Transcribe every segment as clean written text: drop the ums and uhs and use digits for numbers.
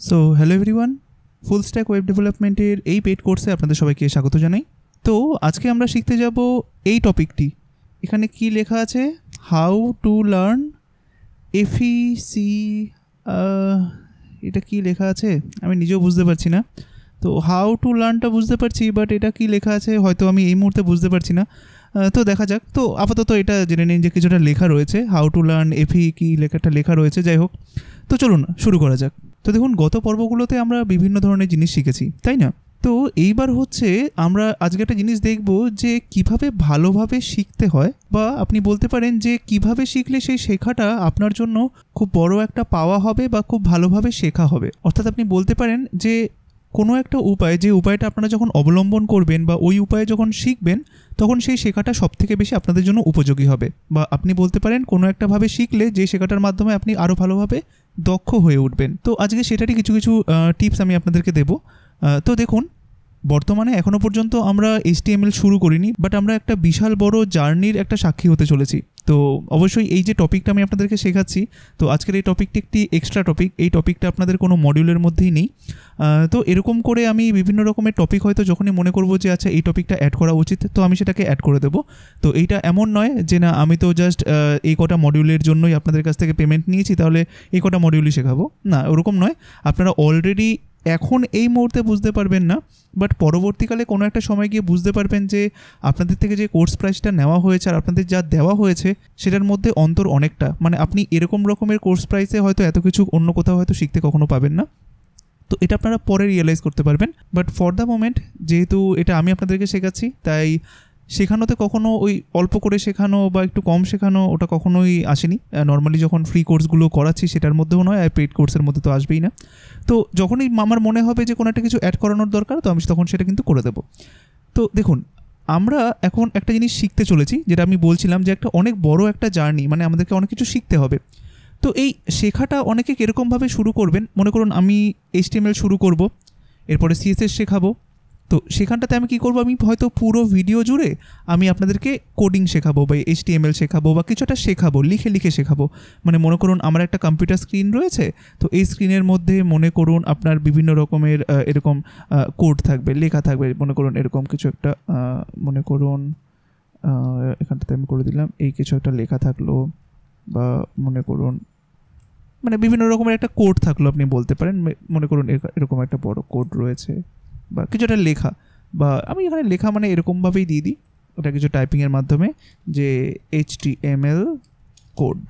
So hello everyone, full stack web ডেভেলপমেন্টের এই paid কোর্সে আপনাদের সবাইকে স্বাগত জানাই। তো আজকে আমরা শিখতে যাব এই টপিকটি। এখানে কি লেখা আছে? How to learn FEC. এটা কি লেখা আছে আমি নিজেও বুঝতে পারছি না। তো হাউ টু লার্নটা বুঝতে পারছি, বাট এটা কি লেখা আছে হয়তো আমি এই মুহূর্তে বুঝতে পারছি না। তো দেখা যাক। তো আপাতত এটা জেনে নিন যে কিছুটা লেখা রয়েছে, হাউ টু লার্ন এফই কি লেখাটা লেখা রয়েছে। যাই হোক, তো চলুন শুরু করা যাক। তো দেখুন, গত পর্বগুলোতে আমরা বিভিন্ন ধরনের জিনিস শিখেছি, তাই না? তো এইবার হচ্ছে আমরা আজকে একটা জিনিস দেখব যে কিভাবে ভালোভাবে শিখতে হয়, বা আপনি বলতে পারেন যে কিভাবে শিখলে সেই শেখাটা আপনার জন্য খুব বড় একটা পাওয়া হবে বা খুব ভালোভাবে শেখা হবে। অর্থাৎ আপনি বলতে পারেন যে কোনো একটা উপায়, যে উপায়টা আপনারা যখন অবলম্বন করবেন বা ওই উপায়ে যখন শিখবেন, তখন সেই শেখাটা সবথেকে বেশি আপনাদের জন্য উপযোগী হবে। বা আপনি বলতে পারেন কোনো একটাভাবে শিখলে যে শেখাটার মাধ্যমে আপনি আরও ভালোভাবে দক্ষ হয়ে উঠবেন। তো আজকে সেটারই কিছু কিছু টিপস আমি আপনাদেরকে দেবো। তো দেখুন, বর্তমানে এখনও পর্যন্ত আমরা HTML শুরু করিনি, বাট আমরা একটা বিশাল বড় জার্নির একটা সাক্ষী হতে চলেছি। তো অবশ্যই এই যে টপিকটা আমি আপনাদেরকে শেখাচ্ছি, তো আজকের এই টপিকটি একটি এক্সট্রা টপিক। এই টপিকটা আপনাদের কোনো মডিউলের মধ্যেই নেই। তো এরকম করে আমি বিভিন্ন রকমের টপিক হয়তো যখনই মনে করব যে আচ্ছা এই টপিকটা অ্যাড করা উচিত, তো আমি সেটাকে অ্যাড করে দেবো। তো এইটা এমন নয় যে না আমি তো জাস্ট এই কটা মডিউলের জন্যই আপনাদের কাছ থেকে পেমেন্ট নিয়েছি, তাহলে এই কটা মডিউলই শেখাবো, না ওরকম নয়। আপনারা অলরেডি এখন এই মুহূর্তে বুঝতে পারবেন না, বাট পরবর্তীকালে কোনো একটা সময় গিয়ে বুঝতে পারবেন যে আপনাদের থেকে যে কোর্স প্রাইসটা নেওয়া হয়েছে আর আপনাদের যা দেওয়া হয়েছে সেটার মধ্যে অন্তর অনেকটা। মানে আপনি এরকম রকমের কোর্স প্রাইসে হয়তো এত কিছু অন্য কোথাও হয়তো শিখতে কখনো পাবেন না। তো এটা আপনারা পরে রিয়েলাইজ করতে পারবেন, বাট ফর দ্য মোমেন্ট যেহেতু এটা আমি আপনাদেরকে শেখাচ্ছি, তাই শেখানোতে কখনো ওই অল্প করে শেখানো বা একটু কম শেখানো ওটা কখনোই আসেনি। নর্মালি যখন ফ্রি কোর্সগুলো করাচ্ছি সেটার মধ্যেও নয়, আর পেইড কোর্সের মধ্যে তো আসবেই না। তো যখনই আমার মনে হবে যে কোনো একটা কিছু অ্যাড করানোর দরকার, তো আমি তখন সেটা কিন্তু করে দেবো। তো দেখুন, আমরা এখন একটা জিনিস শিখতে চলেছি, যেটা আমি বলছিলাম যে একটা অনেক বড় একটা জার্নি, মানে আমাদেরকে অনেক কিছু শিখতে হবে। তো এই শেখাটা অনেকে কীরকমভাবে শুরু করবেন, মনে করুন আমি HTML শুরু করব, এরপরে CSS শেখাবো। তো সেখানটাতে আমি কী করবো, আমি হয়তো পুরো ভিডিও জুড়ে আমি আপনাদেরকে কোডিং শেখাবো বা HTML শেখাবো বা কিছু একটা শেখাবো, লিখে লিখে শেখাবো। মানে মনে করুন আমার একটা কম্পিউটার স্ক্রিন রয়েছে, তো এই স্ক্রিনের মধ্যে মনে করুন আপনার বিভিন্ন রকমের এরকম কোড থাকবে, লেখা থাকবে। মনে করুন এরকম কিছু একটা, মনে করুন এখানটাতে আমি করে দিলাম, এই কিছু একটা লেখা থাকলো, বা মনে করুন মানে বিভিন্ন রকমের একটা কোড থাকলো, আপনি বলতে পারেন। মনে করুন এরকম একটা বড় কোড রয়েছে বা কিছু একটা লেখা, বা আমি এখানে লেখা মানে এরকমভাবেই দিয়ে দিই, ওটা কিছু টাইপিংয়ের মাধ্যমে যে HTML কোড,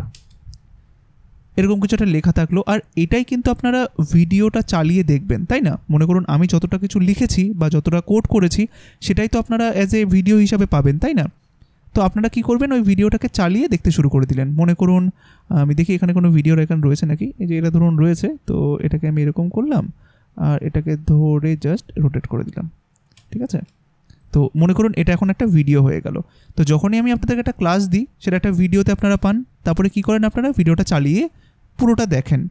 এরকম কিছু একটা লেখা থাকলো। আর এটাই কিন্তু আপনারা ভিডিওটা চালিয়ে দেখবেন, তাই না? মনে করুন আমি যতটা কিছু লিখেছি বা যতটা কোড করেছি সেটাই তো আপনারা অ্যাজ এ ভিডিও হিসাবে পাবেন, তাই না? তো আপনারা কী করবেন, ওই ভিডিওটাকে চালিয়ে দেখতে শুরু করে দিলেন। মনে করুন আমি দেখি এখানে কোনো ভিডিওর এখানে রয়েছে নাকি, এই যে এটা ধরুন রয়েছে, তো এটাকে আমি এরকম করলাম আর এটাকে ধরে জাস্ট রোটেট করে দিলাম, ঠিক আছে? তো মনে করুন এটা এখন একটা ভিডিও হয়ে গেল। তো যখনই আমি আপনাদেরকে একটা ক্লাস দিই, সেটা একটা ভিডিওতে আপনারা পান, তারপরে কী করেন আপনারা ভিডিওটা চালিয়ে পুরোটা দেখেন,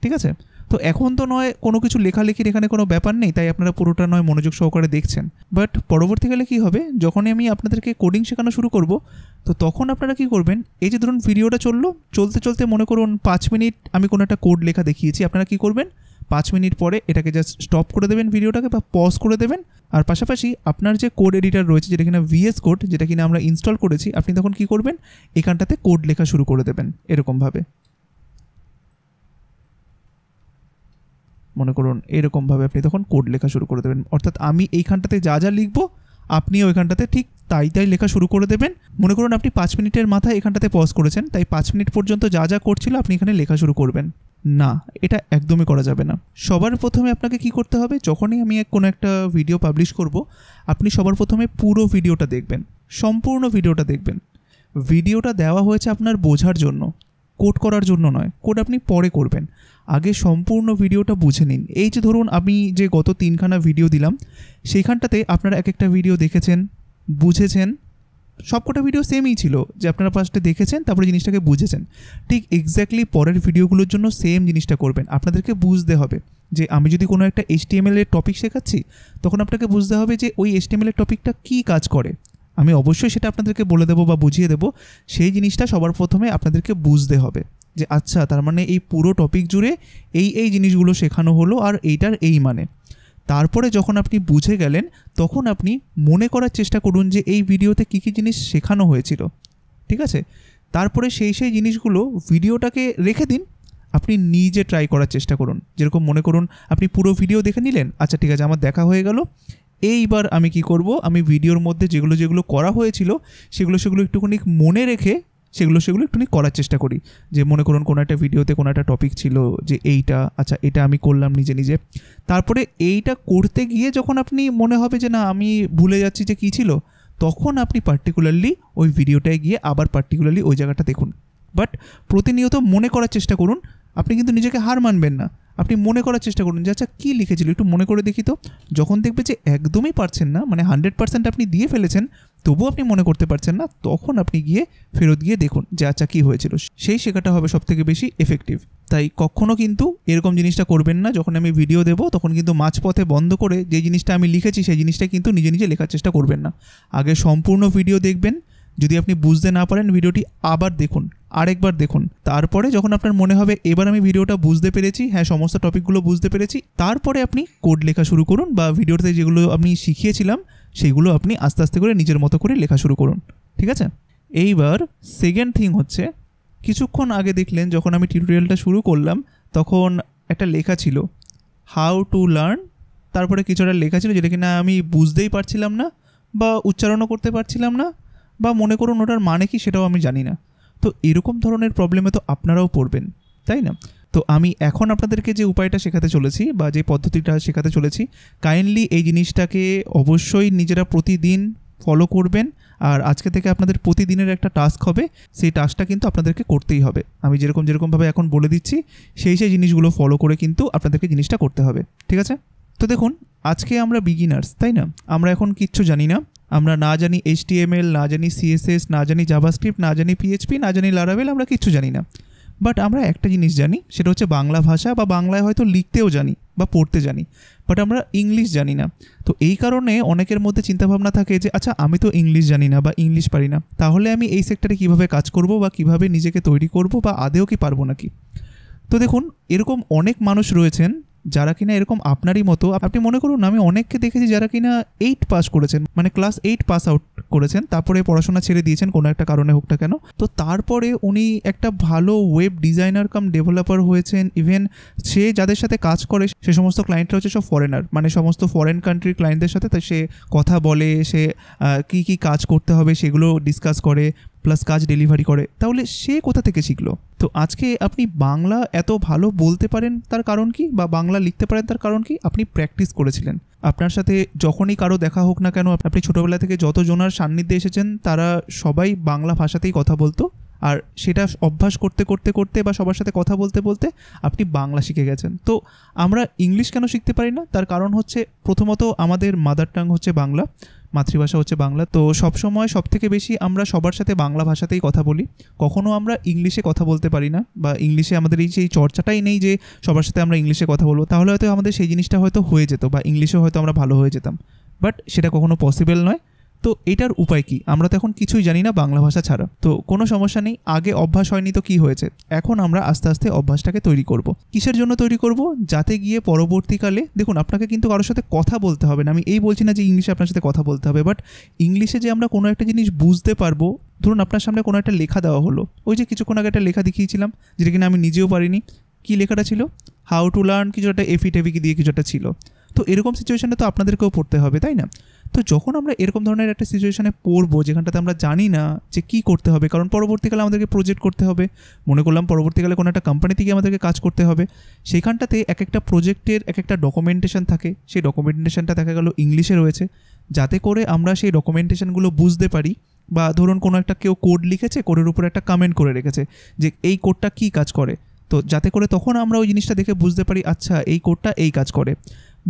ঠিক আছে? তো এখন তো নয় কোনো কিছু লেখালেখির এখানে কোনো ব্যাপার নেই, তাই আপনারা পুরোটা নয় মনোযোগ সহকারে দেখছেন, বাট পরবর্তীকালে কী হবে, যখনই আমি আপনাদেরকে কোডিং শেখানো শুরু করব, তো তখন আপনারা কী করবেন, এই যে ধরুন ভিডিওটা চলতে চলতে মনে করুন 5 মিনিট আমি কোনো একটা কোড লেখা দেখিয়েছি, আপনারা কী করবেন 5 মিনিট পরে এটাকে জাস্ট স্টপ করে দেবেন ভিডিওটাকে, বা পজ করে দেবেন। আর পাশাপাশি আপনার যে কোড এডিটার রয়েছে, যেটা কিনা VS কোড, যেটা কিনা আমরা ইনস্টল করেছি, আপনি তখন কী করবেন, এখানটাতে কোড লেখা শুরু করে দেবেন এরকমভাবে। মনে করুন এরকমভাবে আপনি তখন কোড লেখা শুরু করে দেবেন। অর্থাৎ আমি এইখানটাতে যা যা লিখবো আপনিও ওইখানটাতে ঠিক তাই লেখা শুরু করে দেবেন। মনে করুন আপনি 5 মিনিটের মাথায় এখানটাতে পজ করেছেন, তাই 5 মিনিট পর্যন্ত যা যা করছিল আপনি এখানে লেখা শুরু করবেন না, এটা একদমই করা যাবে না। সবার প্রথমে আপনাকে কি করতে হবে, যখনই আমি কোনো একটা ভিডিও পাবলিশ করব, আপনি সবার প্রথমে পুরো ভিডিওটা দেখবেন, সম্পূর্ণ ভিডিওটা দেখবেন। ভিডিওটা দেওয়া হয়েছে আপনার বোঝার জন্য, কোড করার জন্য নয়। কোড আপনি পরে করবেন, আগে সম্পূর্ণ ভিডিওটা বুঝে নিন। এই যে ধরুন আমি যে গত 3খানা ভিডিও দিলাম, সেইখানটাতে আপনারা এক একটা ভিডিও দেখেছেন, বুঝেছেন, সবকটা ভিডিও সেমই ছিল, যে আপনারা ফার্স্টে দেখেছেন তারপরে জিনিসটাকে বুঝেছেন। ঠিক এক্স্যাক্টলি পরের ভিডিওগুলোর জন্য সেম জিনিসটা করবেন। আপনাদেরকে বুঝতে হবে যে আমি যদি কোনো একটা HTML এর টপিক শেখাচ্ছি, তখন আপনাকে বুঝতে হবে যে ওই HTML এর টপিকটা কী কাজ করে। আমি অবশ্যই সেটা আপনাদেরকে বলে দেবো বা বুঝিয়ে দেবো, সেই জিনিসটা সবার প্রথমে আপনাদেরকে বুঝতে হবে। যে আচ্ছা তার মানে এই পুরো টপিক জুড়ে এই জিনিসগুলো শেখানো হলো আর এইটার এই মানে। তারপরে যখন আপনি বুঝে গেলেন তখন আপনি মনে করার চেষ্টা করুন যে এই ভিডিওতে কী কী জিনিস শেখানো হয়েছিল, ঠিক আছে? তারপরে সেই জিনিসগুলো ভিডিওটাকে রেখে দিন, আপনি নিজে ট্রাই করার চেষ্টা করুন। যেরকম মনে করুন আপনি পুরো ভিডিও দেখে নিলেন, আচ্ছা ঠিক আছে আমার দেখা হয়ে গেল, এইবার আমি কি করব, আমি ভিডিওর মধ্যে যেগুলো করা হয়েছিল সেগুলো একটুখানি মনে রেখে সেগুলো একটুখানি করার চেষ্টা করি। যে মনে করুন কোনো একটা ভিডিওতে কোনো একটা টপিক ছিল যে এইটা, আচ্ছা এটা আমি করলাম নিজে। তারপরে এইটা করতে গিয়ে যখন আপনি মনে হবে যে না আমি ভুলে যাচ্ছি যে কী ছিল, তখন আপনি পার্টিকুলারলি ওই ভিডিওটায় গিয়ে আবার পার্টিকুলারলি ওই জায়গাটা দেখুন। বাট প্রতিনিয়ত মনে করার চেষ্টা করুন, আপনি কিন্তু নিজেকে হার মানবেন না, আপনি মনে করার চেষ্টা করুন যে আচ্ছা কী লিখেছিল একটু মনে করে দেখি। তো যখন দেখবে যে একদমই পারছেন না, মানে 100% আপনি দিয়ে ফেলেছেন তবুও আপনি মনে করতে পারছেন না, তখন আপনি গিয়ে ফেরত গিয়ে দেখুন যে আচ্ছা কী হয়েছিল, সেই শেখাটা হবে সবথেকে বেশি এফেক্টিভ। তাই কখনও কিন্তু এরকম জিনিসটা করবেন না, যখন আমি ভিডিও দেবো তখন কিন্তু মাঝপথে বন্ধ করে যে জিনিসটা আমি লিখেছি সেই জিনিসটা কিন্তু নিজে লেখার চেষ্টা করবেন না। আগে সম্পূর্ণ ভিডিও দেখবেন, যদি আপনি বুঝতে না পারেন ভিডিওটি আবার দেখুন, আরেকবার দেখুন, তারপরে যখন আপনার মনে হবে এবার আমি ভিডিওটা বুঝতে পেরেছি, হ্যাঁ সমস্ত টপিকগুলো বুঝতে পেরেছি, তারপরে আপনি কোড লেখা শুরু করুন বা ভিডিওতে যেগুলো আমি শিখিয়েছিলাম সেগুলো আপনি আস্তে আস্তে করে নিজের মতো করে লেখা শুরু করুন, ঠিক আছে? এইবার সেকেন্ড থিং হচ্ছে, কিছুক্ষণ আগে দেখলেন যখন আমি টিউটোরিয়ালটা শুরু করলাম তখন একটা লেখা ছিল হাউ টু লার্ন, তারপরে কিছু একটা লেখা ছিল যেটা কিনা আমি বুঝতেই পারছিলাম না বা উচ্চারণও করতে পারছিলাম না, বা মনে করুন ওটার মানে কি সেটাও আমি জানি না। তো এরকম ধরনের প্রবলেমে তো আপনারাও পড়বেন, তাই না? তো আমি এখন আপনাদেরকে যে উপায়টা শেখাতে চলেছি বা যে পদ্ধতিটা শেখাতে চলেছি, কাইন্ডলি এই জিনিসটাকে অবশ্যই নিজেরা প্রতিদিন ফলো করবেন। আর আজকে থেকে আপনাদের প্রতিদিনের একটা টাস্ক হবে, সেই টাস্কটা কিন্তু আপনাদেরকে করতেই হবে। আমি যেরকমভাবে এখন বলে দিচ্ছি সেই জিনিসগুলো ফলো করে কিন্তু আপনাদেরকে জিনিসটা করতে হবে, ঠিক আছে? তো দেখুন আজকে আমরা বিগিনার্স, তাই না? আমরা এখন কিচ্ছু জানি না, আমরা না জানি HTML, না জানি CSS, না জানি জাভাস্ক্রিপ্ট, না জানি PHP, না জানি লারাভেল, আমরা কিচ্ছু জানি না। বাট আমরা একটা জিনিস জানি, সেটা হচ্ছে বাংলা ভাষা, বা বাংলায় হয়তো লিখতেও জানি বা পড়তে জানি, বাট আমরা ইংলিশ জানি না। তো এই কারণে অনেকের মধ্যে চিন্তাভাবনা থাকে যে আচ্ছা আমি তো ইংলিশ জানি না বা ইংলিশ পারি না, তাহলে আমি এই সেক্টরে কীভাবে কাজ করব বা কীভাবে নিজেকে তৈরি করব বা আদেও কি পারবো নাকি? তো দেখুন এরকম অনেক মানুষ রয়েছেন যারা কিনা এরকম আপনারই মতো। আপনি মনে করুন আমি অনেককে দেখেছি যারা কিনা 8 পাস করেছেন, মানে ক্লাস 8 পাস আউট করেছেন, তারপরে পড়াশোনা ছেড়ে দিয়েছেন কোনো একটা কারণে হোক না কেন, তো তারপরে উনি একটা ভালো ওয়েব ডিজাইনার কাম ডেভেলপার হয়েছেন। ইভেন সে যাদের সাথে কাজ করে সে সমস্ত ক্লায়েন্টরা হচ্ছে সব ফরেনার, মানে সমস্ত ফরেন কান্ট্রির ক্লায়েন্টদের সাথে সে কথা বলে, সে কী কাজ করতে হবে সেগুলো ডিসকাস করে, প্লাস কাজ ডেলিভারি করে। তাহলে সে কোথা থেকে শিখলো? তো আজকে আপনি বাংলা এত ভালো বলতে পারেন তার কারণ কি, বা বাংলা লিখতে পারেন তার কারণ কি? আপনি প্র্যাকটিস করেছিলেন। আপনার সাথে যখনই কারো দেখা হোক না কেন, আপনি ছোটোবেলা থেকে যতজনার সান্নিধ্যে এসেছেন তারা সবাই বাংলা ভাষাতেই কথা বলতো, আর সেটা অভ্যাস করতে করতে করতে বা সবার সাথে কথা বলতে বলতে আপনি বাংলা শিখে গেছেন। তো আমরা ইংলিশ কেন শিখতে পারি না? তার কারণ হচ্ছে প্রথমত আমাদের মাদার টাং হচ্ছে বাংলা, মাতৃভাষা হচ্ছে বাংলা। তো সবসময় সবথেকে বেশি আমরা সবার সাথে বাংলা ভাষাতেই কথা বলি, কখনও আমরা ইংলিশে কথা বলতে পারি না, বা ইংলিশে আমাদের সেই চর্চাটাই নেই যে সবার সাথে আমরা ইংলিশে কথা বলবো। তাহলে হয়তো আমাদের সেই জিনিসটা হয়তো হয়ে যেত, বা ইংলিশেও হয়তো আমরা ভালো হয়ে যেতাম, বাট সেটা কখনো পসিবল নয়। তো এটার উপায় কি? আমরা তো এখন কিছুই জানি না বাংলা ভাষা ছাড়া। তো কোনো সমস্যা নেই, আগে অভ্যাস হয়নি তো কি হয়েছে, এখন আমরা আস্তে আস্তে অভ্যাসটাকে তৈরি করব। কিসের জন্য তৈরি করব? যাতে গিয়ে পরবর্তীকালে দেখুন আপনাকে কিন্তু কারোর সাথে কথা বলতে হবে না, আমি এই বলছি না যে ইংলিশে আপনার সাথে কথা বলতে হবে, বাট ইংলিশে যে আমরা কোনো একটা জিনিস বুঝতে পারবো, ধরুন আপনার সামনে কোনো একটা লেখা দেওয়া হলো, ওই যে কিছুক্ষণ আগে একটা লেখা দেখিয়েছিলাম যেটা কিনা আমি নিজেও পারিনি, কি লেখাটা ছিল? হাউ টু লার্ন কিছু একটা এফি দিয়ে কিছু একটা ছিল। তো এরকম সিচুয়েশানে তো আপনাদেরকেও পড়তে হবে, তাই না? তো যখন আমরা এরকম ধরনের একটা সিচুয়েশানে পড়বো যেখানটাতে আমরা জানি না যে কী করতে হবে, কারণ পরবর্তীকালে আমাদেরকে প্রজেক্ট করতে হবে, মনে করলাম পরবর্তীকালে কোনো একটা কোম্পানিতে গিয়ে আমাদেরকে কাজ করতে হবে, সেখানটাতে এক একটা প্রজেক্টের এক একটা ডকুমেন্টেশন থাকে, সেই ডকুমেন্টেশনটা দেখা গেল ইংলিশে রয়েছে, যাতে করে আমরা সেই ডকুমেন্টেশনগুলো বুঝতে পারি। বা ধরুন কোনো একটা কেউ কোড লিখেছে, কোডের উপর একটা কমেন্ট করে রেখেছে যে এই কোডটা কী কাজ করে, তো যাতে করে তখন আমরা ওই জিনিসটা দেখে বুঝতে পারি আচ্ছা এই কোডটা এই কাজ করে।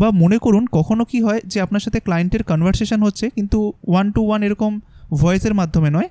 বা মনে করুন কখনো কি হয় যে আপনার সাথে ক্লায়েন্টের কনভারসেশন হচ্ছে, কিন্তু 1 to 1 এরকম ভয়েসের মাধ্যমে নয়,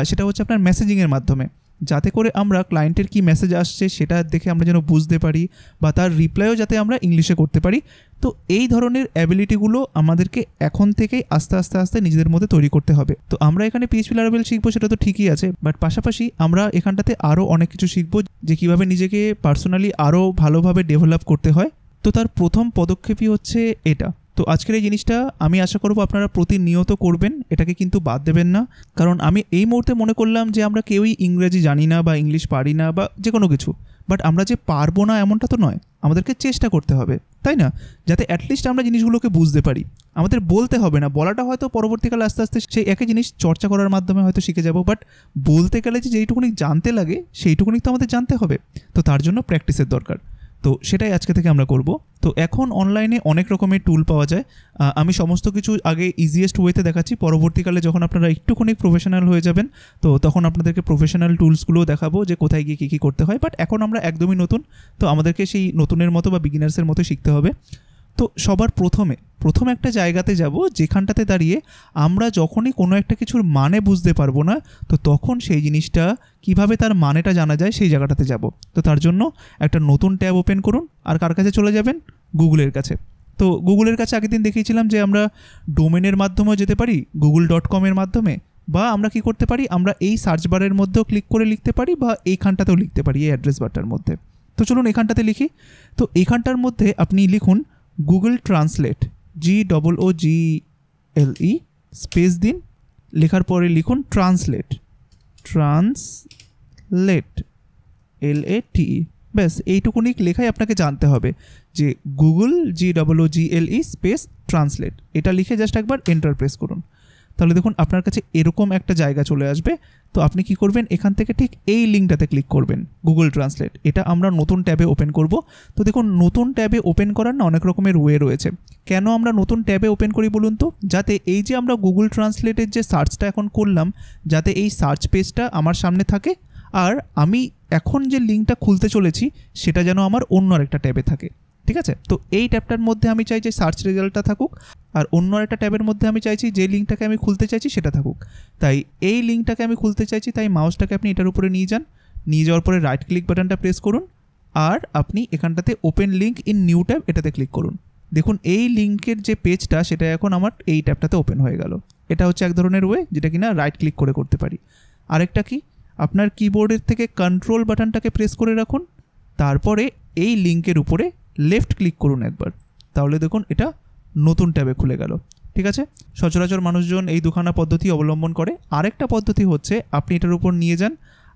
সেটা হচ্ছে আপনার মেসেজিংয়ের মাধ্যমে। যাতে করে আমরা ক্লায়েন্টের কি মেসেজ আসছে সেটা দেখে আমরা যেন বুঝতে পারি, বা তার রিপ্লাইও যাতে আমরা ইংলিশে করতে পারি। তো এই ধরনের অ্যাবিলিটিগুলো আমাদেরকে এখন থেকেই আস্তে আস্তে আস্তে নিজেদের মধ্যে তৈরি করতে হবে। তো আমরা এখানে PHP Laravel শিখবো সেটা তো ঠিকই আছে, বাট পাশাপাশি আমরা এখানটাতে আরও অনেক কিছু শিখবো যে কীভাবে নিজেকে পার্সোনালি আরও ভালোভাবে ডেভেলপ করতে হয়। তো তার প্রথম পদক্ষেপই হচ্ছে এটা। তো আজকের এই জিনিসটা আমি আশা করবো আপনারা প্রতিনিয়ত করবেন, এটাকে কিন্তু বাদ দেবেন না। কারণ আমি এই মুহূর্তে মনে করলাম যে আমরা কেউই ইংরেজি জানি না বা ইংলিশ পারি না বা যে কোনো কিছু, বাট আমরা যে পারবো না এমনটা তো নয়, আমাদেরকে চেষ্টা করতে হবে, তাই না? যাতে অ্যাটলিস্ট আমরা জিনিসগুলোকে বুঝতে পারি। আমাদের বলতে হবে না, বলাটা হয়তো পরবর্তীকালে আস্তে আস্তে সেই একই জিনিস চর্চা করার মাধ্যমে হয়তো শিখে যাব, বাট বলতে গেলে যে যেইটুকুনি জানতে লাগে সেইটুকুনি তো আমাদের জানতে হবে। তো তার জন্য প্র্যাকটিসের দরকার। তো সেটাই আজকে থেকে আমরা করব। তো এখন অনলাইনে অনেক রকমের টুল পাওয়া যায়। আমি সমস্ত কিছু আগে ইজিয়েস্ট ওয়েতে দেখাচ্ছি, পরবর্তীকালে যখন আপনারা একটুখানি প্রফেশনাল হয়ে যাবেন তো তখন আপনাদেরকে প্রফেশনাল টুলসগুলো দেখাবো যে কোথায় গিয়ে কী কী করতে হয়। বাট এখন আমরা একদমই নতুন, তো আমাদেরকে সেই নতুনের মতো বা বিগিনার্সের মতো শিখতে হবে। তো সবার প্রথম একটা জায়গাতে যাব যেখানটাতে দাঁড়িয়ে আমরা যখনই কোনো একটা কিছুর মানে বুঝতে পারবো না, তো তখন সেই জিনিসটা কিভাবে তার মানেটা জানা যায় সেই জায়গাটাতে যাব। তো তার জন্য একটা নতুন ট্যাব ওপেন করুন, আর কার কাছে চলে যাবেন? গুগলের কাছে। তো গুগলের কাছে আগের দিন দেখিয়েছিলাম যে আমরা ডোমেনের মাধ্যমেও যেতে পারি, google.com এর মাধ্যমে, বা আমরা কি করতে পারি, আমরা এই সার্চ বারের মধ্যেও ক্লিক করে লিখতে পারি, বা এইখানটাতেও লিখতে পারি, এই অ্যাড্রেস বারটার মধ্যে। তো চলুন এখানটাতে লিখি। তো এইখানটার মধ্যে আপনি লিখুন গুগল ট্রান্সলেট, GOOGLE স্পেস দিন, লেখার পরে লিখুন ট্রান্সলেট, LATE। ব্যাস এইটুকুনি লেখাই আপনাকে জানতে হবে যে গুগল GOOGLE স্পেস ট্রান্সলেট, এটা লিখে জাস্ট একবার এন্টার প্রেস করুন। তাহলে দেখুন আপনার কাছে এরকম একটা জায়গা চলে আসবে। তো আপনি কি করবেন, এখান থেকে ঠিক এই লিঙ্কটাতে ক্লিক করবেন, গুগল ট্রান্সলেট। এটা আমরা নতুন ট্যাবে ওপেন করব। তো দেখুন নতুন ট্যাবে ওপেন করার না অনেক রকমের ওয়ে রয়েছে। কেন আমরা নতুন ট্যাবে ওপেন করি বলুন তো? যাতে এই যে আমরা গুগল ট্রান্সলেটের যে সার্চটা এখন করলাম, যাতে এই সার্চ পেজটা আমার সামনে থাকে, আর আমি এখন যে লিঙ্কটা খুলতে চলেছি সেটা যেন আমার অন্য আরেকটা ট্যাবে থাকে। ঠিক আছে? তো এই ট্যাবটার মধ্যে আমি চাই যে সার্চ রেজাল্টটা থাকুক, আর অন্য একটা ট্যাবের মধ্যে আমি চাইছি যে লিঙ্কটাকে আমি খুলতে চাইছি সেটা থাকুক। তাই এই লিঙ্কটাকে আমি খুলতে চাইছি, তাই মাউসটাকে আপনি এটার উপরে নিয়ে যান, নিয়ে যাওয়ার পরে রাইট ক্লিক বাটনটা প্রেস করুন, আর আপনি এখানটাতে open link in new tab এটাতে ক্লিক করুন। দেখুন এই লিঙ্কের যে পেজটা সেটা এখন আমার এই ট্যাবটাতে ওপেন হয়ে গেল। এটা হচ্ছে এক ধরনের ওয়ে যেটা কিনা রাইট ক্লিক করে করতে পারি। আরেকটা কি, আপনার কিবোর্ডের থেকে কন্ট্রোল বাটনটাকে প্রেস করে রাখুন, তারপরে এই লিঙ্কের উপরে লেফট ক্লিক করুন একবার, তাহলে দেখুন এটা নতুন ট্যাবে খুলে গেল। ঠিক আছে? সচরাচর মানুষজন এই দুখানা পদ্ধতি অবলম্বন করে। আরেকটা পদ্ধতি হচ্ছে আপনি এটার উপর নিয়ে যান,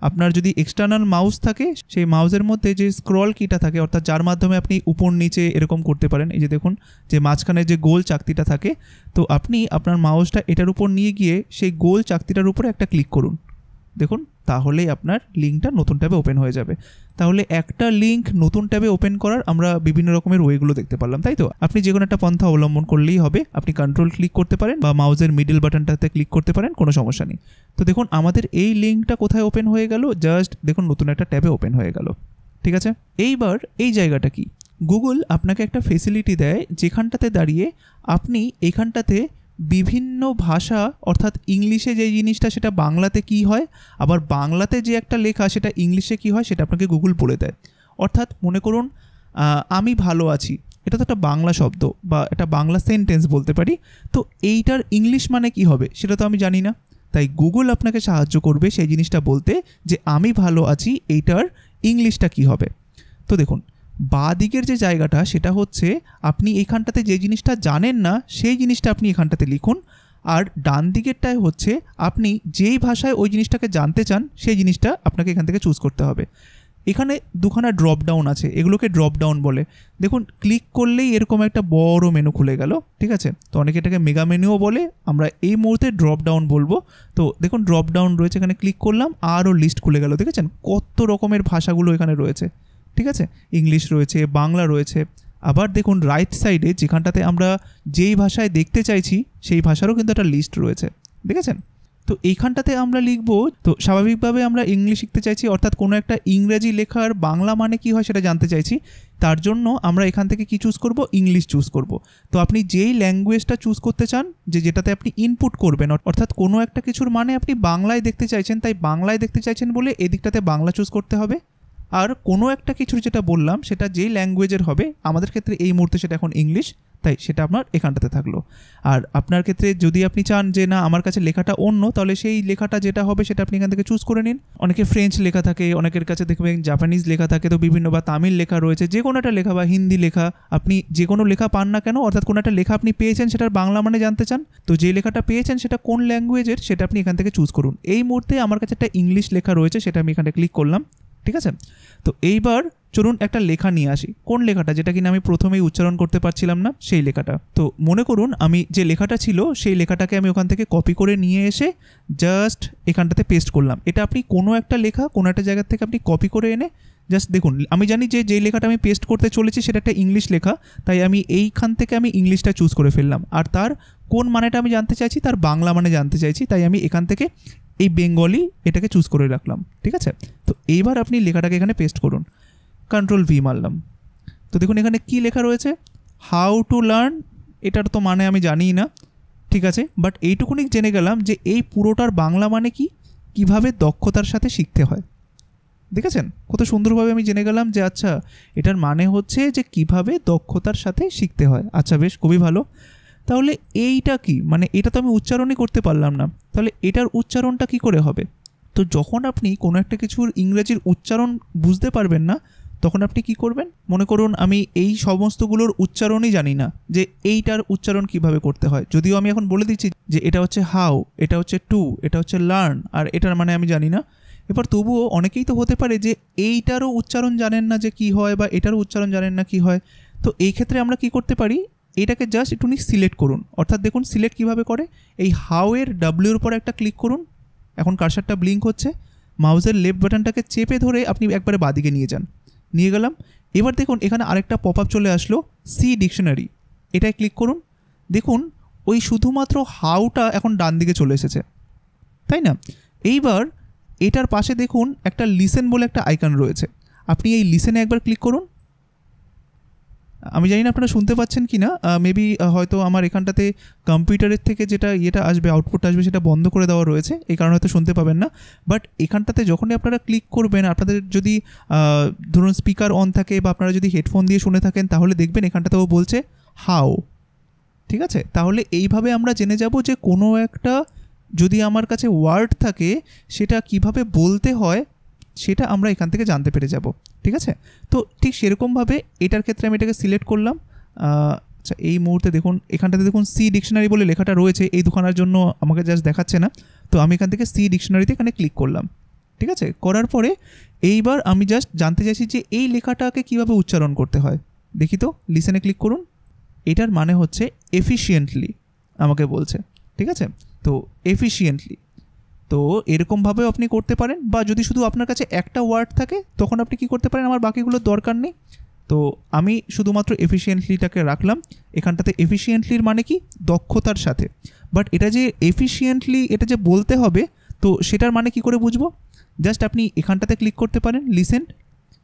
আপনার যদি এক্সটার্নাল মাউস থাকে সেই মাউসের মধ্যে যে স্ক্রল কিটা থাকে, অর্থাৎ যার মাধ্যমে আপনি উপর নিচে এরকম করতে পারেন, এই যে দেখুন যে মাঝখানে যে গোল চাকতিটা থাকে, তো আপনি আপনার মাউসটা এটার উপর নিয়ে গিয়ে সেই গোল চাকতিটার উপরে একটা ক্লিক করুন। দেখুন তাহলেই আপনার লিঙ্কটা নতুন ট্যাবে ওপেন হয়ে যাবে। তাহলে একটা লিঙ্ক নতুন ট্যাবে ওপেন করার আমরা বিভিন্ন রকমের ওয়েগুলো দেখতে পারলাম, তাই তো? আপনি যে কোনো একটা পন্থা অবলম্বন করলেই হবে। আপনি কন্ট্রোল ক্লিক করতে পারেন বা মাউসের মিডল বাটনটাতে ক্লিক করতে পারেন, কোনো সমস্যা নেই। তো দেখুন আমাদের এই লিঙ্কটা কোথায় ওপেন হয়ে গেল, জাস্ট দেখুন নতুন একটা ট্যাবে ওপেন হয়ে গেল। ঠিক আছে? এইবার এই জায়গাটা কি, গুগল আপনাকে একটা ফেসিলিটি দেয় যেখানটাতে দাঁড়িয়ে আপনি এখানটাতে বিভিন্ন ভাষা, অর্থাৎ ইংলিশে যে জিনিসটা সেটা বাংলাতে কি হয়, আবার বাংলাতে যে একটা লেখা সেটা ইংলিশে কি হয় সেটা আপনাকে গুগল বলে দেয়। অর্থাৎ মনে করুন আমি ভালো আছি, এটা তো একটা বাংলা শব্দ বা একটা বাংলা সেন্টেন্স বলতে পারি। তো এইটার ইংলিশ মানে কি হবে সেটা তো আমি জানি না, তাই গুগল আপনাকে সাহায্য করবে সেই জিনিসটা বলতে যে আমি ভালো আছি এইটার ইংলিশটা কি হবে। তো দেখুন বাঁ দিকের যে জায়গাটা সেটা হচ্ছে আপনি এখানটাতে যে জিনিসটা জানেন না সেই জিনিসটা আপনি এখানটাতে লিখুন, আর ডান দিকেরটায় হচ্ছে আপনি যেই ভাষায় ওই জিনিসটাকে জানতে চান সেই জিনিসটা আপনাকে এখান থেকে চুজ করতে হবে। এখানে দুখানা ড্রপ ডাউন আছে, এগুলোকে ড্রপ ডাউন বলে। দেখুন ক্লিক করলেই এরকম একটা বড় মেনু খুলে গেল। ঠিক আছে? তো অনেকে এটাকে মেগা মেনুও বলে, আমরা এই মুহূর্তে ড্রপ ডাউন বলবো। তো দেখুন ড্রপ ডাউন রয়েছে, এখানে ক্লিক করলাম আরও লিস্ট খুলে গেল। দেখেছেন কত রকমের ভাষাগুলো এখানে রয়েছে। ঠিক আছে? ইংলিশ রয়েছে, বাংলা রয়েছে, আবার দেখুন রাইট সাইডে যেখানটাতে আমরা যেই ভাষায় দেখতে চাইছি সেই ভাষারও কিন্তু একটা লিস্ট রয়েছে। দেখেছেন? তো এইখানটাতে আমরা লিখব, তো স্বাভাবিকভাবে আমরা ইংলিশ শিখতে চাইছি, অর্থাৎ কোনো একটা ইংরেজি লেখার বাংলা মানে কি হয় সেটা জানতে চাইছি। তার জন্য আমরা এখান থেকে কি চুজ করব, ইংলিশ চুজ করব। তো আপনি যেই ল্যাঙ্গুয়েজটা চুজ করতে চান, যেটাতে আপনি ইনপুট করবেন, অর্থাৎ কোনো একটা কিছুর মানে আপনি বাংলায় দেখতে চাইছেন, তাই বাংলায় দেখতে চাইছেন বলে এদিকটাতে বাংলা চুজ করতে হবে। আর কোনো একটা কিছুর যেটা বললাম সেটা যেই ল্যাঙ্গুয়েজের হবে, আমাদের ক্ষেত্রে এই মুহূর্তে সেটা এখন ইংলিশ, তাই সেটা আপনার এখানটাতে থাকলো। আর আপনার ক্ষেত্রে যদি আপনি চান যে না আমার কাছে লেখাটা অন্য, তাহলে সেই লেখাটা যেটা হবে সেটা আপনি এখান থেকে চুজ করে নিন। অনেকে ফ্রেঞ্চ লেখা থাকে, অনেকের কাছে দেখবেন জাপানিজ লেখা থাকে, তো বিভিন্ন বা তামিল লেখা রয়েছে, যে কোনো একটা লেখা বা হিন্দি লেখা, আপনি যে কোনো লেখা পান না কেন, অর্থাৎ কোনো একটা লেখা আপনি পেয়েছেন সেটার বাংলা মানে জানতে চান, তো যে লেখাটা পেয়েছেন সেটা কোন ল্যাঙ্গুয়েজের সেটা আপনি এখান থেকে চুজ করুন। এই মুহূর্তে আমার কাছে একটা ইংলিশ লেখা রয়েছে, সেটা আমি এখানে ক্লিক করলাম। ঠিক আছে, তো এইবার চলুন একটা লেখা নিয়ে আসি। কোন লেখাটা, যেটা কিনা আমি প্রথমেই উচ্চারণ করতে পারছিলাম না, সেই লেখাটা। তো মনে করুন আমি যে লেখাটা ছিল সেই লেখাটাকে আমি ওখান থেকে কপি করে নিয়ে এসে জাস্ট এখানটাতে পেস্ট করলাম। এটা আপনি কোনো একটা লেখা কোনো একটা জায়গা থেকে আপনি কপি করে এনে জাস্ট দেখুন, আমি জানি যে যেই লেখাটা আমি পেস্ট করতে চলেছি সেটা একটা ইংলিশ লেখা, তাই আমি এইখান থেকে আমি ইংলিশটা চুজ করে ফেললাম। আর তার কোন মানেটা আমি জানতে চাইছি, তার বাংলা মানে জানতে চাইছি, তাই আমি এখান থেকে এই বেঙ্গলি এটাকে চুজ করে রাখলাম। ঠিক আছে, তো এইবার আপনি লেখাটাকে এখানে পেস্ট করুন, কন্ট্রোল ভি মারলাম। তো দেখুন এখানে কি লেখা রয়েছে, হাউ টু লার্ন। এটার তো মানে আমি জানিই না, ঠিক আছে, বাট এইটুকুনি জেনে গেলাম যে এই পুরোটার বাংলা মানে কি, কিভাবে দক্ষতার সাথে শিখতে হয়। দেখেছেন কত সুন্দরভাবে আমি জেনে গেলাম যে আচ্ছা এটার মানে হচ্ছে যে কিভাবে দক্ষতার সাথে শিখতে হয়। আচ্ছা বেশ, খুবই ভালো। তাহলে এইটা কি, মানে এটা তো আমি উচ্চারণই করতে পারলাম না, তাহলে এটার উচ্চারণটা কি করে হবে? তো যখন আপনি কোনো একটা কিছুর ইংরেজির উচ্চারণ বুঝতে পারবেন না, তখন আপনি কি করবেন, মনে করুন আমি এই সমস্তগুলোর উচ্চারণই জানি না যে এইটার উচ্চারণ কিভাবে করতে হয়, যদিও আমি এখন বলে দিচ্ছি যে এটা হচ্ছে হাউ, এটা হচ্ছে টু, এটা হচ্ছে লার্ন, আর এটার মানে আমি জানি না। এবার তবুও অনেকেই তো হতে পারে যে এইটারও উচ্চারণ জানেন না যে কি হয়, বা এটারও উচ্চারণ জানেন না কি হয়। তো এই ক্ষেত্রে আমরা কি করতে পারি, এটাকে জাস্ট একটুখানি সিলেক্ট করুন। অর্থাৎ দেখুন সিলেক্ট কীভাবে করে, এই হাউ এর ডাব্লিউর উপর একটা ক্লিক করুন। এখন কার্সারটা ব্লিঙ্ক হচ্ছে, মাউসের লেফট বাটনটাকে চেপে ধরে আপনি একবারে বাদিকে নিয়ে যান, নিয়ে গেলাম। এবার দেখুন এখানে আরেকটা পপ আপ চলে আসলো, সি ডিকশনারি, এটায় ক্লিক করুন। দেখুন ওই শুধুমাত্র হাউটা এখন ডান দিকে চলে এসেছে, তাই না? এইবার এটার পাশে দেখুন একটা লিসেন বলে একটা আইকন রয়েছে, আপনি এই লিসেনে একবার ক্লিক করুন। আমি জানি না আপনারা শুনতে পাচ্ছেন কি না, মেবি হয়তো আমার এখানটাতে কম্পিউটারের থেকে যেটা ইয়েটা আসবে, আউটপুট আসবে, সেটা বন্ধ করে দেওয়া রয়েছে, এই কারণে হয়তো শুনতে পাবেন না। বাট এখানটাতে যখনই আপনারা ক্লিক করবেন, আপনাদের যদি ধরুন স্পিকার অন থাকে বা আপনারা যদি হেডফোন দিয়ে শুনে থাকেন, তাহলে দেখবেন এখানটাতেও বলছে হাউ। ঠিক আছে, তাহলে এইভাবে আমরা জেনে যাব যে কোনো একটা যদি আমার কাছে ওয়ার্ড থাকে সেটা কিভাবে বলতে হয় সেটা আমরা এখান থেকে জানতে পেরে যাব। ঠিক আছে, তো ঠিক সেরকমভাবে এটার ক্ষেত্রে আমি এটাকে সিলেক্ট করলাম। আচ্ছা এই মুহূর্তে দেখুন এখানটাতে দেখুন সি ডিকশনারি বলে লেখাটা রয়েছে, এই দুখানার জন্য আমাকে জাস্ট দেখাচ্ছে না, তো আমি এখান থেকে সি ডিকশনারিতে এখানে ক্লিক করলাম। ঠিক আছে, করার পরে এইবার আমি জাস্ট জানতে চাইছি যে এই লেখাটাকে কীভাবে উচ্চারণ করতে হয়। দেখি তো, লিসেনে ক্লিক করুন। এটার মানে হচ্ছে এফিশিয়েন্টলি আমাকে বলছে। ঠিক আছে, তো এফিশিয়েন্টলি, তো এরকমভাবেও আপনি করতে পারেন, বা যদি শুধু আপনার কাছে একটা ওয়ার্ড থাকে তখন আপনি কি করতে পারেন, আমার বাকিগুলোর দরকার নেই, তো আমি শুধুমাত্র এফিশিয়েন্টলিটাকে রাখলাম। এখানটাতে এফিশিয়েন্টলির মানে কি, দক্ষতার সাথে। বাট এটা যে এফিশিয়েন্টলি এটা যে বলতে হবে, তো সেটার মানে কি করে বুঝবো, জাস্ট আপনি এখানটাতে ক্লিক করতে পারেন লিসেন্ট।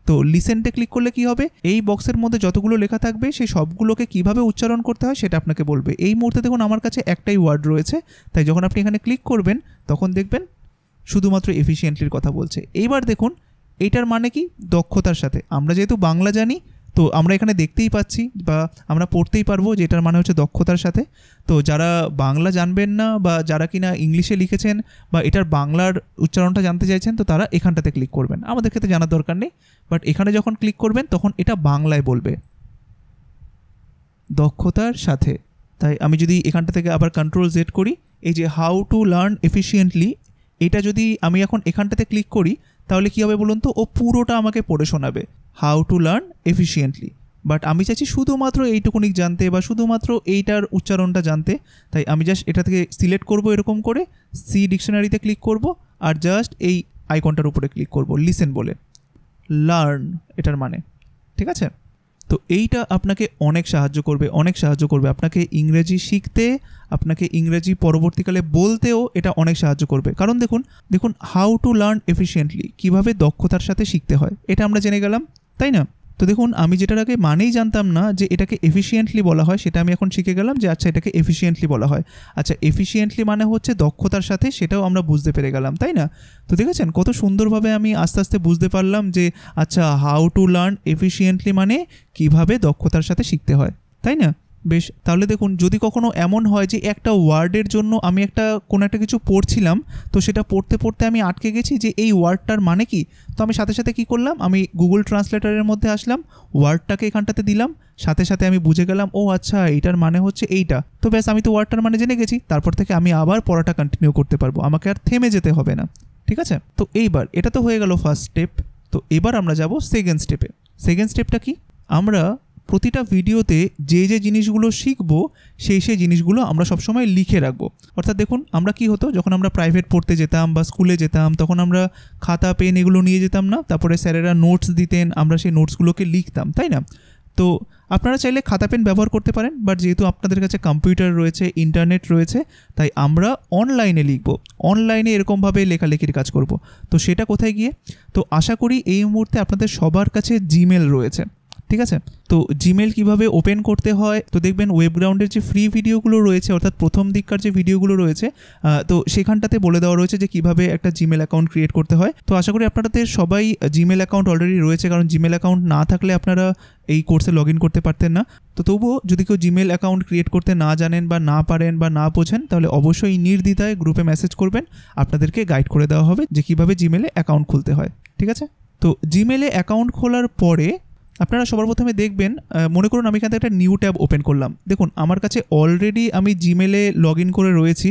তো লিসেন্টে ক্লিক করলে কি হবে, এই বক্সের মধ্যে যতগুলো লেখা থাকবে সেই সবগুলোকে কিভাবে উচ্চারণ করতে হয় সেটা আপনাকে বলবে। এই মুহূর্তে দেখুন আমার কাছে একটাই ওয়ার্ড রয়েছে, তাই যখন আপনি এখানে ক্লিক করবেন তখন দেখবেন শুধুমাত্র এফিশিয়েন্টলির কথা বলছে। এইবার দেখুন এইটার মানে কি, দক্ষতার সাথে। আমরা যেহেতু বাংলা জানি, তো আমরা এখানে দেখতেই পাচ্ছি বা আমরা পড়তেই পারবো যে এটার মানে হচ্ছে দক্ষতার সাথে। তো যারা বাংলা জানবেন না বা যারা কিনা ইংলিশে লিখেছেন বা এটার বাংলার উচ্চারণটা জানতে চাইছেন, তো তারা এখানটাতে ক্লিক করবেন, আমাদের ক্ষেত্রে জানার দরকার নেই। বাট এখানে যখন ক্লিক করবেন তখন এটা বাংলায় বলবে দক্ষতার সাথে। তাই আমি যদি এখানটা থেকে আবার কন্ট্রোল জেড করি, এই যে হাউ টু লার্ন এফিশিয়েন্টলি, এটা যদি আমি এখন এখানটাতে ক্লিক করি তাহলে কী হবে বলুন তো, ও পুরোটা আমাকে পড়ে শোনাবে how to learn efficiently. But আমি চাইছি শুধুমাত্র এইটুকুনি জানতে বা শুধুমাত্র এইটার উচ্চারণটা জানতে, তাই আমি জাস্ট এটা থেকে সিলেক্ট করব, এরকম করে সি ডিকশনারিতে ক্লিক করব আর জাস্ট এই আইকনটার উপরে ক্লিক করব লিসেন বলে, লার্ন এটার মানে। ঠিক আছে, তো এইটা আপনাকে অনেক সাহায্য করবে আপনাকে ইংরেজি শিখতে, আপনাকে ইংরেজি পরবর্তীকালে বলতেও এটা অনেক সাহায্য করবে। কারণ দেখুন হাউ টু লার্ন এফিশিয়েন্টলি, কীভাবে দক্ষতার সাথে শিখতে হয়, এটা আমরা জেনে গেলাম, তাই না? তো দেখুন আমি যেটার আগে মানেই জানতাম না যে এটাকে এফিশিয়েন্টলি বলা হয়, সেটা আমি এখন শিখে গেলাম যে আচ্ছা এটাকে এফিশিয়েন্টলি বলা হয়। আচ্ছা এফিশিয়েন্টলি মানে হচ্ছে দক্ষতার সাথে, সেটাও আমরা বুঝতে পেরে গেলাম, তাই না? তো দেখেছেন কত সুন্দরভাবে আমি আস্তে আস্তে বুঝতে পারলাম যে আচ্ছা হাউ টু লার্ন এফিশিয়েন্টলি মানে কীভাবে দক্ষতার সাথে শিখতে হয়, তাই না? বেশ, তাহলে দেখুন যদি কখনো এমন হয় যে একটা ওয়ার্ডের জন্য আমি কোনো একটা কিছু পড়ছিলাম, তো সেটা পড়তে পড়তে আমি আটকে গেছি যে এই ওয়ার্ডটার মানে কি, তো আমি সাথে সাথে কী করলাম, আমি গুগল ট্রান্সলেটরের মধ্যে আসলাম, ওয়ার্ডটাকে এখানটাতে দিলাম, সাথে সাথে আমি বুঝে গেলাম ও আচ্ছা এইটার মানে হচ্ছে এইটা। তো ব্যাস আমি তো ওয়ার্ডটার মানে জেনে গেছি, তারপর থেকে আমি আবার পড়াটা কন্টিনিউ করতে পারবো, আমাকে আর থেমে যেতে হবে না। ঠিক আছে, তো এইবার এটা তো হয়ে গেল ফার্স্ট স্টেপ। তো এবার আমরা যাব সেকেন্ড স্টেপে। সেকেন্ড স্টেপটা কি, আমরা প্রতিটা ভিডিওতে যে যে জিনিসগুলো শিখবো সেই জিনিসগুলো আমরা সবসময় লিখে রাখবো। অর্থাৎ দেখুন আমরা কি হতো, যখন আমরা প্রাইভেট পড়তে যেতাম বা স্কুলে যেতাম তখন আমরা খাতা পেন এগুলো নিয়ে যেতাম না, তারপরে স্যারেরা নোটস দিতেন, আমরা সেই নোটসগুলোকে লিখতাম, তাই না? তো আপনারা চাইলে খাতা পেন ব্যবহার করতে পারেন, বাট যেহেতু আপনাদের কাছে কম্পিউটার রয়েছে, ইন্টারনেট রয়েছে, তাই আমরা অনলাইনে লিখবো, অনলাইনে এরকমভাবে লেখালেখির কাজ করব। তো সেটা কোথায় গিয়ে, তো আশা করি এই মুহূর্তে আপনাদের সবার কাছে জিমেল রয়েছে, ঠিক আছে? তো জিমেল কিভাবে ওপেন করতে হয়, তো দেখবেন ওয়েবগ্রাউন্ডের যে ফ্রি ভিডিওগুলো রয়েছে, অর্থাৎ প্রথম দিককার যে ভিডিওগুলো রয়েছে, তো সেখানটাতে বলে দেওয়া রয়েছে যে কিভাবে একটা জিমেল অ্যাকাউন্ট ক্রিয়েট করতে হয়। তো আশা করি আপনাদের সবাই জিমেল অ্যাকাউন্ট অলরেডি রয়েছে, কারণ জিমেল অ্যাকাউন্ট না থাকলে আপনারা এই কোর্সে লগ ইন করতে পারতেন না। তো তবুও যদি কেউ জিমেল অ্যাকাউন্ট ক্রিয়েট করতে না জানেন বা না পারেন বা না বোঝেন, তাহলে অবশ্যই নির্দ্বিধায় গ্রুপে মেসেজ করবেন, আপনাদেরকে গাইড করে দেওয়া হবে যে কীভাবে জিমেলে অ্যাকাউন্ট খুলতে হয়, ঠিক আছে? তো জিমেলে অ্যাকাউন্ট খোলার পরে আপনারা সবার প্রথমে দেখবেন, মনে করুন আমি এখান থেকে একটা নিউ ট্যাব ওপেন করলাম। দেখুন আমার কাছে অলরেডি আমি জিমেলে লগ ইন করে রয়েছি,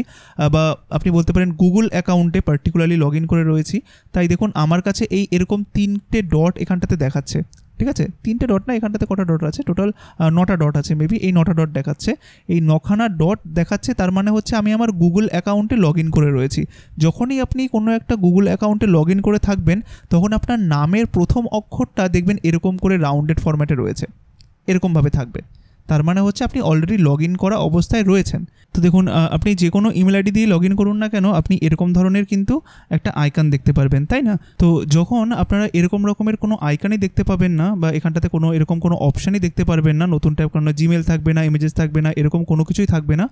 বা আপনি বলতে পারেন গুগল অ্যাকাউন্টে পার্টিকুলারলি লগ ইন করে রয়েছি। তাই দেখুন আমার কাছে এরকম 3টে ডট এখানটাতে দেখাচ্ছে, ঠিক আছে? 3টে ডট না, এখানটাতে কটা ডট আছে, টোটাল 9টা ডট আছে মেবি, এই 9টা ডট দেখাচ্ছে, এই 9খানা ডট দেখাচ্ছে, তার মানে হচ্ছে আমি আমার গুগল অ্যাকাউন্টে লগ ইন করে রয়েছি। যখনই আপনি কোনো একটা গুগল অ্যাকাউন্টে লগ ইন করে থাকবেন, তখন আপনার নামের প্রথম অক্ষরটা দেখবেন এরকম করে রাউন্ডেড ফরম্যাটে রয়েছে, এরকমভাবে থাকবে, তার মানে হচ্ছে আপনি অলরেডি লগ ইন করা অবস্থায় রয়েছেন। তো দেখুন আপনি যে কোনো ইমেল আইডি দিয়ে লগ ইন করুন না কেন, আপনি এরকম ধরনের কিন্তু একটা আইকন দেখতে পারবেন, তাই না? তো যখন আপনারা এরকম রকমের কোনো আইকনই দেখতে পাবেন না, বা এখানটাতে এরকম কোনো অপশানই দেখতে পারবেন না, নতুন ট্যাব, কারণ জিমেল থাকবে না, ইমেজেস থাকবে না, এরকম কোনো কিছুই থাকবে না,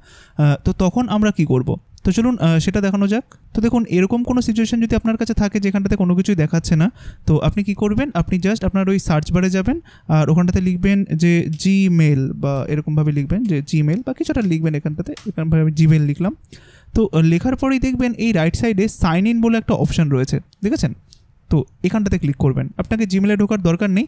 তো তখন আমরা কি করব? তো চলুন সেটা দেখানো যাক। তো দেখুন এরকম কোনো সিচুয়েশন যদি আপনার কাছে থাকে যেখানটাতে কোনো কিছুই দেখাচ্ছে না, তো আপনি কি করবেন, আপনি জাস্ট আপনার ওই সার্চ বারে যাবেন, আর ওখানটাতে লিখবেন যে জিমেল, বা এরকমভাবে লিখবেন যে জিমেল, বা কিছুটা লিখবেন এখানটাতে, এখানভাবে আমি জিমেল লিখলাম। তো লেখার পরেই দেখবেন এই রাইট সাইডে সাইন ইন বলে একটা অপশান রয়েছে, দেখেছেন? তো এখানটাতে ক্লিক করবেন, আপনাকে জিমেলে ঢোকার দরকার নেই,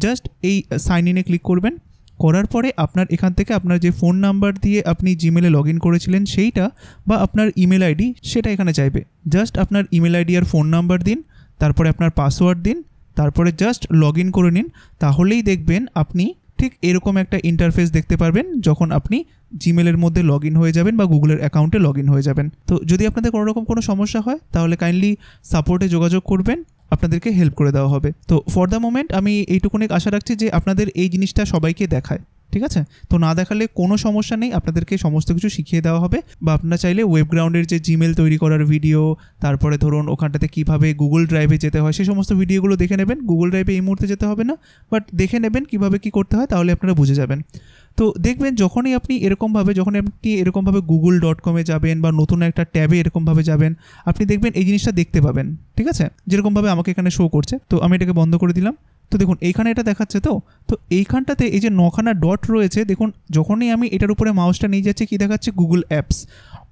জাস্ট এই সাইন ইনে ক্লিক করবেন। করার পরে আপনার এখান থেকে আপনার যে ফোন নাম্বার দিয়ে আপনি জিমেলে লগ ইন করেছিলেন সেইটা, বা আপনার ইমেল আইডি, সেটা এখানে চাইবে। জাস্ট আপনার ইমেল আইডি আর ফোন নাম্বার দিন, তারপরে আপনার পাসওয়ার্ড দিন, তারপরে জাস্ট লগ ইন করে নিন। তাহলেই দেখবেন আপনি ঠিক এরকম একটা ইন্টারফেস দেখতে পারবেন যখন আপনি জিমেলের মধ্যে লগ ইন হয়ে যাবেন বা গুগলের অ্যাকাউন্টে লগ ইন হয়ে যাবেন। তো যদি আপনাদের কোনো সমস্যা হয় তাহলে কাইন্ডলি সাপোর্টে যোগাযোগ করবেন, আপনাদেরকে হেল্প করে দেওয়া হবে। তো ফর দ্য মোমেন্ট আমি এইটুকুনি আশা রাখছি যে আপনাদের এই জিনিসটা সবাইকে দেখায়, ঠিক আছে? তো না দেখালে কোনো সমস্যা নেই, আপনাদেরকে সমস্ত কিছু শিখিয়ে দেওয়া হবে। বা আপনারা চাইলে ওয়েবগ্রাউন্ডের যে জিমেল তৈরি করার ভিডিও, তারপরে ধরুন ওখানটাতে কীভাবে গুগল ড্রাইভে যেতে হয়, সেই সমস্ত ভিডিওগুলো দেখে নেবেন। গুগল ড্রাইভে এই মুহূর্তে যেতে হবে না, বাট দেখে নেবেন কীভাবে কী করতে হয়, তাহলে আপনারা বুঝে যাবেন। তো দেখবেন যখনই আপনি এরকমভাবে google.com-এ যাবেন বা নতুন একটা ট্যাবে এরকমভাবে যাবেন, আপনি দেখবেন এই জিনিসটা দেখতে পাবেন, ঠিক আছে? যেরকমভাবে আমাকে এখানে শো করছে। তো আমি এটাকে বন্ধ করে দিলাম। তো দেখুন এইখানে এটা দেখাচ্ছে, তো এইখানটাতে এই যে 9খানা ডট রয়েছে, দেখুন যখনই আমি এটার উপরে মাউসটা নিয়ে যাচ্ছি, কি দেখাচ্ছে? Google apps.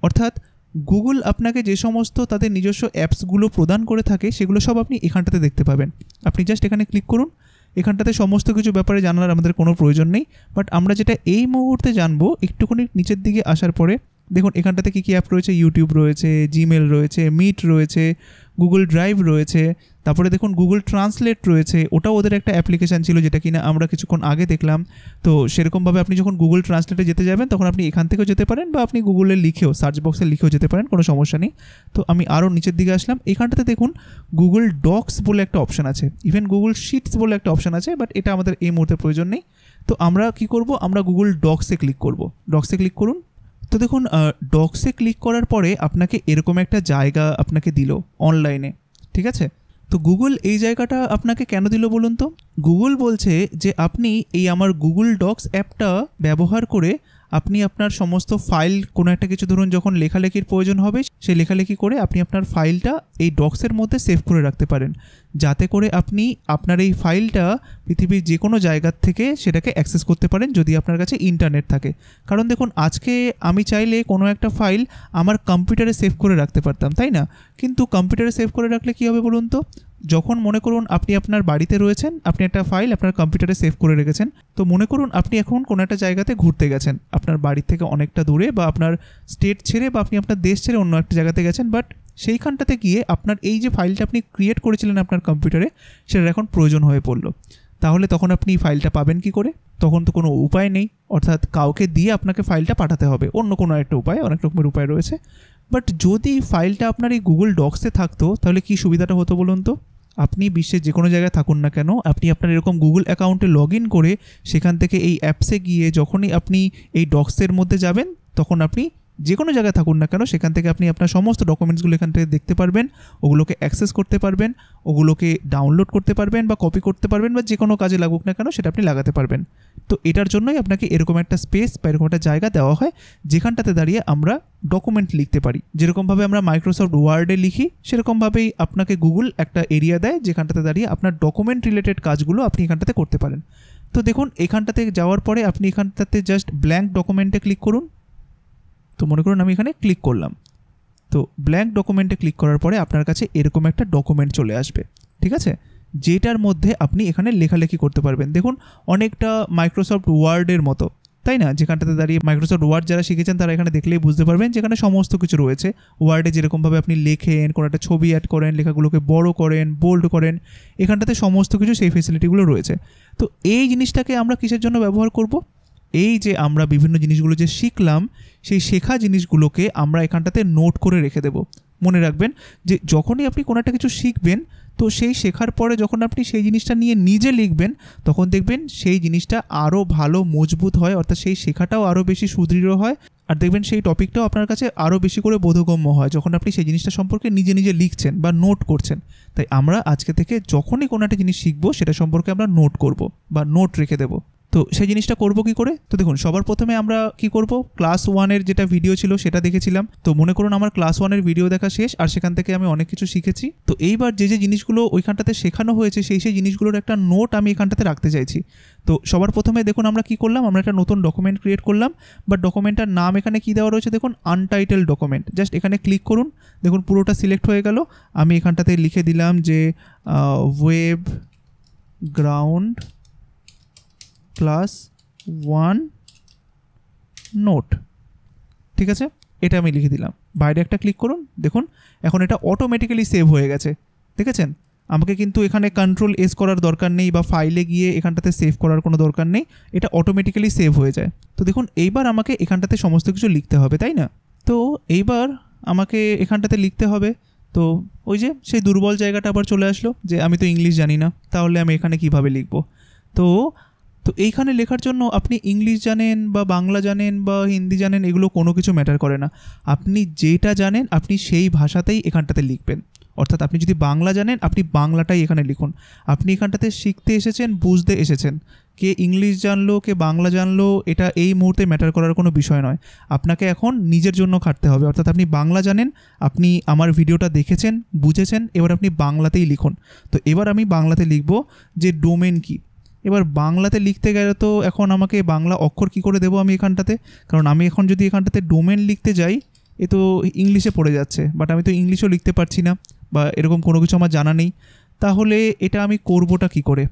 অর্থাৎ গুগল আপনাকে যে সমস্ত তাদের নিজস্ব অ্যাপসগুলো প্রদান করে থাকে, সেগুলো সব আপনি এখানটাতে দেখতে পাবেন। আপনি জাস্ট এখানে ক্লিক করুন। এখানটাতে সমস্ত কিছু ব্যাপারে জানার আমাদের কোনো প্রয়োজন নেই, বাট আমরা যেটা এই মুহূর্তে জানবো, একটুখানি নিচের দিকে আসার পরে দেখুন এখানটাতে কী কী অ্যাপ রয়েছে, ইউটিউব রয়েছে, জিমেল রয়েছে, মিট রয়েছে, গুগল ড্রাইভ রয়েছে, তারপরে দেখুন গুগল ট্রান্সলেট রয়েছে, ওটাও ওদের একটা অ্যাপ্লিকেশান ছিল যেটা কিনা আমরা কিছুক্ষণ আগে দেখলাম। তো সেরকমভাবে আপনি যখন গুগল ট্রান্সলেটে যেতে যাবেন তখন আপনি এখান থেকেও যেতে পারেন বা আপনি গুগলে লিখেও সার্চ বক্সে লিখেও যেতে পারেন, কোনো সমস্যা নেই। তো আমি আরও নিচের দিকে আসলাম, এখানটাতে দেখুন গুগল ডক্স বলে একটা অপশান আছে, ইভেন গুগল শিটস বলে একটা অপশান আছে, বাট এটা আমাদের এই মুহূর্তে প্রয়োজন নেই। তো আমরা কি করব, আমরা গুগল ডক্সে ক্লিক করব। ডক্সে ক্লিক করুন। তো দেখুন ডক্সে ক্লিক করার পরে আপনাকে এরকম একটা জায়গা আপনাকে দিল অনলাইনে, ঠিক আছে। তো গুগল এই জায়গাটা আপনাকে কেন দিল বলুন তো? গুগল বলছে যে আপনি এই আমার গুগল ডক্স অ্যাপটা ব্যবহার করে আপনি আপনার সমস্ত ফাইল, কোনো একটা কিছু ধরুন যখন লেখালেখির প্রয়োজন হবে সেই লেখালেখি করে আপনি আপনার ফাইলটা এই ডক্সের মধ্যে সেভ করে রাখতে পারেন, যাতে করে আপনি আপনার এই ফাইলটা পৃথিবীর যে কোনো জায়গার থেকে সেটাকে অ্যাক্সেস করতে পারেন যদি আপনার কাছে ইন্টারনেট থাকে। কারণ দেখুন আজকে আমি চাইলে কোনো একটা ফাইল আমার কম্পিউটারে সেভ করে রাখতে পারতাম, তাই না? কিন্তু কম্পিউটারে সেভ করে রাখলে কী হবে বলুন তো? যখন মনে করুন আপনি আপনার বাড়িতে রয়েছেন, আপনি একটা ফাইল আপনার কম্পিউটারে সেভ করে রেখেছেন, তো মনে করুন আপনি এখন কোনো একটা জায়গাতে ঘুরতে গেছেন আপনার বাড়ি থেকে অনেকটা দূরে, বা আপনার স্টেট ছেড়ে বা আপনি আপনার দেশ ছেড়ে অন্য একটা জায়গাতে গেছেন, বাট সেইখানটাতে গিয়ে আপনার এই যে ফাইলটা আপনি ক্রিয়েট করেছিলেন আপনার কম্পিউটারে সেটার এখন প্রয়োজন হয়ে পড়লো। তাহলে তখন আপনি ফাইলটা পাবেন কি করে? তখন তো কোনো উপায় নেই, অর্থাৎ কাউকে দিয়ে আপনাকে ফাইলটা পাঠাতে হবে, অন্য কোনো একটা উপায়, অনেক রকমের উপায় রয়েছে। বাট যদি ফাইলটা আপনার এই গুগল ডক্সে থাকতো তাহলে কি সুবিধাটা হতো বলুন তো? আপনি বিশ্বের যে কোনো জায়গায় থাকুন না কেন, আপনি আপনার এরকম গুগল অ্যাকাউন্টে লগ ইন করে সেখান থেকে এই অ্যাপসে গিয়ে যখনই আপনি এই ডক্সের মধ্যে যাবেন তখন আপনি যে কোনো জায়গায় থাকুন না কেন সেখান থেকে আপনি আপনার সমস্ত ডকুমেন্টসগুলো এখান থেকে দেখতে পারবেন, ওগুলোকে অ্যাক্সেস করতে পারবেন, ওগুলোকে ডাউনলোড করতে পারবেন বা কপি করতে পারবেন, বা যে কোনো কাজে লাগুক না কেন সেটা আপনি লাগাতে পারবেন। তো এটার জন্যই আপনাকে এরকম একটা স্পেস বা এরকম একটা জায়গা দেওয়া হয় যেখানটাতে দাঁড়িয়ে আমরা ডকুমেন্ট লিখতে পারি। যেরকমভাবে আমরা মাইক্রোসফট ওয়ার্ডে লিখি সেরকমভাবেই আপনাকে গুগল একটা এরিয়া দেয় যেখানটাতে দাঁড়িয়ে আপনার ডকুমেন্ট রিলেটেড কাজগুলো আপনি এখানটাতে করতে পারেন। তো দেখুন এখানটাতে যাওয়ার পরে আপনি এখানটাতে জাস্ট ব্ল্যাঙ্ক ডকুমেন্টে ক্লিক করুন। তো মনে করুন আমি এখানে ক্লিক করলাম, তো ব্ল্যাঙ্ক ডকুমেন্টে ক্লিক করার পরে আপনার কাছে এরকম একটা ডকুমেন্ট চলে আসবে, ঠিক আছে, যেটার মধ্যে আপনি এখানে লেখালেখি করতে পারবেন। দেখুন অনেকটা মাইক্রোসফট ওয়ার্ডের মতো, তাই না? যেখানটাতে দাঁড়িয়ে মাইক্রোসফট ওয়ার্ড যারা শিখেছেন তারা এখানে দেখলেই বুঝতে পারবেন যেখানে সমস্ত কিছু রয়েছে। ওয়ার্ডে যেরকমভাবে আপনি লেখেন, কোনো একটা ছবি অ্যাড করেন, লেখাগুলোকে বড় করেন, বোল্ড করেন, এখানটাতে সমস্ত কিছু সেই ফেসিলিটিগুলো রয়েছে। তো এই জিনিসটাকে আমরা কিসের জন্য ব্যবহার করব? এই যে আমরা বিভিন্ন জিনিসগুলো যে শিখলাম সেই শেখা জিনিসগুলোকে আমরা এখানটাতে নোট করে রেখে দেব। মনে রাখবেন যে যখনই আপনি কোনো একটা কিছু শিখবেন তো সেই শেখার পরে যখন আপনি সেই জিনিসটা নিয়ে নিজে লিখবেন তখন দেখবেন সেই জিনিসটা আরও ভালো মজবুত হয়, অর্থাৎ সেই শেখাটাও আরও বেশি সুদৃঢ় হয়, আর দেখবেন সেই টপিকটাও আপনার কাছে আরও বেশি করে বোধগম্য হয় যখন আপনি সেই জিনিসটা সম্পর্কে নিজে নিজে লিখছেন বা নোট করছেন। তাই আমরা আজকে থেকে যখনই কোনো একটা জিনিস শিখবো সেটা সম্পর্কে আমরা নোট করব বা নোট রেখে দেবো। তো সেই জিনিসটা করবো কী করে? তো দেখুন সবার প্রথমে আমরা কি করব, ক্লাস 1-এর যেটা ভিডিও ছিল সেটা দেখেছিলাম। তো মনে করুন আমার ক্লাস 1-এর ভিডিও দেখা শেষ, আর সেখান থেকে আমি অনেক কিছু শিখেছি। তো এইবার যে যে জিনিসগুলো ওইখানটাতে শেখানো হয়েছে সেই জিনিসগুলোর একটা নোট আমি এখানটাতে রাখতে চাইছি। তো সবার প্রথমে দেখুন আমরা কি করলাম, আমরা একটা নতুন ডকুমেন্ট ক্রিয়েট করলাম, বাট ডকুমেন্টটার নাম এখানে কি দেওয়া রয়েছে দেখুন, আনটাইটেল ডকুমেন্ট। জাস্ট এখানে ক্লিক করুন, দেখুন পুরোটা সিলেক্ট হয়ে গেল। আমি এখানটাতে লিখে দিলাম যে ওয়েব গ্রাউন্ড ক্লাস 1 নোট, ঠিক আছে, এটা আমি লিখে দিলাম। বাইরে একটা ক্লিক করুন, দেখুন এখন এটা অটোমেটিক্যালি সেভ হয়ে গেছে, দেখেছেন? আমাকে কিন্তু এখানে কন্ট্রোল-S করার দরকার নেই বা ফাইলে গিয়ে এখানটাতে সেভ করার কোনো দরকার নেই, এটা অটোমেটিক্যালি সেভ হয়ে যায়। তো দেখুন এইবার আমাকে এখানটাতে সমস্ত কিছু লিখতে হবে, তাই না? তো এইবার আমাকে এখানটাতে লিখতে হবে। তো ওই যে সেই দুর্বল জায়গাটা আবার চলে আসলো যে আমি তো ইংলিশ জানি না, তাহলে আমি এখানে কিভাবে লিখব? তো এইখানে লেখার জন্য আপনি ইংলিশ জানেন বা বাংলা জানেন বা হিন্দি জানেন এগুলো কোনো কিছু ম্যাটার করে না। আপনি যেটা জানেন আপনি সেই ভাষাতেই এখানটাতে লিখবেন। অর্থাৎ আপনি যদি বাংলা জানেন আপনি বাংলাটাই এখানে লিখুন। আপনি এখানটাতে শিখতে এসেছেন, বুঝতে এসেছেন। কে ইংলিশ জানলো কে বাংলা জানলো এটা এই মুহূর্তে ম্যাটার করার কোনো বিষয় নয়। আপনাকে এখন নিজের জন্য খাটতে হবে। অর্থাৎ আপনি বাংলা জানেন, আপনি আমার ভিডিওটা দেখেছেন, বুঝেছেন, এবার আপনি বাংলাতেই লিখুন। তো এবার আমি বাংলাতে লিখব যে ডোমেন কি। এবার বাংলাতে লিখতে গেলে তো এখন আমাকে বাংলা অক্ষর কি করে দেবো আমি এখানটাতে, কারণ আমি এখন যদি এখানটাতে ডোমেন লিখতে যাই এ তো ইংলিশে পড়ে যাচ্ছে, বাট আমি তো ইংলিশও লিখতে পারছি না বা এরকম কোনো কিছু আমার জানা নেই। তাহলে এটা আমি করবোটা কি করে?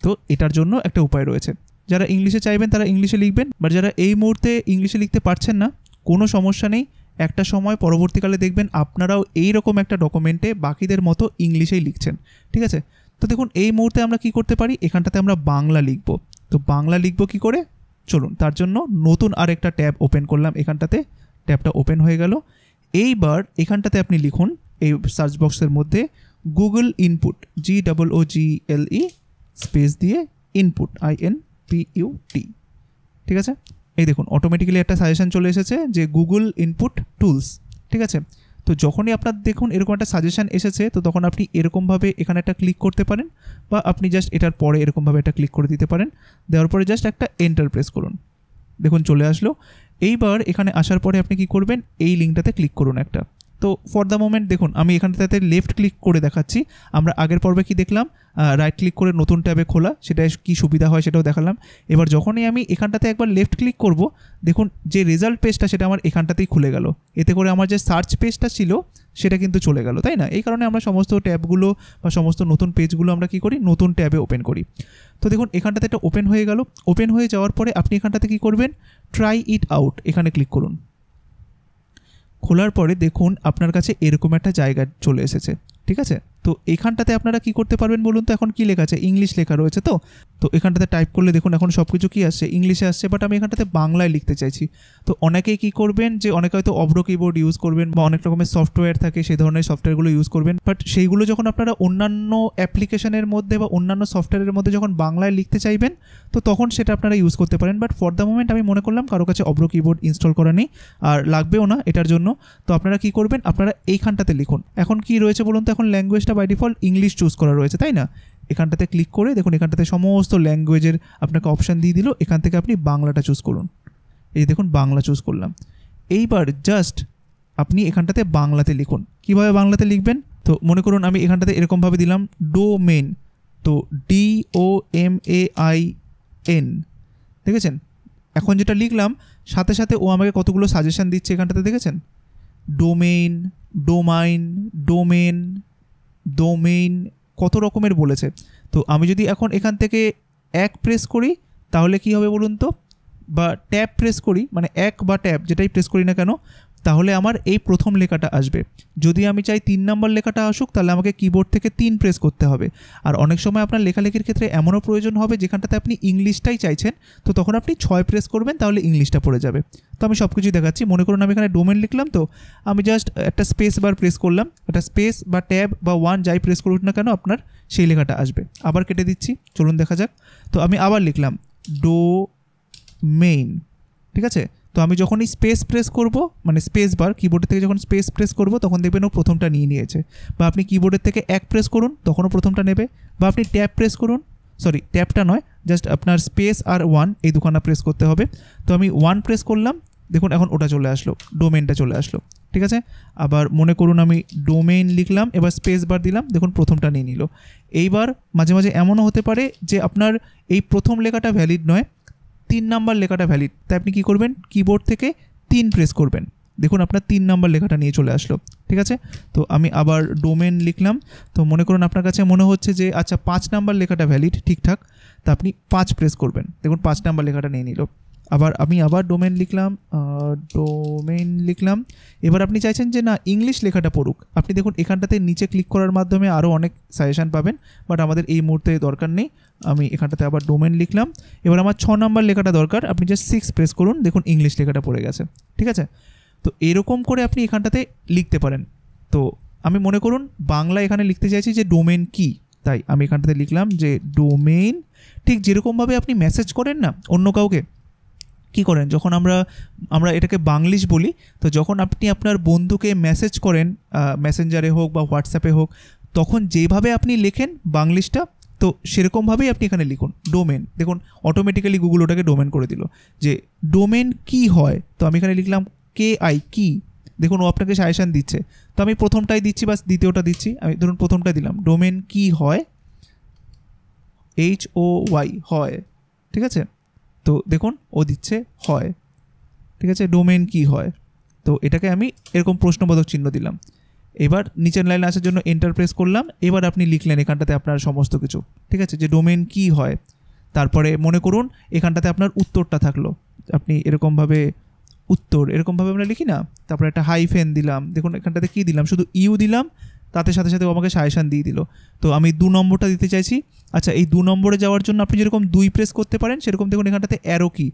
তো এটার জন্য একটা উপায় রয়েছে। যারা ইংলিশে চাইবেন তারা ইংলিশে লিখবেন, বাট যারা এই মুহূর্তে ইংলিশে লিখতে পারছেন না কোনো সমস্যা নেই, একটা সময় পরবর্তীকালে দেখবেন আপনারাও এইরকম একটা ডকুমেন্টে বাকিদের মতো ইংলিশেই লিখছেন, ঠিক আছে। তো দেখুন এই মুহূর্তে আমরা কি করতে পারি, এখানটাতে আমরা বাংলা লিখব। তো বাংলা লিখব কি করে, চলুন তার জন্য নতুন আরেকটা ট্যাব ওপেন করলাম, এখানটাতে ট্যাবটা ওপেন হয়ে গেল। এইবার এখানটাতে আপনি লিখুন এই সার্চ বক্সের মধ্যে গুগল ইনপুট, GOOGLE স্পেস দিয়ে ইনপুট, INPUT, ঠিক আছে। এই দেখুন অটোমেটিক্যালি একটা সাজেশন চলে এসেছে যে গুগল ইনপুট টুলস, ঠিক আছে। তো যখনই আপনার দেখুন এরকম একটা সাজেশন এসেছে, তো তখন আপনি এরকমভাবে এখানে একটা ক্লিক করতে পারেন, বা আপনি জাস্ট এটার পরে এরকমভাবে একটা ক্লিক করে দিতে পারেন। দেওয়ার পরে জাস্ট একটা এন্টার প্রেস করুন, দেখুন চলে আসলো। এইবার এখানে আসার পরে আপনি কি করবেন, এই লিঙ্কটাতে ক্লিক করুন একটা। তো ফর দ্য মোমেন্ট দেখুন আমি এখানটাতে লেফট ক্লিক করে দেখাচ্ছি। আমরা আগের পর্বে কি দেখলাম, রাইট ক্লিক করে নতুন ট্যাবে খোলা, সেটা কি সুবিধা হয় সেটাও দেখালাম। এবার যখনই আমি এখানটাতে একবার লেফট ক্লিক করব, দেখুন যে রেজাল্ট পেজটা সেটা আমার এখানটাতেই খুলে গেল। এতে করে আমার যে সার্চ পেজটা ছিল সেটা কিন্তু চলে গেল, তাই না। এই কারণে আমরা সমস্ত ট্যাবগুলো বা সমস্ত নতুন পেজগুলো আমরা কি করি, নতুন ট্যাবে ওপেন করি। তো দেখুন এখানটাতে এটা ওপেন হয়ে গেল। ওপেন হয়ে যাওয়ার পরে আপনি এখানটাতে কি করবেন, ট্রাই ইট আউট, এখানে ক্লিক করুন। খোলার পরে দেখুন আপনার কাছে এরকম একটা জায়গা চলে এসেছে, ঠিক আছে। তো এখানটাতে আপনারা কি করতে পারবেন বলুন তো, এখন কি লেখা আছে, ইংলিশ লেখা রয়েছে। তো এখানটাতে টাইপ করলে দেখুন এখন সব কিছু কী আসছে, ইংলিশে আসছে, বাট আমি এখানটাতে বাংলায় লিখতে চাইছি। তো অনেকেই কী করবেন, যে অনেকে হয়তো অব্র কিবোর্ড ইউজ করবেন বা অনেক রকমের সফটওয়্যার থাকে, সেই ধরনের সফটওয়্যারগুলো ইউজ করবেন, বাট সেইগুলো যখন আপনারা অন্যান্য অ্যাপ্লিকেশনের মধ্যে বা অন্যান্য সফটওয়্যারের মধ্যে যখন বাংলায় লিখতে চাইবেন, তো তখন সেটা আপনারা ইউজ করতে পারেন। বাট ফর দ্য মোমেন্ট আমি মনে করলাম কারো কাছে অব্র কিবোর্ড ইনস্টল করা নেই আর লাগবেও না এটার জন্য। তো আপনারা কি করবেন, আপনারা এইখানটাতে লিখুন। এখন কি রয়েছে বলুন তো, এখন ল্যাঙ্গুয়েজটা বাই ডিফল্ট ইংলিশ চুজ করা রয়েছে, তাই না। এখানটাতে ক্লিক করে দেখুন এখানটাতে সমস্ত ল্যাঙ্গুয়েজের আপনাকে অপশান দিয়ে দিল, এখান থেকে আপনি বাংলাটা চুজ করুন। এই দেখুন বাংলা চুজ করলাম। এইবার জাস্ট আপনি এখানটাতে বাংলাতে লিখুন। কিভাবে বাংলাতে লিখবেন, তো মনে করুন আমি এখানটাতে এরকমভাবে দিলাম ডোমেইন, তো DOMAIN, দেখেছেন। এখন যেটা লিখলাম সাথে সাথে ও আমাকে কতগুলো সাজেশন দিচ্ছে এখানটাতে, দেখেছেন, ডোমেইন, ডোমাইন, ডোমেন, ডোমেইন, কত রকমের বলেছে। তো আমি যদি এখন এখান থেকে এক প্রেস করি তাহলে কি হবে বলুন তো, বা ট্যাব প্রেস করি, মানে এক বা ট্যাব যেটাই প্রেস করি না কেন, তাহলে আমার এই প্রথম লেখাটা আসবে। যদি আমি চাই 3 নম্বর লেখাটা আসুক, তাহলে আমাকে কিবোর্ড থেকে 3 প্রেস করতে হবে। আর অনেক সময় আপনার লেখালেখির ক্ষেত্রে এমনও প্রয়োজন হবে যেখানটাতে আপনি ইংলিশটাই চাইছেন, তো তখন আপনি 6 প্রেস করবেন, তাহলে ইংলিশটা পড়ে যাবে। তো আমি সব কিছুই দেখাচ্ছি। মনে করুন আমি এখানে ডোমেন লিখলাম, তো আমি জাস্ট একটা স্পেস বার প্রেস করলাম, একটা স্পেস বা ট্যাব বা 1 যাই প্রেস করুন না কেন আপনার সেই লেখাটা আসবে। আবার কেটে দিচ্ছি, চলুন দেখা যাক। তো আমি আবার লিখলাম ডোমেইন, ঠিক আছে। তো আমি যখনই স্পেস প্রেস করব, মানে স্পেস বার কিবোর্ডের থেকে যখন স্পেস প্রেস করব, তখন দেখবেন ও প্রথমটা নিয়ে নিয়েছে। বা আপনি কিবোর্ডের থেকে এক প্রেস করুন, তখনও প্রথমটা নেবে। বা আপনি ট্যাব প্রেস করুন, সরি ট্যাবটা নয়, জাস্ট আপনার স্পেস আর 1 এই দুখানা প্রেস করতে হবে। তো আমি 1 প্রেস করলাম, দেখুন এখন ওটা চলে আসলো, ডোমেইনটা চলে আসলো, ঠিক আছে। আবার মনে করুন আমি ডোমেইন লিখলাম, এবার স্পেস বার দিলাম, দেখুন প্রথমটা নিয়ে নিল। এইবার মাঝে মাঝে এমনও হতে পারে যে আপনার এই প্রথম লেখাটা ভ্যালিড নয়, 3 নাম্বার লেখাটা ভ্যালিড, তাই আপনি কী করবেন, কিবোর্ড থেকে 3 প্রেস করবেন, দেখুন আপনার 3 নাম্বার লেখাটা নিয়ে চলে আসলো, ঠিক আছে। তো আমি আবার ডোমেন লিখলাম, তো মনে করুন আপনার কাছে মনে হচ্ছে যে আচ্ছা 5 নাম্বার লেখাটা ভ্যালিড ঠিকঠাক, তা আপনি 5 প্রেস করবেন, দেখুন 5 নাম্বার লেখাটা নিয়ে নিল। আমি আবার ডোমেন লিখলাম, এবার আপনি চাইছেন যে না ইংলিশ লেখাটা পড়ুক, আপনি দেখুন এখানটাতে নিচে ক্লিক করার মাধ্যমে আরও অনেক সাজেশান পাবেন, বাট আমাদের এই মুহূর্তে দরকার নেই। আমি এখানটাতে আবার ডোমেন লিখলাম, এবার আমার 6 নাম্বার লেখাটা দরকার, আপনি জাস্ট 6 প্রেস করুন, দেখুন ইংলিশ লেখাটা পড়ে গেছে, ঠিক আছে। তো এরকম করে আপনি এখানটাতে লিখতে পারেন। তো আমি মনে করুন বাংলা এখানে লিখতে চাইছি যে ডোমেন কি, তাই আমি এখানটাতে লিখলাম যে ডোমেইন। ঠিক যেরকমভাবে আপনি মেসেজ করেন না অন্য কাউকে, কী করেন যখন আমরা এটাকে বাংলিশ বলি, তো যখন আপনি আপনার বন্ধুকে মেসেজ করেন মেসেঞ্জারে হোক বা হোয়াটসঅ্যাপে হোক, তখন যেভাবে আপনি লেখেন বাংলিশটা, তো সেরকমভাবেই আপনি এখানে লিখুন ডোমেন, দেখুন অটোমেটিক্যালি গুগল ওটাকে ডোমেন করে দিল। যে ডোমেন কি হয়, তো আমি এখানে লিখলাম KI কি, দেখুন ও আপনাকে সাজেশান দিচ্ছে। তো আমি প্রথমটাই দিচ্ছি বা দ্বিতীয়টা দিচ্ছি, আমি ধরুন প্রথমটা দিলাম, ডোমেন কি হয়, HOY হয়, ঠিক আছে। তো দেখুন ও দিচ্ছে হয়, ঠিক আছে, ডোমেন কি হয়। তো এটাকে আমি এরকম প্রশ্নবোধক চিহ্ন দিলাম। এবার নিচের লাইনে আসার জন্য এন্টার প্রেস করলাম, এবার আপনি লিখলেন এখানটাতে আপনার সমস্ত কিছু, ঠিক আছে, যে ডোমেন কি হয়। তারপরে মনে করুন এখানটাতে আপনার উত্তরটা থাকলো, আপনি এরকমভাবে উত্তর এরকমভাবে আমরা লিখি না, তারপরে একটা হাইফেন দিলাম, দেখুন এখানটাতে কী দিলাম, শুধু ইউ দিলাম, তাতে সাথে সাথে আমাকে সাজেশান দিয়ে দিল। তো আমি 2 নম্বরটা দিতে চাইছি। আচ্ছা, এই 2 নম্বরে যাওয়ার জন্য আপনি যেরকম 2 প্রেস করতে পারেন, সেরকম দেখুন এখানটাতে অ্যারো কি,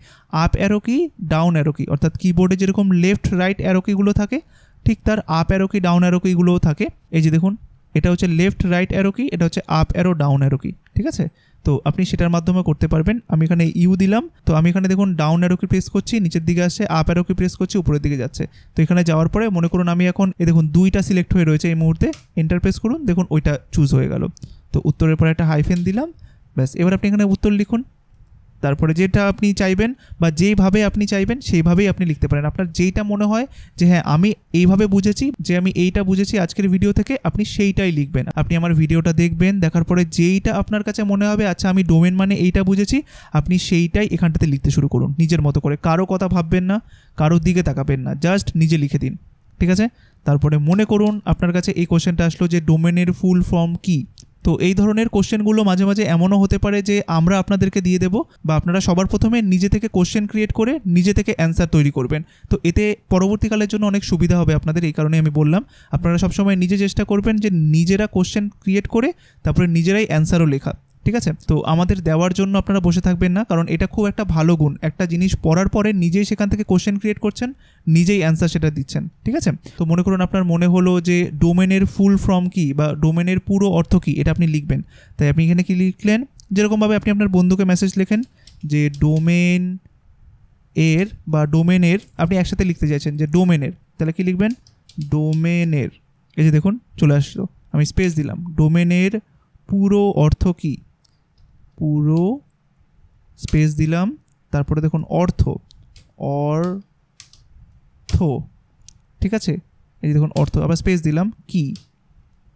up arrow key, down arrow কি, অর্থাৎ কিবোর্ডে যেরকম লেফট রাইট অ্যারো কিগুলো থাকে ঠিক তার up arrow key down arrow কিগুলোও থাকে। এই যে দেখুন, এটা হচ্ছে লেফট রাইট অ্যারো কি, এটা হচ্ছে আপ অ্যারো ডাউন অ্যারো কি, ঠিক আছে। তো আপনি সেটার মাধ্যমে করতে পারবেন। আমি এখানে ইউ দিলাম, তো আমি এখানে দেখুন ডাউন অ্যারো কি প্রেস করছি, নিচের দিকে আসছে, আপ অ্যারো কি প্রেস করছি, উপরের দিকে যাচ্ছে। তো এখানে যাওয়ার পরে মনে করুন আমি এখন দেখুন 2টা সিলেক্ট হয়ে রয়েছে এই মুহূর্তে, এন্টার প্রেস করুন, দেখুন ওইটা চুজ হয়ে গেল। তো উত্তরের পরে একটা হাইফেন দিলাম, ব্যাস। এবার আপনি এখানে উত্তর লিখুন, তারপরে যেটা আপনি চাইবেন বা যেইভাবে আপনি চাইবেন সেইভাবেই আপনি লিখতে পারেন। আপনার যেইটা মনে হয় যে হ্যাঁ আমি এইভাবে বুঝেছি, যে আমি এইটা বুঝেছি আজকের ভিডিও থেকে, আপনি সেইটাই লিখবেন। আপনি আমার ভিডিওটা দেখবেন, দেখার পরে যেইটা আপনার কাছে মনে হবে আচ্ছা আমি ডোমেন মানে এইটা বুঝেছি, আপনি সেইটাই এখানটাতে লিখতে শুরু করুন নিজের মতো করে। কারো কথা ভাববেন না, কারোর দিকে তাকাবেন না, জাস্ট নিজে লিখে দিন, ঠিক আছে। তারপরে মনে করুন আপনার কাছে এই কোশ্চেনটা আসলো যে ডোমেনের ফুল ফর্ম কী। তো এই ধরনের কোশ্চেনগুলো মাঝে মাঝে এমনও হতে পারে যে আমরা আপনাদেরকে দিয়ে দেবো, বা আপনারা সবার প্রথমে নিজে থেকে কোশ্চেন ক্রিয়েট করে নিজে থেকে অ্যান্সার তৈরি করবেন। তো এতে পরবর্তীকালের জন্য অনেক সুবিধা হবে আপনাদের, এই কারণে আমি বললাম আপনারা সবসময় নিজে চেষ্টা করবেন যে নিজেরা কোশ্চেন ক্রিয়েট করে তারপরে নিজেরাই অ্যান্সারও লেখা, ঠিক আছে। তো আমাদের দেওয়ার জন্য আপনারা বসে থাকবেন না, কারণ এটা খুব একটা ভালো গুণ। একটা জিনিস পড়ার পরে নিজেই সেখান থেকে কোশ্চেন ক্রিয়েট করছেন, নিজেই অ্যান্সার সেটা দিচ্ছেন, ঠিক আছে। তো মনে করুন আপনার মনে হলো যে ডোমেনের ফুল ফর্ম কী বা ডোমেনের পুরো অর্থ কী, এটা আপনি লিখবেন। তাই আপনি এখানে কি লিখলেন, যেরকমভাবে আপনি আপনার বন্ধুকে মেসেজ লেখেন যে ডোমেন এর বা ডোমেনের, আপনি একসাথে লিখতে চাইছেন যে ডোমেনের, তাহলে কি লিখবেন, ডোমেনের। এই যে দেখুন চলে আসলো, আমি স্পেস দিলাম, ডোমেনের পুরো অর্থ কী, পুরো স্পেস দিলাম, তারপরে দেখুন অর্থ, অর্থ, ঠিক আছে। এই যে দেখুন অর্থ, আবার স্পেস দিলাম, কি,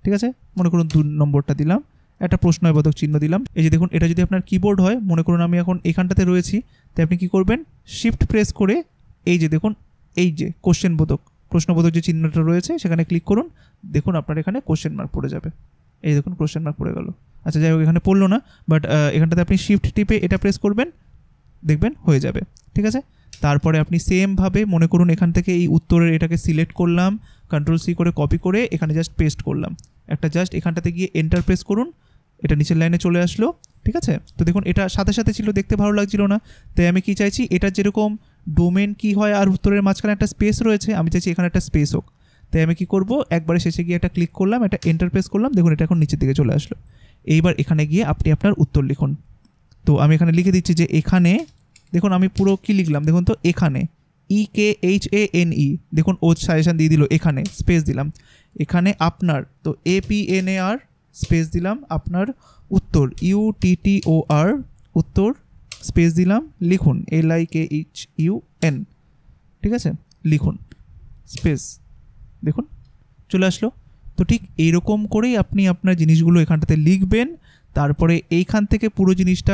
ঠিক আছে। মনে করুন 2 নম্বরটা দিলাম, একটা প্রশ্নবোধক চিহ্ন দিলাম। এই যে দেখুন এটা যদি আপনার কিবোর্ড হয়, মনে করুন আমি এখন এখানটাতে রয়েছি, তাই আপনি কী করবেন, শিফট প্রেস করে এই যে দেখুন এই যে প্রশ্নবোধক যে চিহ্নটা রয়েছে সেখানে ক্লিক করুন, দেখুন আপনার এখানে কোশ্চেন মার্ক পড়ে যাবে। এই দেখুন কোশ্চেন মার্ক পড়ে গেল। আচ্ছা যাই হোক, এখানে পড়লো না, বাট এখানটাতে আপনি শিফট টিপে এটা প্রেস করবেন, দেখবেন হয়ে যাবে, ঠিক আছে। তারপরে আপনি সেমভাবে মনে করুন এখান থেকে এই উত্তরের এটাকে সিলেক্ট করলাম, কন্ট্রোল সি করে কপি করে এখানে জাস্ট পেস্ট করলাম, একটা জাস্ট এখানটাতে গিয়ে এন্টার প্রেস করুন, এটা নিচের লাইনে চলে আসলো, ঠিক আছে। তো দেখুন এটা সাথে সাথে ছিল, দেখতে ভালো লাগছিল না, তাই আমি কি চাইছি, এটা যেরকম ডোমেন কি হয় আর উত্তরের মাঝখানে একটা স্পেস রয়েছে, আমি চাইছি এখানে একটা স্পেস হোক। তাই আমি কি করব, একবারে শেষে গিয়ে একটা ক্লিক করলাম, একটা এন্টার প্রেস করলাম, দেখুন এটা এখন নিচের দিকে চলে আসলো। এইবার এখানে গিয়ে আপনি আপনার উত্তর লিখুন। তো আমি এখানে লিখে দিচ্ছি যে এখানে, দেখুন আমি পুরো কি লিখলাম দেখুন তো, এখানে EKHANE, দেখুন ও সাজেশান দিয়ে দিল, এখানে স্পেস দিলাম, এখানে আপনার, তো APNAR স্পেস দিলাম, আপনার উত্তর UTTOR, উত্তর স্পেস দিলাম, লিখুন LIKHUN, ঠিক আছে, লিখুন স্পেস, দেখুন চলে আসলো। তো ঠিক এইরকম করেই আপনি আপনার জিনিসগুলো এখানটাতে লিখবেন। তারপরে এইখান থেকে পুরো জিনিসটা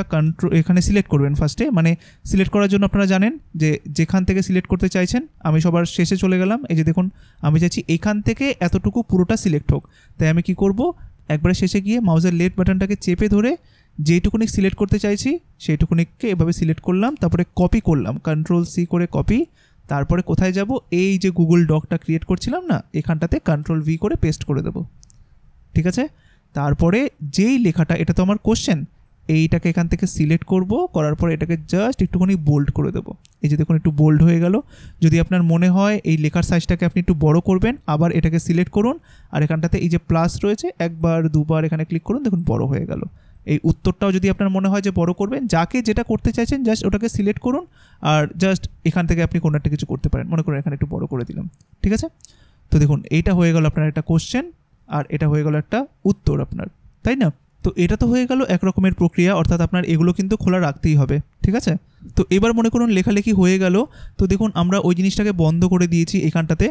এখানে সিলেক্ট করবেন ফার্স্টে, মানে সিলেক্ট করার জন্য আপনারা জানেন যে যেখান থেকে সিলেক্ট করতে চাইছেন, আমি সবার শেষে চলে গেলাম। এই যে দেখুন আমি চাইছি এখান থেকে এতটুকু পুরোটা সিলেক্ট হোক, তাই আমি কি করব, একবারে শেষে গিয়ে মাউসের লেফট বাটনটাকে চেপে ধরে যেইটুকুনি সিলেক্ট করতে চাইছি সেইটুকুনিকে এভাবে সিলেক্ট করলাম, তারপরে কপি করলাম, কন্ট্রোল সি করে কপি, তারপরে কোথায় যাব, এই যে গুগল ডকটা ক্রিয়েট করছিলাম না, এখানটাতে কন্ট্রোল ভি করে পেস্ট করে দেবো, ঠিক আছে। তারপরে যেই লেখাটা, এটা তো আমার কোশ্চেন, এইটাকে এখান থেকে সিলেক্ট করব, করার পরে এটাকে জাস্ট একটুখানি বোল্ড করে দেবো। এই যে দেখুন একটু বোল্ড হয়ে গেল। যদি আপনার মনে হয় এই লেখার সাইজটাকে আপনি একটু বড় করবেন, আবার এটাকে সিলেক্ট করুন, আর এখানটাতে এই যে প্লাস রয়েছে, একবার দুবার এখানে ক্লিক করুন, দেখুন বড় হয়ে গেল। এই উত্তরটাও যদি আপনার মনে হয় যে বড় করবেন, যাকে যেটা করতে চাইছেন জাস্ট ওটাকে সিলেক্ট করুন, আর জাস্ট এখান থেকে আপনি কোনো একটা কিছু করতে পারেন, মনে করুন এখানে একটু বড় করে দিলাম, ঠিক আছে। তো দেখুন এইটা হয়ে গেল আপনার একটা কোশ্চেন, আর এটা হয়ে গেল একটা উত্তর আপনার, তাই না। তো এটা তো হয়ে গেল এক রকমের প্রক্রিয়া, অর্থাৎ আপনার এগুলো কিন্তু খোলা রাখতেই হবে, ঠিক আছে। তো এবার মনে করুন লেখালেখি হয়ে গেল। তো দেখুন আমরা ওই জিনিসটাকে বন্ধ করে দিয়েছি এখানটাতে।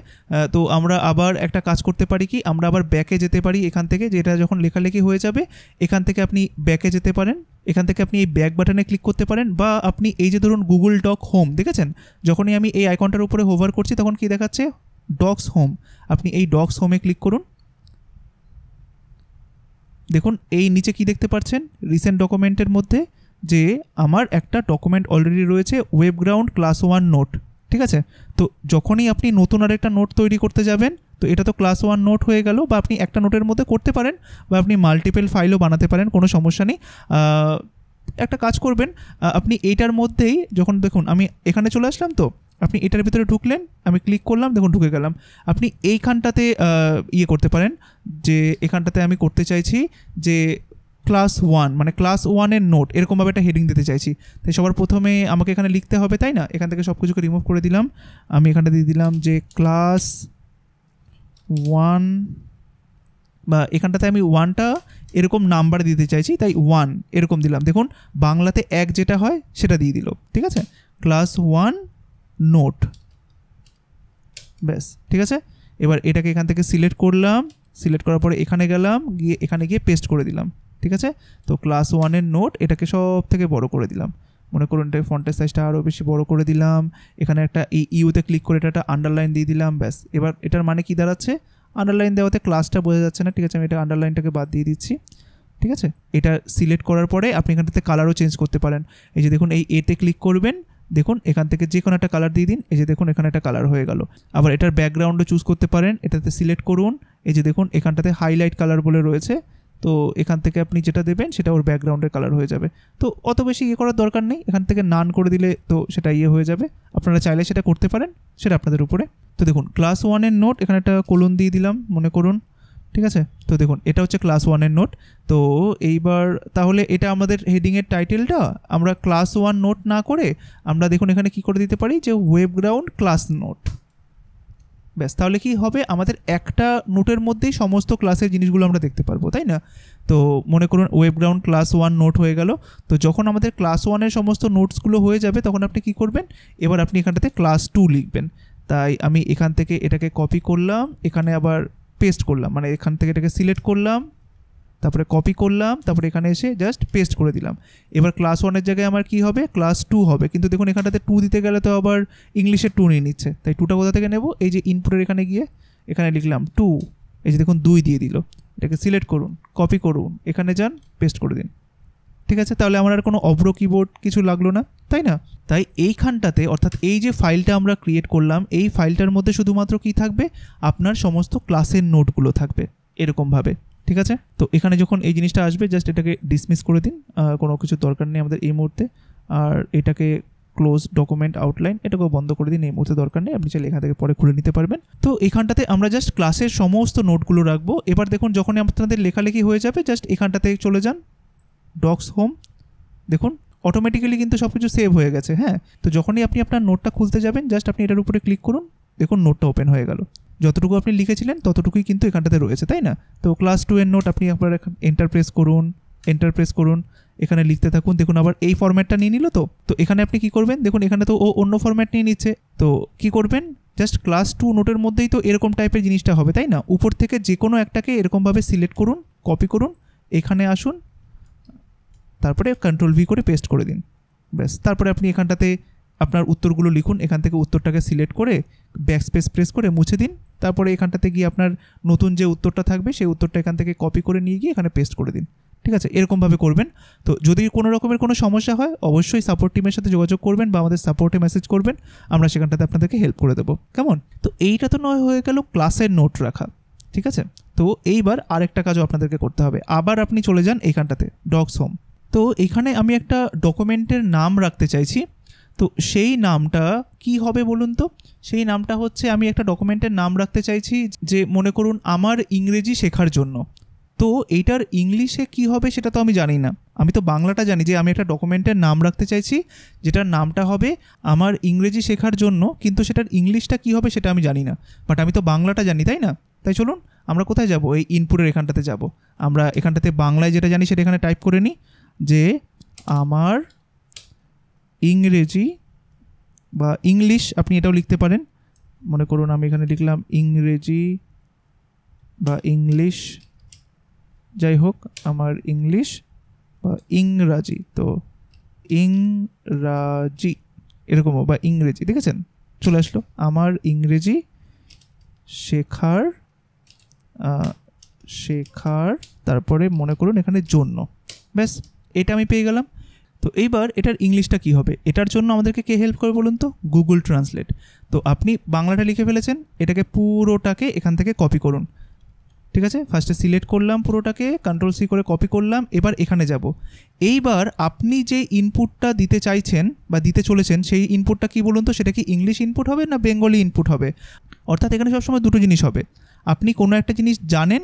তো আমরা আবার একটা কাজ করতে পারি কি, আমরা আবার ব্যাকে যেতে পারি এখান থেকে, যেটা যখন লেখালেখি হয়ে যাবে এখান থেকে আপনি ব্যাকে যেতে পারেন, এখান থেকে আপনি এই ব্যাক বাটনে ক্লিক করতে পারেন, বা আপনি এই যে ধরুন গুগল ডক হোম দেখেছেন, যখনই আমি এই আইকনটার উপরে হোভার করছি তখন কি দেখাচ্ছে, ডক্স হোম, আপনি এই ডক্স হোমে ক্লিক করুন। দেখুন এই নিচে কি দেখতে পাচ্ছেন, রিসেন্ট ডকুমেন্টের মধ্যে যে আমার একটা ডকুমেন্ট অলরেডি রয়েছে, ওয়েবগ্রাউন্ড ক্লাস 1 নোট, ঠিক আছে। তো যখনই আপনি নতুন আরেকটা নোট তৈরি করতে যাবেন, তো এটা তো ক্লাস 1 নোট হয়ে গেল, বা আপনি একটা নোটের মধ্যে করতে পারেন, বা আপনি মাল্টিপল ফাইলও বানাতে পারেন, কোনো সমস্যা নেই। একটা কাজ করবেন, আপনি এইটার মধ্যেই যখন দেখুন আমি এখানে চলে আসলাম, তো আপনি এটার ভিতরে ঢুকলেন, আমি ক্লিক করলাম, দেখুন ঢুকে গেলাম। আপনি এইখানটাতে ইয়ে করতে পারেন, যে এখানটাতে আমি করতে চাইছি যে ক্লাস 1, মানে ক্লাস 1-এর নোট, এরকমভাবে একটা হেডিং দিতে চাইছি। তাই সবার প্রথমে আমাকে এখানে লিখতে হবে, তাই না? এখান থেকে সব কিছুকে রিমুভ করে দিলাম, আমি এখানটা দিয়ে দিলাম যে ক্লাস 1, বা এখানটাতে আমি 1টা এরকম নাম্বার দিতে চাইছি, তাই 1 এরকম দিলাম। দেখুন বাংলাতে 1 যেটা হয় সেটা দিয়ে দিল, ঠিক আছে? ক্লাস 1 নোট, ব্যাস, ঠিক আছে। এবার এটাকে এখান থেকে সিলেক্ট করলাম, সিলেক্ট করার পরে এখানে গেলাম, গিয়ে এখানে গিয়ে পেস্ট করে দিলাম, ঠিক আছে। তো ক্লাস 1-এর নোট, এটাকে সব থেকে বড় করে দিলাম, মনে করুন এটা ফন্টের সাইজটা আরও বেশি বড় করে দিলাম। এখানে একটা ইউতে ক্লিক করে এটা একটা আন্ডারলাইন দিয়ে দিলাম, ব্যাস। এবার এটার মানে কি দাঁড়াচ্ছে, আন্ডারলাইন দেওয়াতে ক্লাসটা বোঝা যাচ্ছে না, ঠিক আছে, আমি এটা আন্ডারলাইনটাকে বাদ দিয়ে দিচ্ছি, ঠিক আছে। এটা সিলেক্ট করার পরে আপনি এখানটাতে কালারও চেঞ্জ করতে পারেন। এই যে দেখুন এই এতে ক্লিক করবেন, দেখুন এখান থেকে যে কোনো একটা কালার দিয়ে দিন, এই যে দেখুন এখানে একটা কালার হয়ে গেল। আবার এটার ব্যাকগ্রাউন্ডও চুজ করতে পারেন, এটাতে সিলেক্ট করুন, এই যে দেখুন এখানটাতে হাইলাইট কালার বলে রয়েছে, তো এখান থেকে আপনি যেটা দেবেন সেটা ওর ব্যাকগ্রাউন্ডের কালার হয়ে যাবে। তো অত বেশি ইয়ে করার দরকার নেই, এখান থেকে নান করে দিলে তো সেটা ইয়ে হয়ে যাবে। আপনারা চাইলে সেটা করতে পারেন, সেটা আপনাদের উপরে। তো দেখুন ক্লাস 1-এর নোট, এখানে একটা কোলন দিয়ে দিলাম মনে করুন, ঠিক আছে। তো দেখুন এটা হচ্ছে ক্লাস 1-এর নোট। তো এইবার তাহলে এটা আমাদের হেডিংয়ের টাইটেলটা আমরা ক্লাস 1 নোট না করে আমরা দেখুন এখানে কি করে দিতে পারি, যে ওয়েবগ্রাউন্ড ক্লাস নোট, ব্যাস। তাহলে কি হবে, আমাদের একটা নোটের মধ্যেই সমস্ত ক্লাসের জিনিসগুলো আমরা দেখতে পারবো, তাই না? তো মনে করুন ওয়েবগ্রাউন্ড ক্লাস 1 নোট হয়ে গেল। তো যখন আমাদের ক্লাস 1-এর সমস্ত নোটসগুলো হয়ে যাবে, তখন আপনি কি করবেন, এবার আপনি এখানটাতে ক্লাস 2 লিখবেন। তাই আমি এখান থেকে এটাকে কপি করলাম, এখানে আবার পেস্ট করলাম, মানে এখান থেকে এটাকে সিলেক্ট করলাম, তারপরে কপি করলাম, তারপরে এখানে এসে জাস্ট পেস্ট করে দিলাম। এবার ক্লাস 1-এর জায়গায় আমার কি হবে, ক্লাস 2 হবে। কিন্তু দেখুন এখানটাতে 2 দিতে গেলে তো আবার ইংলিশের 2 নিয়ে নিচ্ছে, তাই 2টা কোথা থেকে নেব, এই যে ইনপুটের এখানে গিয়ে এখানে লিখলাম 2, এই যে দেখুন 2 দিয়ে দিল। এটাকে সিলেক্ট করুন, কপি করুন, এখানে যান, পেস্ট করে দিন, ঠিক আছে। তাহলে আমার আর কোনো অব্র কিবোর্ড কিছু লাগলো না, তাই না? তাই এইখানটাতে, অর্থাৎ এই যে ফাইলটা আমরা ক্রিয়েট করলাম, এই ফাইলটার মধ্যে শুধুমাত্র কি থাকবে, আপনার সমস্ত ক্লাসের নোটগুলো থাকবে এরকমভাবে, ঠিক আছে। তো এখানে যখন এই জিনিসটা আসবে, জাস্ট এটাকে ডিসমিস করে দিন, কোনো কিছু দরকার নেই আমাদের এই মুহূর্তে। আর এটাকে ক্লোজ ডকুমেন্ট আউটলাইন, এটাকেও বন্ধ করে দিন, এই মুহূর্তে দরকার নেই, আপনি চাইলে এখান থেকে পরে খুলে নিতে পারবেন। তো এখানটাতে আমরা জাস্ট ক্লাসের সমস্ত নোটগুলো রাখবো। এবার দেখুন যখনই আপনাদের লেখালেখি হয়ে যাবে, জাস্ট এখানটাতে চলে যান, ডক্স হোম, দেখুন অটোমেটিক্যালি কিন্তু সব কিছু সেভ হয়ে গেছে, হ্যাঁ। তো যখনই আপনি আপনার নোটটা খুলতে যাবেন, জাস্ট আপনি এটার উপরে ক্লিক করুন, দেখুন নোটটা ওপেন হয়ে গেল। যতটুকু আপনি লিখেছিলেন ততটুকুই কিন্তু এখানটাতে রয়েছে, তাই না? তো ক্লাস 2-এর নোট আপনি আপনার এন্টার প্রেস করুন, এন্টার প্রেস করুন, এখানে লিখতে থাকুন, দেখুন আবার এই ফরম্যাটটা নিয়ে নিল। তো এখানে আপনি কি করবেন, দেখুন এখানে তো ও অন্য ফরম্যাট নিয়ে নিচ্ছে, তো কি করবেন, জাস্ট ক্লাস 2 নোটের মধ্যেই তো এরকম টাইপের জিনিসটা হবে, তাই না? উপর থেকে যে কোনো একটাকে এরকমভাবে সিলেক্ট করুন, কপি করুন, এখানে আসুন, তারপরে Ctrl+V করে পেস্ট করে দিন, ব্যাস। তারপরে আপনি এখানটাতে আপনার উত্তরগুলো লিখুন, এখান থেকে উত্তরটাকে সিলেক্ট করে ব্যাকস্পেস প্রেস করে মুছে দিন। তারপরে এখানটাতে গিয়ে আপনার নতুন যে উত্তরটা থাকবে সেই উত্তরটা এখান থেকে কপি করে নিয়ে গিয়ে এখানে পেস্ট করে দিন, ঠিক আছে। এরকমভাবে করবেন। তো যদি কোনো রকমের কোনো সমস্যা হয়, অবশ্যই সাপোর্ট টিমের সাথে যোগাযোগ করবেন বা আমাদের সাপোর্টে মেসেজ করবেন, আমরা সেখানটাতে আপনাদেরকে হেল্প করে দেবো, কেমন? তো এইটা তো নয় হয়ে গেল ক্লাসের নোট রাখা, ঠিক আছে। তো এইবার আরেকটা কাজও আপনাদেরকে করতে হবে। আবার আপনি চলে যান এইখানটাতে ডক্স হোম। তো এখানে আমি একটা ডকুমেন্টের নাম রাখতে চাইছি। তো সেই নামটা কি হবে বলুন তো? সেই নামটা হচ্ছে, আমি একটা ডকুমেন্টের নাম রাখতে চাইছি যে মনে করুন আমার ইংরেজি শেখার জন্য। তো এইটার ইংলিশে কি হবে সেটা তো আমি জানি না, আমি তো বাংলাটা জানি, যে আমি একটা ডকুমেন্টের নাম রাখতে চাইছি যেটার নামটা হবে আমার ইংরেজি শেখার জন্য, কিন্তু সেটার ইংলিশটা কি হবে সেটা আমি জানি না, বাট আমি তো বাংলাটা জানি, তাই না? তাই চলুন আমরা কোথায় যাব, এই ইনপুটের এখানটাতে যাব। আমরা এখানটাতে বাংলায় যেটা জানি সেটা এখানে টাইপ করে নিই, যে আমার ইংরেজি বা ইংলিশ, আপনি এটাও লিখতে পারেন। মনে করুন আমি এখানে লিখলাম ইংরেজি বা ইংলিশ, যাই হোক, আমার ইংলিশ বা ইংরাজি, তো ইংরাজি এরকমও, বা ইংরেজি, দেখেছেন চলে আসলো, আমার ইংরেজি শেখার তারপরে মনে করুন এখানে জন্য, ব্যাস এটা আমি পেয়ে গেলাম। তো এইবার এটার ইংলিশটা কী হবে, এটার জন্য আমাদেরকে কে হেল্প করে বলুন তো? Google translate. তো আপনি বাংলাটা লিখে ফেলেছেন, এটাকে পুরোটাকে এখান থেকে কপি করুন। ঠিক আছে, ফার্স্টে সিলেক্ট করলাম পুরোটাকে, Ctrl+C করে কপি করলাম, এবার এখানে যাব। এইবার আপনি যে ইনপুটটা দিতে চাইছেন বা দিতে চলেছেন সেই ইনপুটটা কী বলুন তো? সেটা কি ইংলিশ ইনপুট হবে না বেঙ্গলি ইনপুট হবে? অর্থাৎ এখানে সবসময় দুটো জিনিস হবে, আপনি কোনো একটা জিনিস জানেন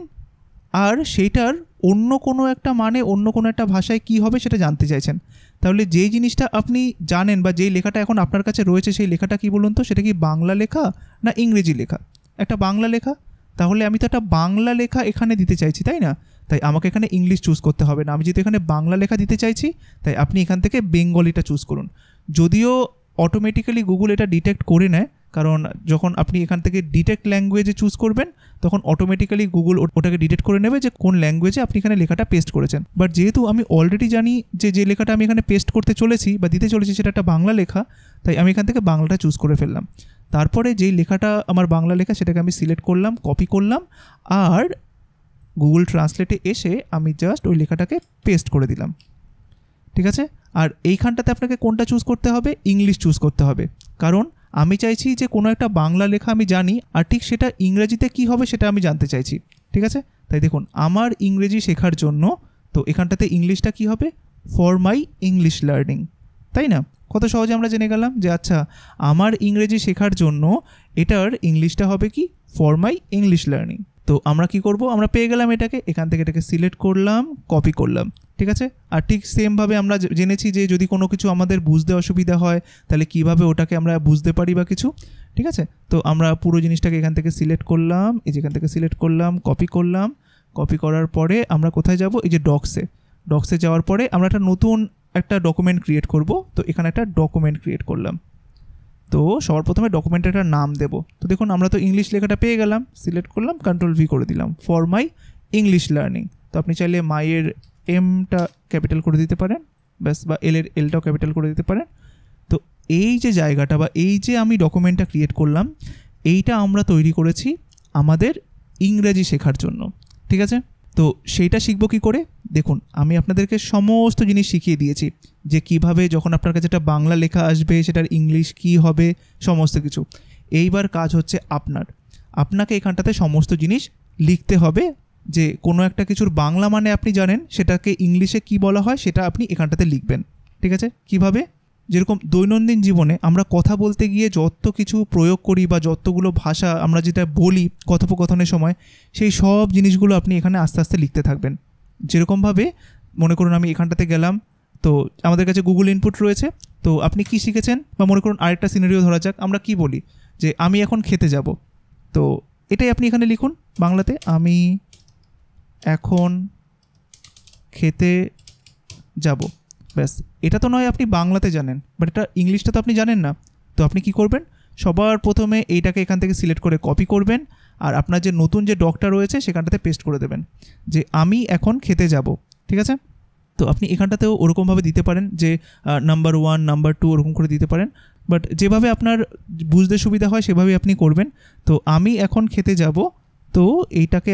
আর সেইটার অন্য কোনো একটা মানে অন্য কোনো একটা ভাষায় কী হবে সেটা জানতে চাইছেন। তাহলে যেই জিনিসটা আপনি জানেন বা যেই লেখাটা এখন আপনার কাছে রয়েছে সেই লেখাটা কী বলুন তো? সেটা কি বাংলা লেখা না ইংরেজি লেখা? একটা বাংলা লেখা। তাহলে আমি তো একটা বাংলা লেখা এখানে দিতে চাইছি, তাই না? তাই আমাকে এখানে ইংলিশ চুজ করতে হবে না। আমি যেহেতু এখানে বাংলা লেখা দিতে চাইছি, তাই আপনি এখান থেকে বেঙ্গলিটা চুজ করুন। যদিও অটোমেটিক্যালি গুগল এটা ডিটেক্ট করে নেয়, কারণ যখন আপনি এখান থেকে ডিটেক্ট ল্যাঙ্গুয়েজে চুজ করবেন তখন অটোমেটিক্যালি গুগল ওটাকে ডিটেক্ট করে নেবে যে কোন ল্যাঙ্গুয়েজে আপনি এখানে লেখাটা পেস্ট করেছেন। বাট যেহেতু আমি অলরেডি জানি যে লেখাটা আমি এখানে পেস্ট করতে চলেছি বা দিতে চলেছি সেটা একটা বাংলা লেখা, তাই আমি এখান থেকে বাংলাটা চুজ করে ফেললাম। তারপরে যেই লেখাটা আমার বাংলা লেখা সেটাকে আমি সিলেক্ট করলাম, কপি করলাম, আর গুগল ট্রান্সলেটে এসে আমি জাস্ট ওই লেখাটাকে পেস্ট করে দিলাম। ঠিক আছে, আর এইখানটাতে আপনাকে কোনটা চুজ করতে হবে? ইংলিশ চুজ করতে হবে, কারণ আমি চাইছি যে কোনো একটা বাংলা লেখা আমি জানি আর ঠিক সেটা ইংরেজিতে কী হবে সেটা আমি জানতে চাইছি। ঠিক আছে, তাই দেখুন আমার ইংরেজি শেখার জন্য, তো এখানটাতে ইংলিশটা কী হবে? ফর মাই ইংলিশ লার্নিং, তাই না? কত সহজে আমরা জেনে গেলাম যে আচ্ছা আমার ইংরেজি শেখার জন্য এটার ইংলিশটা হবে কি? For my English learning. তো আমরা কি করব? আমরা পেয়ে গেলাম এটাকে, এখান থেকে এটাকে সিলেক্ট করলাম, কপি করলাম। ঠিক আছে, আর ঠিক সেমভাবে আমরা জেনেছি যে যদি কোনো কিছু আমাদের বুঝতে অসুবিধা হয় তাহলে কিভাবে ওটাকে আমরা বুঝতে পারি বা কিছু। ঠিক আছে, তো আমরা পুরো জিনিসটাকে এখান থেকে সিলেক্ট করলাম, এই যে এখান থেকে সিলেক্ট করলাম, কপি করলাম। কপি করার পরে আমরা কোথায় যাব? এই যে ডক্সে যাওয়ার পরে আমরা একটা ডকুমেন্ট ক্রিয়েট করব। তো এখানে একটা ডকুমেন্ট ক্রিয়েট করলাম। তো সবার প্রথমে ডকুমেন্টের একটা নাম দেব। তো দেখুন আমরা তো ইংলিশ লেখাটা পেয়ে গেলাম, সিলেক্ট করলাম, Ctrl+V করে দিলাম, ফর মাই ইংলিশ লার্নিং। তো আপনি চাইলে মাইয়ের এমটা ক্যাপিটাল করে দিতে পারেন, ব্যাস, বা এলটাও ক্যাপিটাল করে দিতে পারেন। তো এই যে জায়গাটা বা এই যে আমি ডকুমেন্টটা ক্রিয়েট করলাম, এইটা আমরা তৈরি করেছি আমাদের ইংরেজি শেখার জন্য। ঠিক আছে, তো সেইটা শিখবো কী করে? দেখুন আমি আপনাদেরকে সমস্ত জিনিস শিখিয়ে দিয়েছি যে কিভাবে যখন আপনার কাছে একটা বাংলা লেখা আসবে সেটার ইংলিশ কী হবে, সমস্ত কিছু। এইবার কাজ হচ্ছে আপনাকে এখানটাতে সমস্ত জিনিস লিখতে হবে, যে কোনো একটা কিছুর বাংলা মানে আপনি জানেন, সেটাকে ইংলিশে কি বলা হয় সেটা আপনি এখানটাতে লিখবেন। ঠিক আছে, কিভাবে? যেরকম দৈনন্দিন জীবনে আমরা কথা বলতে গিয়ে যত কিছু প্রয়োগ করি বা যতগুলো ভাষা আমরা যেটা বলি কথোপকথনের সময়, সেই সব জিনিসগুলো আপনি এখানে আস্তে আস্তে লিখতে থাকবেন। যেরকমভাবে মনে করুন আমি এখানটাতে গেলাম, তো আমাদের কাছে গুগল ইনপুট রয়েছে, তো আপনি কি শিখেছেন? বা মনে করুন আরেকটা সিনারিও ধরা যাক, আমরা কি বলি যে আমি এখন খেতে যাব। তো এটাই আপনি এখানে লিখুন বাংলাতে, আমি এখন খেতে যাব। ব্যাস, এটা তো নয় আপনি বাংলাতে জানেন, বাট এটা ইংলিশটা তো আপনি জানেন না। তো আপনি কি করবেন? সবার প্রথমে এইটাকে এখান থেকে সিলেক্ট করে কপি করবেন, আর আপনার যে নতুন যে ডকটা রয়েছে সেখানটাতে পেস্ট করে দেবেন যে আমি এখন খেতে যাব। ঠিক আছে, তো আপনি এখানটাতেও ওরকমভাবে দিতে পারেন যে নাম্বার 1, নাম্বার 2 ওরকম করে দিতে পারেন, বাট যেভাবে আপনার বুঝতে সুবিধা হয় সেভাবেই আপনি করবেন। তো আমি এখন খেতে যাব, তো এটাকে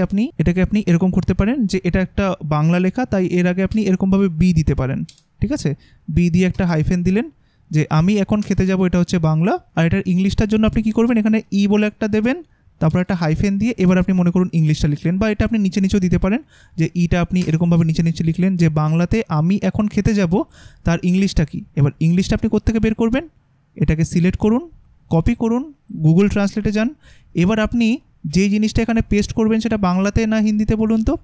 আপনি এরকম করতে পারেন যে এটা একটা বাংলা লেখা, তাই এর আগে আপনি এরকমভাবে বি দিতে পারেন। ঠিক আছে, বি দিয়ে একটা হাইফেন দিলেন যে আমি এখন খেতে যাব, এটা হচ্ছে বাংলা। আর এটার ইংলিশটার জন্য আপনি কি করবেন? এখানে ই বলে একটা দেবেন, তারপর একটা হাইফেন দিয়ে এবার আপনি মনে করুন ইংলিশটা লিখলেন, বা এটা আপনি নিচেও দিতে পারেন যে ইটা আপনি এরকমভাবে নিচে লিখলেন যে বাংলাতে আমি এখন খেতে যাব, তার ইংলিশটা কি। এবার ইংলিশটা আপনি কোত্থেকে বের করবেন? এটাকে সিলেক্ট করুন, কপি করুন, গুগল ট্রান্সলেটে যান। এবার আপনি যে জিনিসটা এখানে পেস্ট করবেন সেটা বাংলাতে না হিন্দিতে বলুন তো,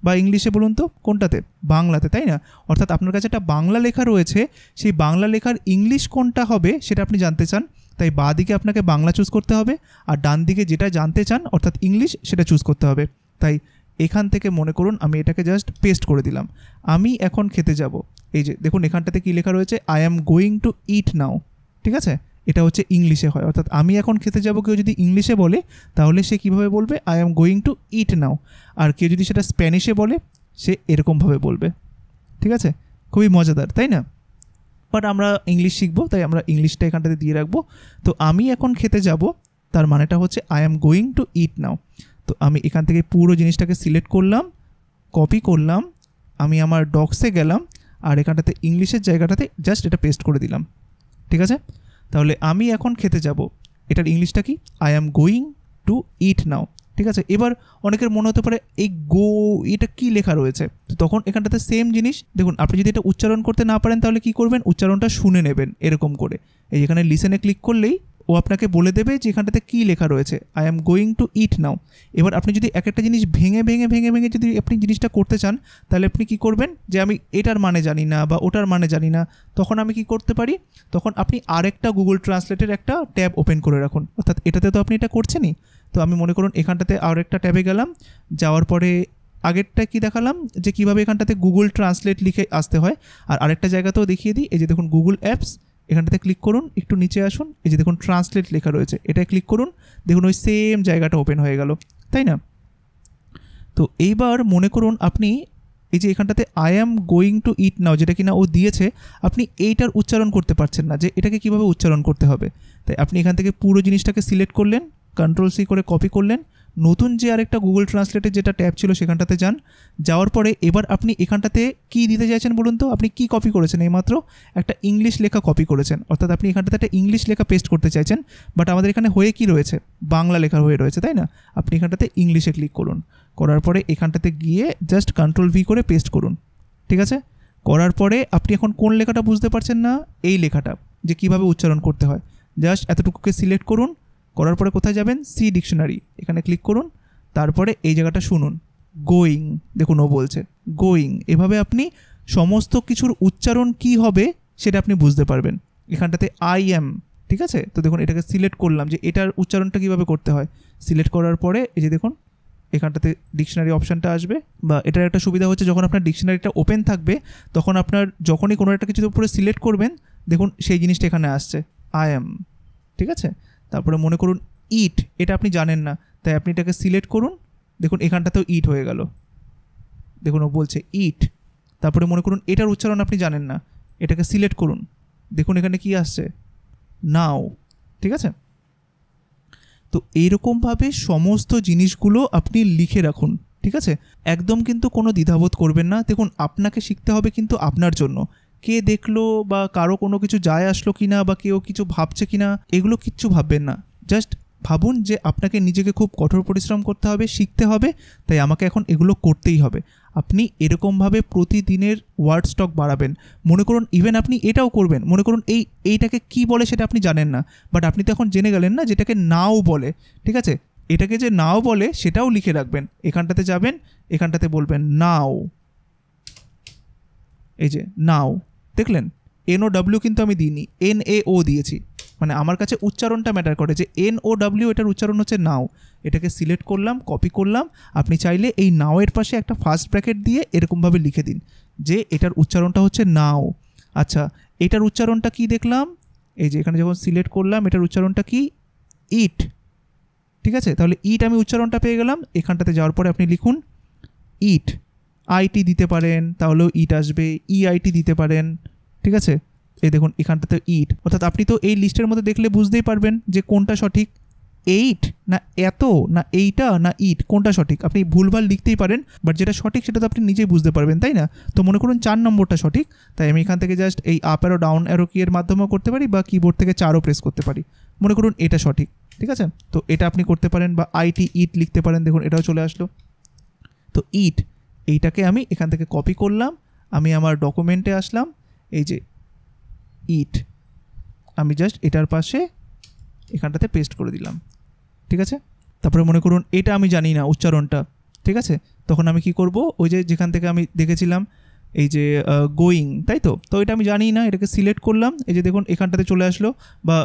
বা ইংলিশে বলুন তো, কোনটাতে? বাংলাতে, তাই না? অর্থাৎ আপনার কাছে একটা বাংলা লেখা রয়েছে, সেই বাংলা লেখার ইংলিশ কোনটা হবে সেটা আপনি জানতে চান, তাই বাঁ দিকে আপনাকে বাংলা চুজ করতে হবে, আর ডান দিকে যেটা জানতে চান অর্থাৎ ইংলিশ সেটা চুজ করতে হবে। তাই এখান থেকে মনে করুন আমি এটাকে জাস্ট পেস্ট করে দিলাম, আমি এখন খেতে যাব। এই যে দেখুন এখানটাতে কী লেখা রয়েছে? আই অ্যাম গোয়িং টু ইট নাও। ঠিক আছে, এটা হচ্ছে ইংলিশে হয়, অর্থাৎ আমি এখন খেতে যাব কেউ যদি ইংলিশে বলে তাহলে সে কীভাবে বলবে? আই অ্যাম গোয়িং টু ইট নাও। আর কেউ যদি সেটা স্প্যানিশে বলে সে এরকমভাবে বলবে। ঠিক আছে, খুবই মজাদার, তাই না? বাট আমরা ইংলিশ শিখবো, তাই আমরা ইংলিশটা এখানটাতে দিয়ে রাখবো। তো আমি এখন খেতে যাব, তার মানেটা হচ্ছে আই অ্যাম গোয়িং টু ইট নাও। তো আমি এখান থেকে পুরো জিনিসটাকে সিলেক্ট করলাম, কপি করলাম, আমি আমার ডক্সে গেলাম, আর এখানটাতে ইংলিশের জায়গাটাতে জাস্ট এটা পেস্ট করে দিলাম। ঠিক আছে, তাহলে আমি এখন খেতে যাব, এটার ইংলিশটা কি? আই অ্যাম গোয়িং টু ইট নাও। ঠিক আছে, এবার অনেকের মনে হতে পারে এই গো এটা কি লেখা রয়েছে, তো তখন এখানটাতে সেম জিনিস দেখুন, আপনি যদি এটা উচ্চারণ করতে না পারেন তাহলে কি করবেন, উচ্চারণটা শুনে নেবেন এরকম করে। এই যেখানে লিসেনে ক্লিক করলেই ও আপনাকে বলে দেবে যে এখানটাতে কী লেখা রয়েছে, আই অ্যাম গোয়িং টু ইট নাও। এবার আপনি যদি এক একটা জিনিস ভেঙে ভেঙে ভেঙে ভেঙে যদি আপনি জিনিসটা করতে চান, তাহলে আপনি কি করবেন, যে আমি এটার মানে জানি না বা ওটার মানে জানি না, তখন আমি কি করতে পারি, তখন আপনি আরেকটা গুগল ট্রান্সলেটের একটা ট্যাব ওপেন করে রাখুন। অর্থাৎ এটাতে তো আপনি এটা করছেনই, তো আমি মনে করুন এখানটাতে আর একটা ট্যাবে গেলাম, যাওয়ার পরে আগেরটা কি দেখালাম যে কীভাবে এখানটাতে গুগল ট্রান্সলেট লিখে আসতে হয়, আর আরেকটা জায়গাতেও দেখিয়ে দিই। এই যে দেখুন গুগল অ্যাপস, এখানটাতে ক্লিক করুন, একটু নিচে আসুন, এই যে দেখুন ট্রান্সলেট লেখা রয়েছে, এটায় ক্লিক করুন, দেখুন ওই সেম জায়গাটা ওপেন হয়ে গেল, তাই না? তো এইবার মনে করুন আপনি এই যে এখানটাতে আই অ্যাম গোয়িং টু ইট নাও যেটা কিনা ও দিয়েছে, আপনি এইটার উচ্চারণ করতে পারছেন না যে এটাকে কীভাবে উচ্চারণ করতে হবে, তাই আপনি এখান থেকে পুরো জিনিসটাকে সিলেক্ট করলেন, Ctrl+C করে কপি করলেন, নতুন যে আরেকটা গুগল ট্রান্সলেটের যেটা ট্যাব ছিল সেখানটাতে যান, যাওয়ার পরে এবার আপনি এখানটাতে কী দিতে চাইছেন বলুন তো, আপনি কি কপি করেছেন, এইমাত্র একটা ইংলিশ লেখা কপি করেছেন, অর্থাৎ আপনি এখানটাতে একটা ইংলিশ লেখা পেস্ট করতে চাইছেন, বাট আমাদের এখানে হয়ে কি রয়েছে, বাংলা লেখা হয়ে রয়েছে, তাই না? আপনি এখানটাতে ইংলিশে ক্লিক করুন, করার পরে এখানটাতে গিয়ে জাস্ট Ctrl+V করে পেস্ট করুন। ঠিক আছে, করার পরে আপনি এখন কোন লেখাটা বুঝতে পারছেন না, এই লেখাটা যে কিভাবে উচ্চারণ করতে হয়, জাস্ট এতটুকুকে সিলেক্ট করুন, করার পরে কোথায় যাবেন, সি ডিকশনারি, এখানে ক্লিক করুন, তারপরে এই জায়গাটা শুনুন, গোয়িং, দেখুন ও বলছে গোয়িং, এভাবে আপনি সমস্ত কিছুর উচ্চারণ কি হবে সেটা আপনি বুঝতে পারবেন। এখানটাতে আই এম, ঠিক আছে, তো দেখুন এটাকে সিলেক্ট করলাম যে এটার উচ্চারণটা কীভাবে করতে হয়, সিলেক্ট করার পরে এই যে দেখুন এখানটাতে ডিকশনারি অপশানটা আসবে, বা এটার একটা সুবিধা হচ্ছে যখন আপনার ডিকশনারিটা ওপেন থাকবে তখন আপনার যখনই কোনো একটা কিছুর উপরে সিলেক্ট করবেন দেখুন সেই জিনিসটা এখানে আসছে, আই এম। ঠিক আছে, তারপরে মনে করুন ইট, এটা আপনি জানেন না, তাই আপনি এটাকে সিলেক্ট করুন, দেখুন এখানটাতেও ইট হয়ে গেল, দেখুন ও বলছে ইট। তারপরে মনে করুন এটার উচ্চারণ আপনি জানেন না, এটাকে সিলেক্ট করুন, দেখুন এখানে কি আসছে, নাও। ঠিক আছে, তো এইরকমভাবে সমস্ত জিনিসগুলো আপনি লিখে রাখুন। ঠিক আছে, একদম কিন্তু কোনো দ্বিধাবোধ করবেন না। দেখুন আপনাকে শিখতে হবে কিন্তু আপনার জন্য, কে দেখলো বা কারো কোনো কিছু যায় আসলো কিনা বা কেউ কিছু ভাবছে কিনা এগুলো কিচ্ছু ভাববেন না, জাস্ট ভাবুন যে আপনাকে নিজেকে খুব কঠোর পরিশ্রম করতে হবে, শিখতে হবে, তাই আমাকে এখন এগুলো করতেই হবে। আপনি এরকমভাবে প্রতিদিনের ওয়ার্ড স্টক বাড়াবেন। মনে করুন ইভেন আপনি এটাও করবেন, মনে করুন এইটাকে কি বলে সেটা আপনি জানেন না, বাট আপনি তো এখন জেনে গেলেন না যেটাকে নাও বলে। ঠিক আছে, এটাকে যে নাও বলে সেটাও লিখে রাখবেন, এখানটাতে যাবেন, এখানটাতে বলবেন নাও, এই যে নাও, দেখলেন NOW কিন্তু আমি দিইনি, NAO দিয়েছি, মানে আমার কাছে উচ্চারণটা ম্যাটার করে, যে NOW এটার উচ্চারণ হচ্ছে নাও। এটাকে সিলেক্ট করলাম, কপি করলাম, আপনি চাইলে এই নাওয়ের পাশে একটা ফার্স্ট ব্র্যাকেট দিয়ে এরকমভাবে লিখে দিন যে এটার উচ্চারণটা হচ্ছে নাও। আচ্ছা, এটার উচ্চারণটা কি দেখলাম, এই যে এখানে যখন সিলেক্ট করলাম এটার উচ্চারণটা কি, ইট। ঠিক আছে, তাহলে ইট আমি উচ্চারণটা পেয়ে গেলাম, এখানটাতে যাওয়ার পরে আপনি লিখুন ইট, আইটি দিতে পারেন তাহলেও ইট আসবে, EIT দিতে পারেন। ঠিক আছে, এই দেখুন এখানটাতে ইট, অর্থাৎ আপনি তো এই লিস্টের মধ্যে দেখলে বুঝতেই পারবেন যে কোনটা সঠিক, এইট না এত না এইটা না ইট, কোনটা সঠিক। আপনি ভুলভাল লিখতেই পারেন, বাট যেটা সঠিক সেটা তো আপনি নিজেই বুঝতে পারবেন, তাই না? তো মনে করুন 4 নম্বরটা সঠিক, তাই আমি এখান থেকে জাস্ট এই আপ অ্যারো ডাউন অ্যারো কি এর মাধ্যমেও করতে পারি, বা কিবোর্ড থেকে 4ও প্রেস করতে পারি, মনে করুন এটা সঠিক। ঠিক আছে, তো এটা আপনি করতে পারেন, বা আইটি ইট লিখতে পারেন, দেখুন এটাও চলে আসলো। তো ইট, এইটাকে আমি এখান থেকে কপি করলাম, আমি আমার ডকুমেন্টে আসলাম, এই যে ইট, আমি জাস্ট এটার পাশে এখানটাতে পেস্ট করে দিলাম। ঠিক আছে, তারপরে মনে করুন এটা আমি জানি না উচ্চারণটা, ঠিক আছে, তখন আমি কি করব, ওই যে যেখান থেকে আমি দেখেছিলাম এই যে গোয়িং, তাই তো, তো এটা আমি জানি না, এটাকে সিলেক্ট করলাম, এই যে দেখুন এখানটাতে চলে আসলো, বা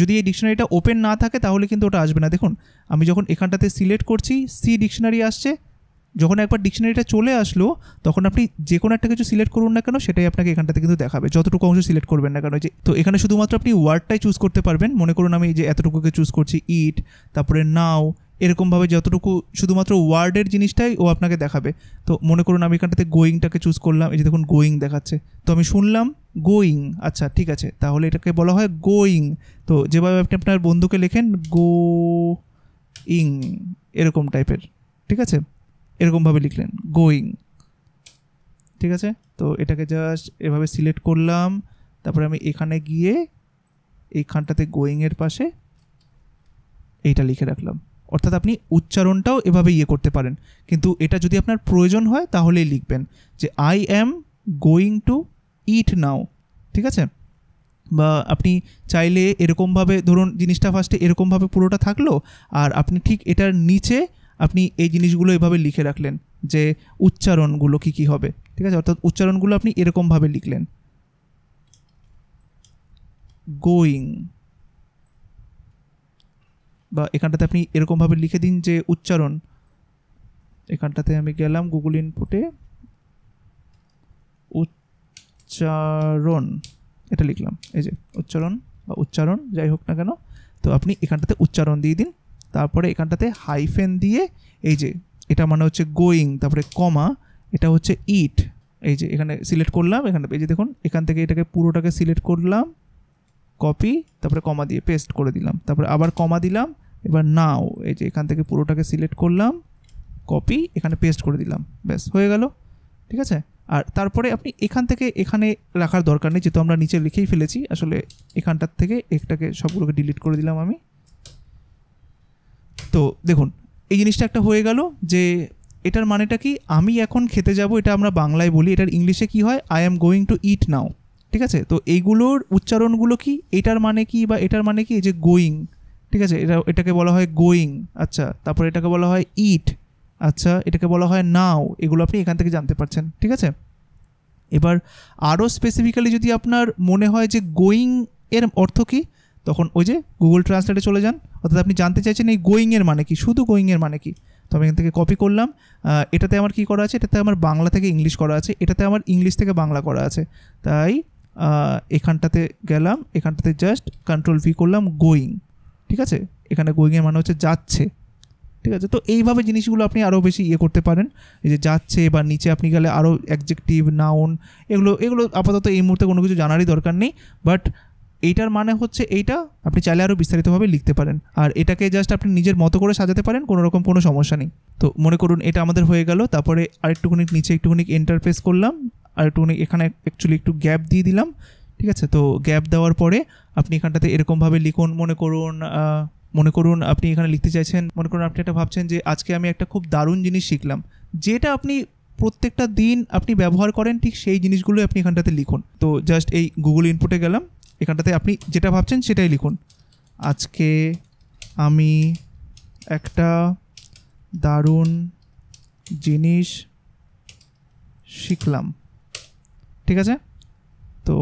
যদি এই ডিকশনারিটা ওপেন না থাকে তাহলে কিন্তু ওটা আসবে না। দেখুন আমি যখন এখানটাতে সিলেক্ট করছি সি ডিকশনারি আসছে, যখন একবার ডিকশনারিটা চলে আসলো তখন আপনি যে কোনো একটা কিছু সিলেক্ট করুন না কেন সেটাই আপনাকে এখানটাতে কিন্তু দেখাবে, যতটুকু অংশ সিলেক্ট করবেন না কেন। যে তো এখানে শুধুমাত্র আপনি ওয়ার্ডটাই চুজ করতে পারবেন, মনে করুন আমি যে এতটুকুকে চুজ করছি ইট, তারপরে নাও, এরকমভাবে যতটুকু শুধুমাত্র ওয়ার্ডের জিনিসটাই ও আপনাকে দেখাবে। তো মনে করুন আমি এখানটাতে গোয়িংটাকে চুজ করলাম, এই যে দেখুন গোয়িং দেখাচ্ছে, তো আমি শুনলাম গোয়িং, আচ্ছা ঠিক আছে, তাহলে এটাকে বলা হয় গোয়িং। তো যেভাবে আপনি আপনার বন্ধুকে লেখেন গোয়িং এরকম টাইপের, ঠিক আছে, এরকমভাবে লিখলেন গোয়িং। ঠিক আছে, তো তো এটাকে জাস্ট এভাবে সিলেক্ট করলাম, তারপরে আমি এখানে গিয়ে এইখানটাতে গোয়িংয়ের পাশে এইটা লিখে রাখলাম। অর্থাৎ আপনি উচ্চারণটাও এভাবে করতে পারেন, কিন্তু এটা যদি আপনার প্রয়োজন হয় তাহলেই লিখবেন যে আই অ্যাম গোয়িং টু ইট নাও, ঠিক আছে? বা আপনি চাইলে এরকমভাবে ধরুন জিনিসটা ফার্স্টে এরকমভাবে পুরোটা থাকলো, আর আপনি ঠিক এটার নিচে আপনি এই জিনিসগুলো এভাবে লিখে রাখলেন যে উচ্চারণগুলো কী কী হবে, ঠিক আছে? অর্থাৎ উচ্চারণগুলো আপনি এরকমভাবে লিখলেন গোয়িং, বা এখানটাতে আপনি এরকমভাবে লিখে দিন যে উচ্চারণ। এখানটাতে আমি গেলাম গুগল ইনপুটে, উচ্চারণ এটা লিখলাম, এই যে উচ্চারণ বা উচ্চারণ যাই হোক না কেন। তো আপনি এখানটাতে উচ্চারণ দিয়ে দিন, তারপরে এখানটাতে হাইফেন দিয়ে এই যে এটা মানে হচ্ছে গোয়িং, তারপরে কমা, এটা হচ্ছে ইট, এই যে এখানে সিলেক্ট করলাম, এখানে এই যে দেখুন এখান থেকে এটাকে পুরোটাকে সিলেক্ট করলাম, কপি, তারপরে কমা দিয়ে পেস্ট করে দিলাম, তারপরে আবার কমা দিলাম, এবার নাও এই যে এখান থেকে পুরোটাকে সিলেক্ট করলাম, কপি, এখানে পেস্ট করে দিলাম, ব্যাস হয়ে গেল, ঠিক আছে? আর তারপরে আপনি এখান থেকে এখানে রাখার দরকার নেই, যেহেতু আমরা নিচে লিখেই ফেলেছি। আসলে এখানটার থেকে একটাকে সবগুলোকে ডিলিট করে দিলাম আমি। তো দেখুন এই জিনিসটা একটা হয়ে গেল যে এটার মানেটা কি, আমি এখন খেতে যাব, এটা আমরা বাংলায় বলি, এটার ইংলিশে কি হয়, আই অ্যাম গোয়িং টু ইট নাও, ঠিক আছে? তো এইগুলোর উচ্চারণগুলো কি, এটার মানে কি বা এটার মানে কি, এই যে গোয়িং, ঠিক আছে, এটাকে বলা হয় গোয়িং, আচ্ছা, তারপরে এটাকে বলা হয় ইট, আচ্ছা, এটাকে বলা হয় নাও, এগুলো আপনি এখান থেকে জানতে পারছেন, ঠিক আছে? এবার আরও স্পেসিফিক্যালি যদি আপনার মনে হয় যে গোয়িং এর অর্থ কী, তখন ওই যে গুগল ট্রান্সলেটে চলে যান, অর্থাৎ আপনি জানতে চাইছেন এই গোয়িংয়ের মানে কি, শুধু গোয়িংয়ের মানে কি। তো আমি এখান থেকে কপি করলাম, এটাতে আমার কি করা আছে, এটাতে আমার বাংলা থেকে ইংলিশ করা আছে, এটাতে আমার ইংলিশ থেকে বাংলা করা আছে, তাই এখানটাতে গেলাম, এখানটাতে জাস্ট Ctrl+V করলাম গোয়িং, ঠিক আছে? এখানে গোয়িংয়ের মানে হচ্ছে যাচ্ছে, ঠিক আছে? তো এইভাবে জিনিসগুলো আপনি আরও বেশি করতে পারেন, এই যে যাচ্ছে, বা নিচে আপনি গেলে আরও অ্যাডজেক্টিভ, নাউন, এগুলো আপাতত এই মুহূর্তে কোনো কিছু জানারই দরকার নেই, বাট এইটার মানে হচ্ছে এইটা আপনি চাইলে আরও বিস্তারিতভাবে লিখতে পারেন, আর এটাকে জাস্ট আপনি নিজের মতো করে সাজাতে পারেন, কোনো সমস্যা নেই। তো মনে করুন এটা আমাদের হয়ে গেল, তারপরে আরেকটুখানি নিচে একটুখানি এন্টার প্রেস করলাম, আর একটুখানি এখানে অ্যাকচুয়ালি একটু গ্যাপ দিয়ে দিলাম, ঠিক আছে? তো গ্যাপ দেওয়ার পরে আপনি এখানটাতে এরকমভাবে লিখুন, মনে করুন আপনি এখানে লিখতে চাইছেন, মনে করুন আপনি এটা ভাবছেন যে আজকে আমি একটা খুব দারুণ জিনিস শিখলাম, যেটা আপনি প্রত্যেকটা দিন আপনি ব্যবহার করেন, ঠিক সেই জিনিসগুলোই আপনি এখানটাতে লিখুন। তো জাস্ট এই গুগল ইনপুটে গেলাম, এখানটাতে আপনি যেটা ভাবছেন সেটাই লিখুন, আজকে আমি একটা দারুণ জিনিস শিখলাম, ঠিক আছে? তো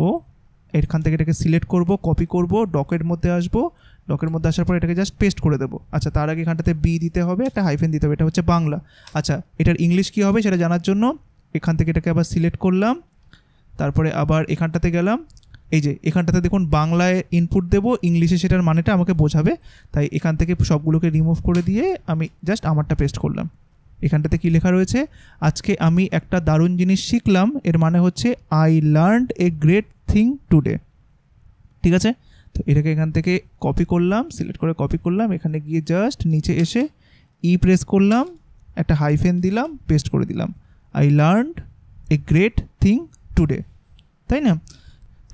এখান থেকে এটাকে সিলেক্ট করব, কপি করব, ডকের মধ্যে আসবো, ডকের মধ্যে আসার পর এটাকে জাস্ট পেস্ট করে দেবো। আচ্ছা, তার আগে এখানটাতে বি দিতে হবে, একটা হাইফেন দিতে হবে, এটা হচ্ছে বাংলা। আচ্ছা, এটার ইংলিশ কী হবে সেটা জানার জন্য এখান থেকে এটাকে আবার সিলেক্ট করলাম, তারপরে আবার এখানটাতে গেলাম, এই যে এখানটাতে দেখুন বাংলায় ইনপুট দেবো, ইংলিশে সেটার মানেটা আমাকে বোঝাবে, তাই এখান থেকে সবগুলোকে রিমুভ করে দিয়ে আমি জাস্ট আমারটা পেস্ট করলাম। এখানটাতে কী লেখা রয়েছে, আজকে আমি একটা দারুণ জিনিস শিখলাম, এর মানে হচ্ছে I learned a great thing today, ঠিক আছে? তো এটাকে এখান থেকে কপি করলাম, সিলেক্ট করে কপি করলাম, এখানে গিয়ে জাস্ট নিচে এসে প্রেস করলাম, একটা হাইফেন দিলাম, পেস্ট করে দিলাম, I learned a great thing today, তাই না?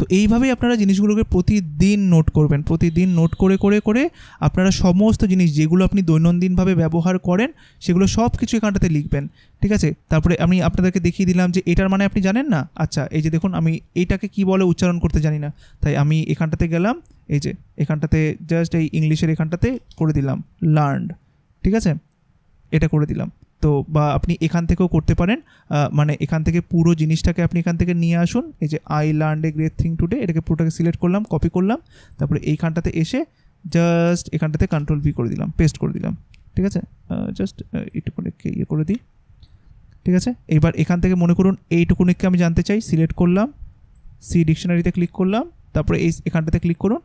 তো এইভাবেই আপনারা জিনিসগুলোকে প্রতিদিন নোট করবেন, প্রতিদিন নোট করে করে করে আপনারা সমস্ত জিনিস যেগুলো আপনি দৈনন্দিনভাবে ব্যবহার করেন সেগুলো সব কিছু এখানটাতে লিখবেন, ঠিক আছে? তারপরে আমি আপনাদেরকে দেখিয়ে দিলাম যে এটার মানে আপনি জানেন না, আচ্ছা এই যে দেখুন আমি এইটাকে কি বলে উচ্চারণ করতে জানি না, তাই আমি এখানটাতে গেলাম, এই যে এখানটাতে জাস্ট এই ইংলিশের এখানটাতে করে দিলাম লার্নড, ঠিক আছে? এটা করে দিলাম। তো বা আপনি এখান থেকেও করতে পারেন, মানে এখান থেকে পুরো জিনিসটাকে আপনি এখান থেকে নিয়ে আসুন, এই যে I learned a great thing today, এটাকে পুরোটাকে সিলেক্ট করলাম, কপি করলাম, তারপরে এইখানটাতে এসে জাস্ট এখানটাতে Ctrl+V করে দিলাম, পেস্ট করে দিলাম, ঠিক আছে? জাস্ট এইটুকুনিকে করে দিই, ঠিক আছে? এবার এখান থেকে মনে করুন এইটুকুনিকে আমি জানতে চাই, সিলেক্ট করলাম, সি ডিকশনারিতে ক্লিক করলাম, তারপরে এখানটাতে ক্লিক করুন,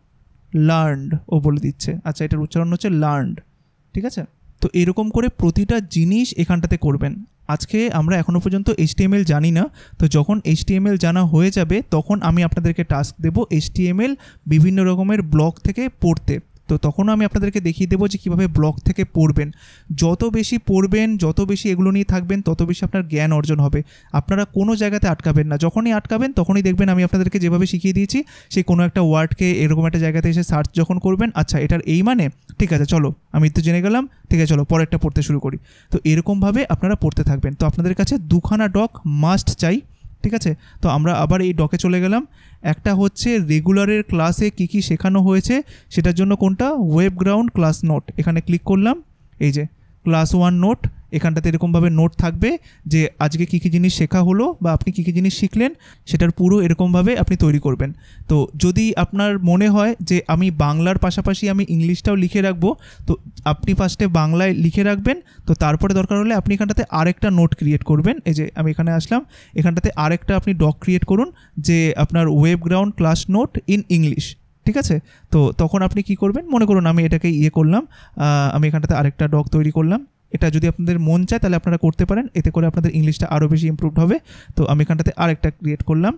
লার্নড ও বলে দিচ্ছে, আচ্ছা এটার উচ্চারণ হচ্ছে লার্নড, ঠিক আছে? তো এরকম করে প্রতিটা জিনিস এখানটাতে করবেন। আজকে আমরা এখনও পর্যন্ত HTML জানি না, তো যখন HTML জানা হয়ে যাবে তখন আমি আপনাদেরকে টাস্ক দেব HTML বিভিন্ন রকমের ব্লগ থেকে পড়তে। তো তখনও আমি আপনাদেরকে দেখিয়ে দেবো যে কীভাবে ব্লগ থেকে পড়বেন। যত বেশি পড়বেন, যত বেশি এগুলো নিয়ে থাকবেন, তত বেশি আপনার জ্ঞান অর্জন হবে। আপনারা কোনো জায়গাতে আটকাবেন না, যখনই আটকাবেন তখনই দেখবেন আমি আপনাদেরকে যেভাবে শিখিয়ে দিয়েছি সেই কোনো একটা ওয়ার্ডকে এরকম একটা জায়গাতে এসে সার্চ যখন করবেন, আচ্ছা এটার এই মানে, ঠিক আছে চলো আমি তো জেনে গেলাম, ঠিক আছে চলো পরেরটা পড়তে শুরু করি। তো এরকমভাবে আপনারা পড়তে থাকবেন। তো আপনাদের কাছে দুখানা ডক মাস্ট চাই, ঠিক আছে। তো আমরা আবার এই ডকে চলে গেলাম। একটা হচ্ছে রেগুলারের ক্লাসে কী কী শেখানো হয়েছে সেটার জন্য কোনটা, ওয়েব গ্রাউন্ড ক্লাস নোট, এখানে ক্লিক করলাম। এই যে ক্লাস 1 নোট, এখানটাতে এরকমভাবে নোট থাকবে যে আজকে কী কী জিনিস শেখা হলো বা আপনি কী কী জিনিস শিখলেন সেটার পুরো এরকমভাবে আপনি তৈরি করবেন। তো যদি আপনার মনে হয় যে আমি বাংলার পাশাপাশি আমি ইংলিশটাও লিখে রাখবো, তো আপনি ফার্স্টে বাংলায় লিখে রাখবেন। তো তারপরে দরকার হলে আপনি এখানটাতে আরেকটা নোট ক্রিয়েট করবেন। এই যে আমি এখানে আসলাম, এখানটাতে আরেকটা আপনি ডক ক্রিয়েট করুন যে আপনার web ground class note in English, ঠিক আছে। তো তখন আপনি কি করবেন, মনে করুন আমি এটাকে করলাম, আমি এখানটাতে আরেকটা ডক তৈরি করলাম। এটা যদি আপনাদের মন চায় তাহলে আপনারা করতে পারেন, এতে করে আপনাদের ইংলিশটা আরও বেশি ইমপ্রুভড হবে। তো আমি এখানটাতে আরেকটা ক্রিয়েট করলাম।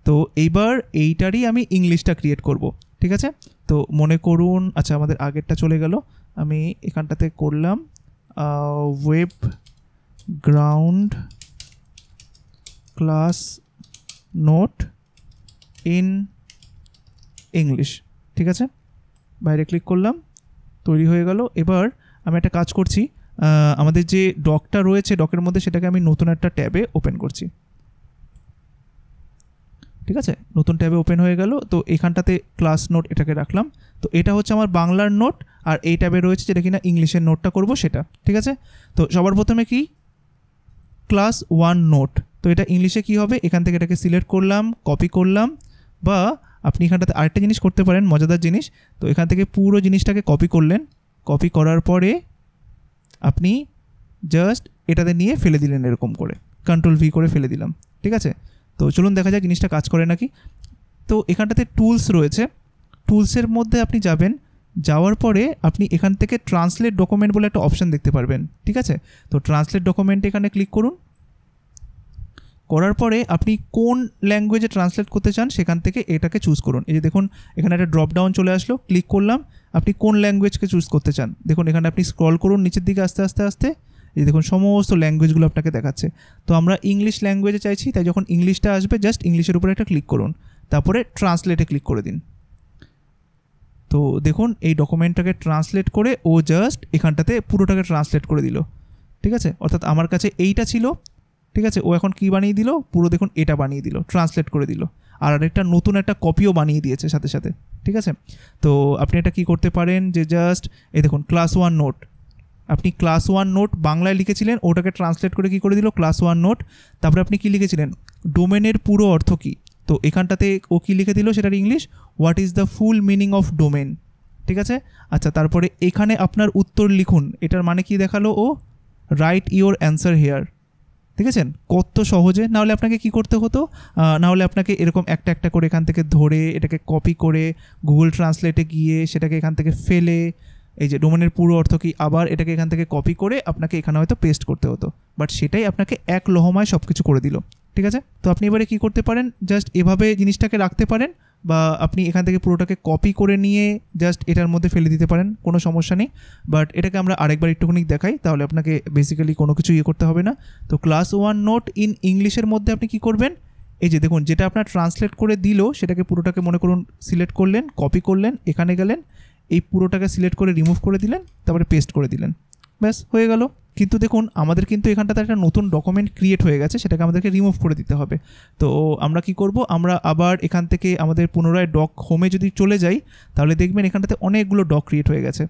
তো এইবার এইটারই আমি ইংলিশটা ক্রিয়েট করব, ঠিক আছে। তো মনে করুন, আচ্ছা আমাদের আগেরটা চলে গেল, আমি এখানটাতে করলাম web ground class note in English, ঠিক আছে। বাইরে ক্লিক করলাম, তৈরি হয়ে গেল। এবার আমি একটা কাজ করছি, আমাদের যে ডকটা রয়েছে ডকের মধ্যে সেটাকে আমি নতুন একটা ট্যাবে ওপেন করছি, ঠিক আছে। নতুন ট্যাবে ওপেন হয়ে গেল। তো এখানটাতে ক্লাস নোট এটাকে রাখলাম। তো এটা হচ্ছে আমার বাংলার নোট, আর এই ট্যাবে রয়েছে যেটা কিনা ইংলিশের নোটটা করব সেটা, ঠিক আছে। তো সবার প্রথমে কি, ক্লাস 1 নোট। তো এটা ইংলিশে কি হবে, এখান থেকে এটাকে সিলেক্ট করলাম, কপি করলাম, বা আপনি এখানটাতে আরেকটা জিনিস করতে পারেন, মজাদার জিনিস। তো এখান থেকে পুরো জিনিসটাকে কপি করলেন, কপি করার পরে আপনি জাস্ট এটাতে নিয়ে ফেলে দিলেন এরকম করে, Ctrl+V করে ফেলে দিলাম, ঠিক আছে। তো চলুন দেখা যাক জিনিসটা কাজ করে নাকি। তো এখানটাতে টুলস রয়েছে, টুলসের মধ্যে আপনি যাবেন, যাওয়ার পরে আপনি এখান থেকে ট্রান্সলেট ডকুমেন্ট বলে একটা অপশান দেখতে পারবেন, ঠিক আছে। তো ট্রান্সলেট ডকুমেন্ট এখানে ক্লিক করুন। করার পরে আপনি কোন ল্যাঙ্গুয়েজে ট্রান্সলেট করতে চান সেখান থেকে এটাকে চুজ করুন। এই যে দেখুন এখানে একটা ড্রপ ডাউন চলে আসলো, ক্লিক করলাম, আপনি কোন ল্যাঙ্গুয়েজকে চুজ করতে চান। দেখুন এখানে আপনি স্ক্রল করুন নিচের দিকে আস্তে আস্তে আস্তে, এই দেখুন সমস্ত ল্যাঙ্গুয়েজগুলো আপনাকে দেখাচ্ছে। তো আমরা ইংলিশ ল্যাঙ্গুয়েজে চাইছি, তাই যখন ইংলিশটা আসবে জাস্ট ইংলিশের উপরে একটা ক্লিক করুন, তারপরে ট্রান্সলেটে ক্লিক করে দিন। তো দেখুন এই ডকুমেন্টটাকে ট্রান্সলেট করে ও জাস্ট এখানটাতে পুরোটাকে ট্রান্সলেট করে দিল, ঠিক আছে। অর্থাৎ আমার কাছে এইটা ছিল, ঠিক আছে, ও এখন কি বানিয়ে দিল, পুরো দেখুন এটা বানিয়ে দিল, ট্রান্সলেট করে দিল, আর আরেকটা নতুন একটা কপিও বানিয়ে দিয়েছে সাথে সাথে, ঠিক আছে। তো আপনি এটা কি করতে পারেন যে জাস্ট এই দেখুন ক্লাস 1 নোট, আপনি ক্লাস 1 নোট বাংলায় লিখেছিলেন, ওটাকে ট্রান্সলেট করে কি করে দিল ক্লাস 1 নোট। তারপরে আপনি কি লিখেছিলেন, ডোমেনের পুরো অর্থ কী, তো এখানটাতে ও কী লিখে দিল সেটার English, what is the full meaning of domain, ঠিক আছে। আচ্ছা তারপরে এখানে আপনার উত্তর লিখুন, এটার মানে কি দেখালো ও, রাইট ইওর অ্যান্সার হেয়ার, ঠিক আছে। কত সহজে, নাহলে আপনাকে কি করতে হতো, নাহলে আপনাকে এরকম একটা একটা করে এখান থেকে ধরে এটাকে কপি করে গুগল ট্রান্সলেটে গিয়ে সেটাকে এখান থেকে ফেলে, এই যে ডোমেনের পুরো অর্থ কি, আবার এটাকে এখান থেকে কপি করে আপনাকে এখানে হয়তো পেস্ট করতে হতো, বাট সেটাই আপনাকে এক লহমায় সব কিছু করে দিল, ঠিক আছে। তো আপনি এবারে কি করতে পারেন, জাস্ট এভাবে জিনিসটাকে রাখতে পারেন, বা আপনি এখান থেকে পুরোটাকে কপি করে নিয়ে জাস্ট এটার মধ্যে ফেলে দিতে পারেন, কোনো সমস্যা নেই। বাট এটাকে আমরা আরেকবার একটুখানি দেখাই, তাহলে আপনাকে বেসিক্যালি কোনো কিছু করতে হবে না। তো ক্লাস 1 নোট ইন ইংলিশের মধ্যে আপনি কি করবেন, এই যে দেখুন যেটা আপনার ট্রান্সলেট করে দিল সেটাকে পুরোটাকে মনে করুন সিলেক্ট করলেন, কপি করলেন, এখানে গেলেন, এই পুরোটাকে সিলেক্ট করে রিমুভ করে দিলেন, তারপরে পেস্ট করে দিলেন, ব্যাস হয়ে গেল। কিন্তু দেখুন আমাদের কিন্তু এখানটাতে একটা নতুন ডকুমেন্ট ক্রিয়েট হয়ে গেছে, সেটাকে আমাদেরকে রিমুভ করে দিতে হবে। তো আমরা কি করব, আমরা আবার এখান থেকে আমাদের পুনরায় ডক হোমে যদি চলে যাই, তাহলে দেখবেন এখানটাতে অনেকগুলো ডক ক্রিয়েট হয়ে গেছে।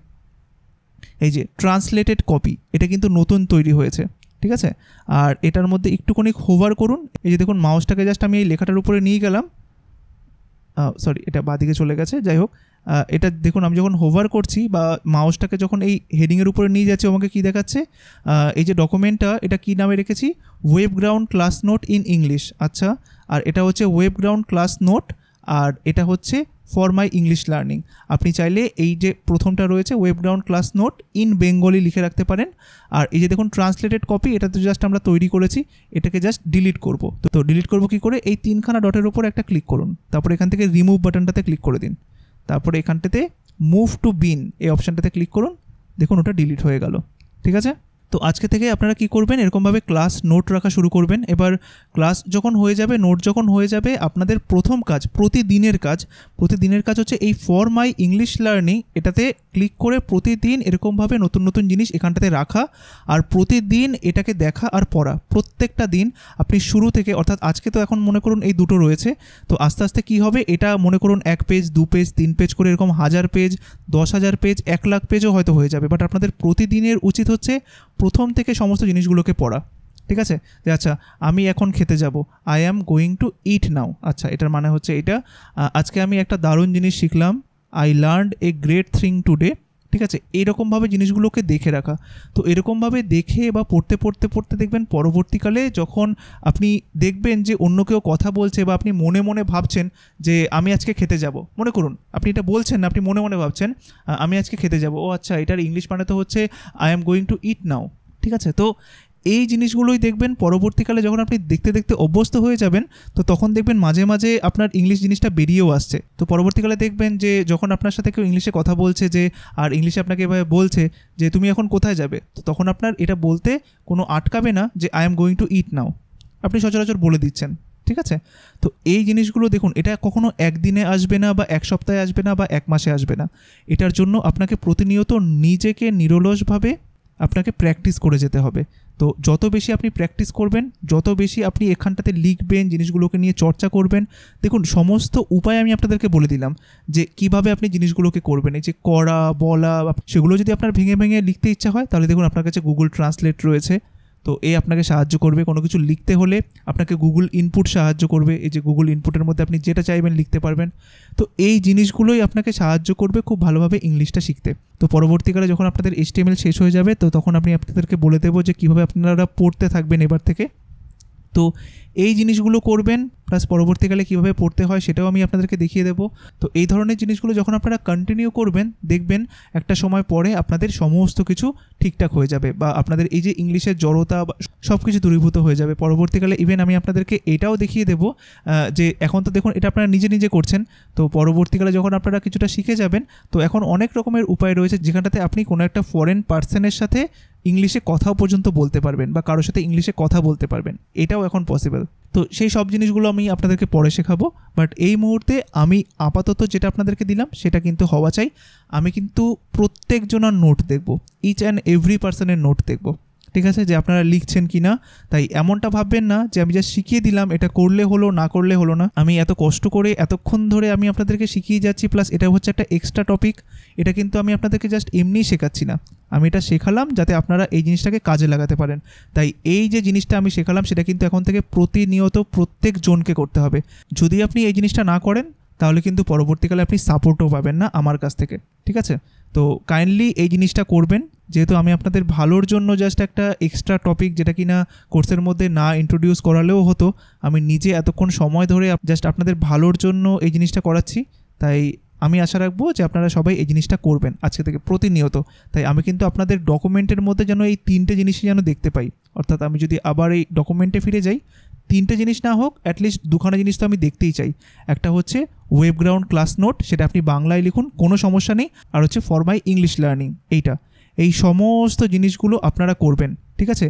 এই যে ট্রান্সলেটেড কপি, এটা কিন্তু নতুন তৈরি হয়েছে, ঠিক আছে। আর এটার মধ্যে একটুখানি হোভার করুন, এই যে দেখুন মাউসটাকে জাস্ট আমি এই লেখাটার উপরে নিয়ে গেলাম, সরি এটা বাঁদিকে চলে গেছে, যাই হোক এটা দেখুন আমি যখন হোভার করছি বা মাউসটাকে যখন এই হেডিংয়ের উপরে নিয়ে যাচ্ছি, আমাকে কী দেখাচ্ছে, এই যে ডকুমেন্টটা এটা কী নামে রেখেছি, web ground class note in English, আচ্ছা। আর এটা হচ্ছে ওয়েব গ্রাউন্ড ক্লাস নোট, আর এটা হচ্ছে ফর মাই ইংলিশ লার্নিং। আপনি চাইলে এই যে প্রথমটা রয়েছে web ground class note in Bengali লিখে রাখতে পারেন। আর এই যে দেখুন ট্রান্সলেটেড কপি, এটা তো জাস্ট আমরা তৈরি করেছি, এটাকে জাস্ট ডিলিট করব। তো ডিলিট করব কী করে, এই 3খানা ডটের উপর একটা ক্লিক করুন, তারপর এখান থেকে রিমুভ বাটনটাতে ক্লিক করে দিন, তারপরে এখানটাতে মুভ টু বিন এই অপশানটাতে ক্লিক করুন, দেখুন ওটা ডিলিট হয়ে গেল। ঠিক আছে, তো আজকে থেকে আপনারা কি করবেন, এরকমভাবে ক্লাস নোট রাখা শুরু করবেন। এবার ক্লাস যখন হয়ে যাবে, নোট যখন হয়ে যাবে, আপনাদের প্রথম কাজ, প্রতিদিনের কাজ হচ্ছে এই ফর মাই ইংলিশ লার্নিং এটাতে ক্লিক করে প্রতিদিন এরকমভাবে নতুন নতুন জিনিস এখানটাতে রাখা, আর প্রতিদিন এটাকে দেখা আর পড়া। প্রত্যেকটা দিন আপনি শুরু থেকে, অর্থাৎ আজকে তো এখন মনে করুন এই দুটো রয়েছে, তো আস্তে আস্তে কী হবে, এটা মনে করুন 1 পেজ 2 পেজ 3 পেজ করে এরকম 1000 পেজ 10,000 পেজ 1 লাখ পেজও হয়তো হয়ে যাবে। বাট আপনাদের প্রতিদিনের উচিত হচ্ছে প্রথম থেকে সমস্ত জিনিসগুলোকে পড়া। ঠিক আছে, যে আচ্ছা আমি এখন খেতে যাব, আই অ্যাম গোয়িং টু ইট নাও। আচ্ছা এটার মানে হচ্ছে এটা, আজকে আমি একটা দারুণ জিনিস শিখলাম, I learned a great thing today. ঠিক আছে, এরকমভাবে জিনিসগুলোকে দেখে রাখা। তো এরকমভাবে দেখে বা পড়তে পড়তে পড়তে দেখবেন পরবর্তীকালে যখন আপনি দেখবেন যে অন্য কেউ কথা বলছে বা আপনি মনে মনে ভাবছেন যে আমি আজকে খেতে যাব, মনে করুন আপনি এটা বলছেন না, আপনি মনে মনে ভাবছেন আমি আজকে খেতে যাব, ও আচ্ছা এটার ইংলিশ মানে তো হচ্ছে আই অ্যাম গোয়িং টু ইট নাও। ঠিক আছে, তো এই জিনিসগুলোই দেখবেন পরবর্তীকালে যখন আপনি দেখতে দেখতে অভ্যস্ত হয়ে যাবেন, তো তখন দেখবেন মাঝে মাঝে আপনার ইংলিশ জিনিসটা বেরিয়েও আসছে। তো পরবর্তীকালে দেখবেন যে যখন আপনার সাথে কেউ ইংলিশে কথা বলছে যে, আর ইংলিশে আপনাকে এভাবে বলছে যে তুমি এখন কোথায় যাবে, তো তখন আপনার এটা বলতে কোনো আটকাবে না যে আই এম গোয়িং টু ইট নাও, আপনি সচরাচর বলে দিচ্ছেন। ঠিক আছে, তো এই জিনিসগুলো দেখুন, এটা কখনো একদিনে আসবে না বা 1 সপ্তাহে আসবে না বা 1 মাসে আসবে না। এটার জন্য আপনাকে প্রতিনিয়ত নিজেকে নিরলসভাবে আপনাকে প্র্যাকটিস করে যেতে হবে। তো যত বেশি আপনি প্র্যাকটিস করবেন, যত বেশি আপনি এখানটাতে লিখবেন, জিনিসগুলোকে নিয়ে চর্চা করবেন, দেখুন সমস্ত উপায় আমি আপনাদেরকে বলে দিলাম যে কিভাবে আপনি জিনিসগুলোকে করবেন। এই যে করা বলা, সেগুলো যদি আপনার ভেঙে ভেঙে লিখতে ইচ্ছা হয়, তাহলে দেখুন আপনার কাছে গুগল ট্রান্সলেট রয়েছে, তো এই আপনাকে সাহায্য করবে। কোনো কিছু লিখতে হলে আপনাকে গুগল ইনপুট সাহায্য করবে, এই যে গুগল ইনপুটের মধ্যে আপনি যেটা চাইবেন লিখতে পারবেন। তো এই জিনিসগুলোই আপনাকে সাহায্য করবে খুব ভালোভাবে ইংলিশটা শিখতে। তো পরবর্তীকালে যখন আপনাদের HTML শেষ হয়ে যাবে, তো তখন আমি আপনাদেরকে বলে দেবো যে কীভাবে আপনারা পড়তে থাকবেন এবার থেকে। তো এই জিনিসগুলো করবেন, প্লাস পরবর্তীকালে কীভাবে পড়তে হয় সেটাও আমি আপনাদেরকে দেখিয়ে দেবো। তো এই ধরনের জিনিসগুলো যখন আপনারা কন্টিনিউ করবেন, দেখবেন একটা সময় পরে আপনাদের সমস্ত কিছু ঠিকঠাক হয়ে যাবে, বা আপনাদের এই যে ইংলিশের জড়তা সব কিছু দূরীভূত হয়ে যাবে। পরবর্তীকালে ইভেন আমি আপনাদেরকে এটাও দেখিয়ে দেবো যে এখন তো দেখুন এটা আপনারা নিজে নিজে করছেন, তো পরবর্তীকালে যখন আপনারা কিছুটা শিখে যাবেন, তো এখন অনেক রকমের উপায় রয়েছে যেখানটাতে আপনি কোনো একটা ফরেন পার্সনের সাথে ইংলিশে কথাও পর্যন্ত বলতে পারবেন, বা কারোর সাথে ইংলিশে কথা বলতে পারবেন, এটাও এখন পসিবল। তো সেই সব জিনিসগুলো আমি আপনাদেরকে পরে শেখাবো, বাট এই মুহূর্তে আমি আপাতত যেটা আপনাদেরকে দিলাম সেটা কিন্তু হওয়া চাই। আমি কিন্তু প্রত্যেকজনের নোট দেখব, ইচ অ্যান্ড এভরি পার্সনের নোট দেখব। ঠিক আছে, যে আপনারা লিখছেন কি না। তাই এমনটা ভাববেন না যে আমি যা শিখিয়ে দিলাম এটা করলে হলো, না করলে হলো না। আমি এত কষ্ট করে এতক্ষণ ধরে আমি আপনাদেরকে শিখিয়ে যাচ্ছি, প্লাস এটা হচ্ছে একটা এক্সট্রা টপিক। এটা কিন্তু আমি আপনাদেরকে জাস্ট এমনিই শেখাচ্ছি না, আমি এটা শেখালাম যাতে আপনারা এই জিনিসটাকে কাজে লাগাতে পারেন। তাই এই যে জিনিসটা আমি শেখালাম সেটা কিন্তু এখন থেকে প্রতিনিয়ত প্রত্যেক জনকে করতে হবে। যদি আপনি এই জিনিসটা না করেন, তাহলে কিন্তু পরবর্তীকালে আপনি সাপোর্টও পাবেন না আমার কাছ থেকে। ঠিক আছে, তো কাইন্ডলি এই জিনিসটা করবেন, যেহেতু আমি আপনাদের ভালোর জন্য জাস্ট একটা এক্সট্রা টপিক, যেটা কিনা কোর্সের মধ্যে না ইন্ট্রোডিউস করালেও হতো, আমি নিজে এতক্ষণ সময় ধরে জাস্ট আপনাদের ভালোর জন্য এই জিনিসটা করাচ্ছি। তাই আমি আশা রাখবো যে আপনারা সবাই এই জিনিসটা করবেন আজকে থেকে প্রতিনিয়ত। তাই আমি কিন্তু আপনাদের ডকুমেন্টের মধ্যে যেন এই 3টে জিনিসই যেন দেখতে পাই, অর্থাৎ আমি যদি আবার এই ডকুমেন্টে ফিরে যাই, 3টে জিনিস না হোক অ্যাটলিস্ট 2খানা জিনিস তো আমি দেখতেই চাই। একটা হচ্ছে ওয়েবগ্রাউন্ড ক্লাস নোট, সেটা আপনি বাংলায় লিখুন, কোনো সমস্যা নেই। আর হচ্ছে ফর মাই ইংলিশ লার্নিং, এই সমস্ত জিনিসগুলো আপনারা করবেন। ঠিক আছে,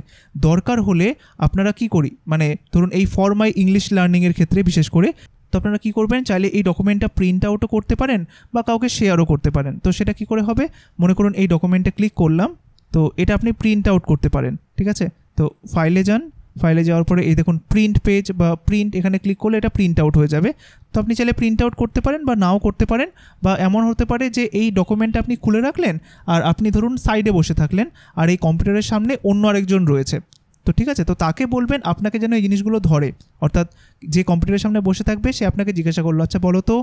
দরকার হলে আপনারা কি করি, মানে ধরুন এই ফর মাই ইংলিশ লার্নিংয়ের ক্ষেত্রে বিশেষ করে, তো আপনারা কী করবেন, চাইলে এই ডকুমেন্টটা প্রিন্ট আউটও করতে পারেন বা কাউকে শেয়ারও করতে পারেন। তো সেটা কি করে হবে, মনে করুন এই ডকুমেন্টে ক্লিক করলাম, তো এটা আপনি প্রিন্ট আউট করতে পারেন। ঠিক আছে, তো ফাইলে যান, ফাইলে যাওয়ার পরে এই দেখুন প্রিন্ট পেজ বা প্রিন্ট, এখানে ক্লিক করলে এটা প্রিন্ট আউট হয়ে যাবে। তো আপনি চাইলে প্রিন্ট আউট করতে পারেন বা নাও করতে পারেন, বা এমন হতে পারে যে এই ডকুমেন্টটা আপনি খুলে রাখলেন আর আপনি ধরুন সাইডে বসে থাকলেন আর এই কম্পিউটারের সামনে অন্য আরেকজন রয়েছে। তো ঠিক আছে, তো তাকে বলবেন আপনাকে যেন এই জিনিসগুলো ধরে, অর্থাৎ যে কম্পিউটারের সামনে বসে থাকবে সে আপনাকে জিজ্ঞাসা করলো, আচ্ছা বলো তো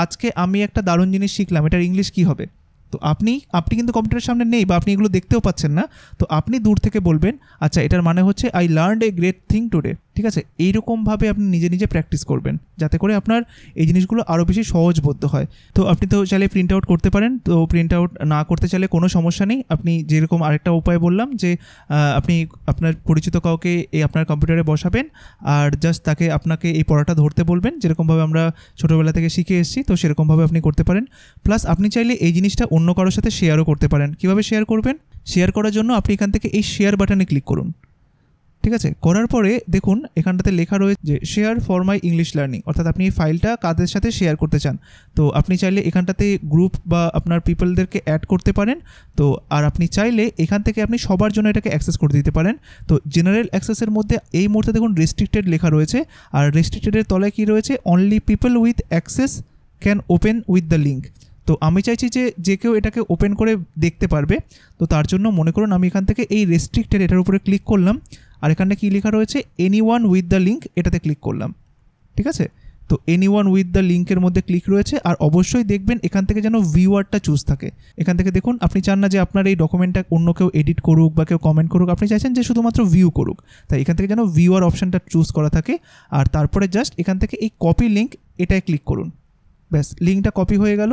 আজকে আমি একটা দারুণ জিনিস শিখলাম, এটার ইংলিশ কী হবে। তো আপনি কিন্তু কম্পিউটারের সামনে নেই বা আপনি এগুলো দেখতেও পাচ্ছেন না, তো আপনি দূর থেকে বলবেন, আচ্ছা এটার মানে হচ্ছে I learned a great thing today. ঠিক আছে, এইরকমভাবে আপনি নিজে নিজে প্র্যাকটিস করবেন যাতে করে আপনার এই জিনিসগুলো আরও বেশি সহজবোধ্য হয়। তো আপনি তো চাইলে প্রিন্ট আউট করতে পারেন, তো প্রিন্ট আউট না করতে চাইলে কোনো সমস্যা নেই। আপনি যেরকম আরেকটা উপায় বললাম যে আপনি আপনার পরিচিত কাউকে এই আপনার কম্পিউটারে বসাবেন আর জাস্ট তাকে আপনাকে এই পড়াটা ধরতে বলবেন, যেরকমভাবে আমরা ছোটোবেলা থেকে শিখে এসেছি, তো সেরকমভাবে আপনি করতে পারেন। প্লাস আপনি চাইলে এই জিনিসটা অন্য কারোর সাথে শেয়ারও করতে পারেন। কীভাবে শেয়ার করবেন? শেয়ার করার জন্য আপনি এখান থেকে এই শেয়ার বাটনে ক্লিক করুন। ঠিক আছে, করার পরে দেখুন এখানটাতে লেখা রয়েছে যে share for my English learning, অর্থাৎ আপনি এই ফাইলটা কাদের সাথে শেয়ার করতে চান। তো আপনি চাইলে এখানটাতে গ্রুপ বা আপনার পিপলদেরকে অ্যাড করতে পারেন। তো আর আপনি চাইলে এখান থেকে আপনি সবার জন্য এটাকে অ্যাক্সেস করে দিতে পারেন। তো জেনারেল অ্যাক্সেসের মধ্যে এই মুহূর্তে দেখুন রেস্ট্রিক্টেড লেখা রয়েছে, আর রেস্ট্রিক্টেডের তলায় কী রয়েছে, only people with access can open with the link. তো আমি চাইছি যে কেউ এটাকে ওপেন করে দেখতে পারবে। তো তার জন্য মনে করুন আমি এখান থেকে এই রেস্ট্রিক্টেড এটার উপরে ক্লিক করলাম, আর এখানে কী লেখা রয়েছে, এনিওয়ান উইথ দ্য লিঙ্ক, এটাতে ক্লিক করলাম। ঠিক আছে, তো এনিওয়ান উইথ দ্য লিঙ্কের মধ্যে ক্লিক রয়েছে, আর অবশ্যই দেখবেন এখান থেকে যেন ভিউয়ারটা চুজ থাকে। এখান থেকে দেখুন আপনি চান না যে আপনার এই ডকুমেন্টটা অন্য কেউ এডিট করুক বা কেউ কমেন্ট করুক, আপনি চাইছেন যে শুধুমাত্র ভিউ করুক। তাই এখান থেকে যেন ভিউয়ার অপশানটা চুজ করা থাকে, আর তারপরে জাস্ট এখান থেকে এই কপি লিঙ্ক এটায় ক্লিক করুন। ব্যাস, লিঙ্কটা কপি হয়ে গেল।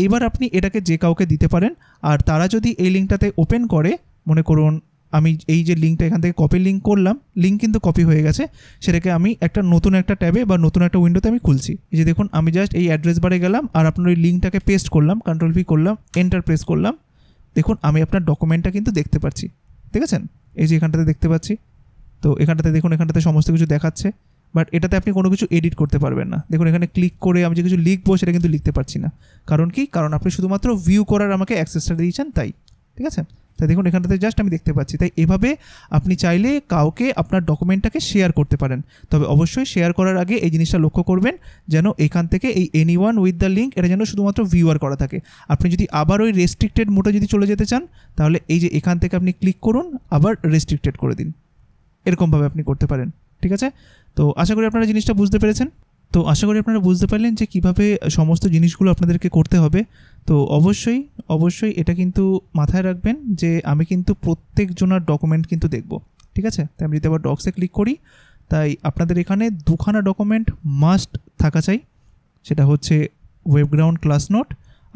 এইবার আপনি এটাকে যে কাউকে দিতে পারেন, আর তারা যদি এই লিঙ্কটাতে ওপেন করে, মনে করুন আমি এই যে লিঙ্কটা এখান থেকে কপি লিঙ্ক করলাম, লিঙ্ক কিন্তু কপি হয়ে গেছে, সেটাকে আমি নতুন একটা ট্যাবে বা নতুন একটা উইন্ডোতে আমি খুলছি। এই যে দেখুন আমি জাস্ট এই অ্যাড্রেস বারে গেলাম আর আপনার ওই লিঙ্কটাকে পেস্ট করলাম, কন্ট্রোল-V করলাম, এন্টার প্রেস করলাম। দেখুন আমি আপনার ডকুমেন্টটা কিন্তু দেখতে পাচ্ছি, দেখেছেন? এই যে এখানটাতে দেখতে পাচ্ছি। তো এখানটাতে দেখুন, এখানটাতে সমস্ত কিছু দেখাচ্ছে, বাট এটাতে আপনি কোনো কিছু এডিট করতে পারবেন না। দেখুন এখানে ক্লিক করে আমি যে কিছু লিখবো সেটা কিন্তু লিখতে পারছি না। কারণ কি? কারণ আপনি শুধুমাত্র ভিউ করার আমাকে অ্যাক্সেসটা দিয়েছেন, তাই। ঠিক আছে, তাই দেখুন এখানটাতে জাস্ট আমি দেখতে পাচ্ছি। তাই এভাবে আপনি চাইলে কাউকে আপনার ডকুমেন্টটাকে শেয়ার করতে পারেন। তবে অবশ্যই শেয়ার করার আগে এই জিনিসটা লক্ষ্য করবেন যেন এখান থেকে এই এনিওয়ান উইথ দ্য লিঙ্ক এটা যেন শুধুমাত্র ভিউয়ার করা থাকে। আপনি যদি আবার ওই রেস্ট্রিক্টেড মোডে যদি চলে যেতে চান, তাহলে এই যে এখান থেকে আপনি ক্লিক করুন, আবার রেস্ট্রিক্টেড করে দিন। এরকমভাবে আপনি করতে পারেন। ঠিক আছে, তো আশা করি আপনারা জিনিসটা বুঝতে পেরেছেন। তো আশা করি আপনারা বুঝতে পারলেন যে কীভাবে সমস্ত জিনিসগুলো আপনাদেরকে করতে হবে। তো অবশ্যই এটা কিন্তু মাথায় রাখবেন যে আমি কিন্তু প্রত্যেকজনের ডকুমেন্ট কিন্তু দেখব। ঠিক আছে, তাই আমি যদি আবার ডক্সে ক্লিক করি, তাই আপনাদের এখানে দুখানা ডকুমেন্ট মাস্ট থাকা চাই। সেটা হচ্ছে ওয়েবগ্রাউন্ড ক্লাস নোট,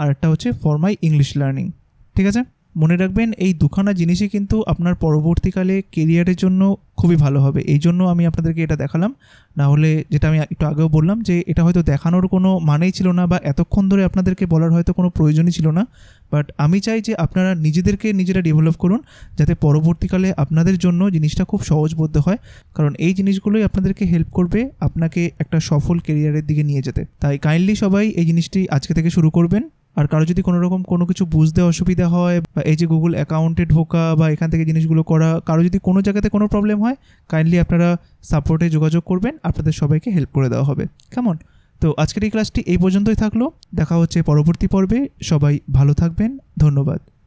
আর একটা হচ্ছে ফর মাই ইংলিশ লার্নিং। ঠিক আছে, মনে রাখবেন এই দুখানা জিনিসই কিন্তু আপনার পরবর্তীকালে কেরিয়ারের জন্য খুবই ভালো হবে। এই জন্য আমি আপনাদেরকে এটা দেখালাম। না হলে যেটা আমি একটু আগেও বললাম যে এটা হয়তো দেখানোর কোনো মানেই ছিল না, বা এতক্ষণ ধরে আপনাদেরকে বলার হয়তো কোনো প্রয়োজনই ছিল না। বাট আমি চাই যে আপনারা নিজেরা ডেভেলপ করুন, যাতে পরবর্তীকালে আপনাদের জন্য জিনিসটা খুব সহজবোধ্য হয়। কারণ এই জিনিসগুলোই আপনাদেরকে হেল্প করবে আপনাকে একটা সফল কেরিয়ারের দিকে নিয়ে যেতে। তাই কাইন্ডলি সবাই এই জিনিসটি আজকে থেকে শুরু করবেন। আর কারো যদি কোনো রকম কোনো কিছু বুঝতে অসুবিধা হয়, বা এই যে গুগল অ্যাকাউন্টে ঢোকা বা এখান থেকে জিনিসগুলো করা, কারো যদি কোনো জায়গাতে কোনো প্রবলেম হয়, কাইন্ডলি আপনারা সাপোর্টে যোগাযোগ করবেন, আপনাদের সবাইকে হেল্প করে দেওয়া হবে। কেমন? তো আজকের এই ক্লাসটি এই পর্যন্তই থাকলো। দেখা হচ্ছে পরবর্তী পর্বে। সবাই ভালো থাকবেন। ধন্যবাদ।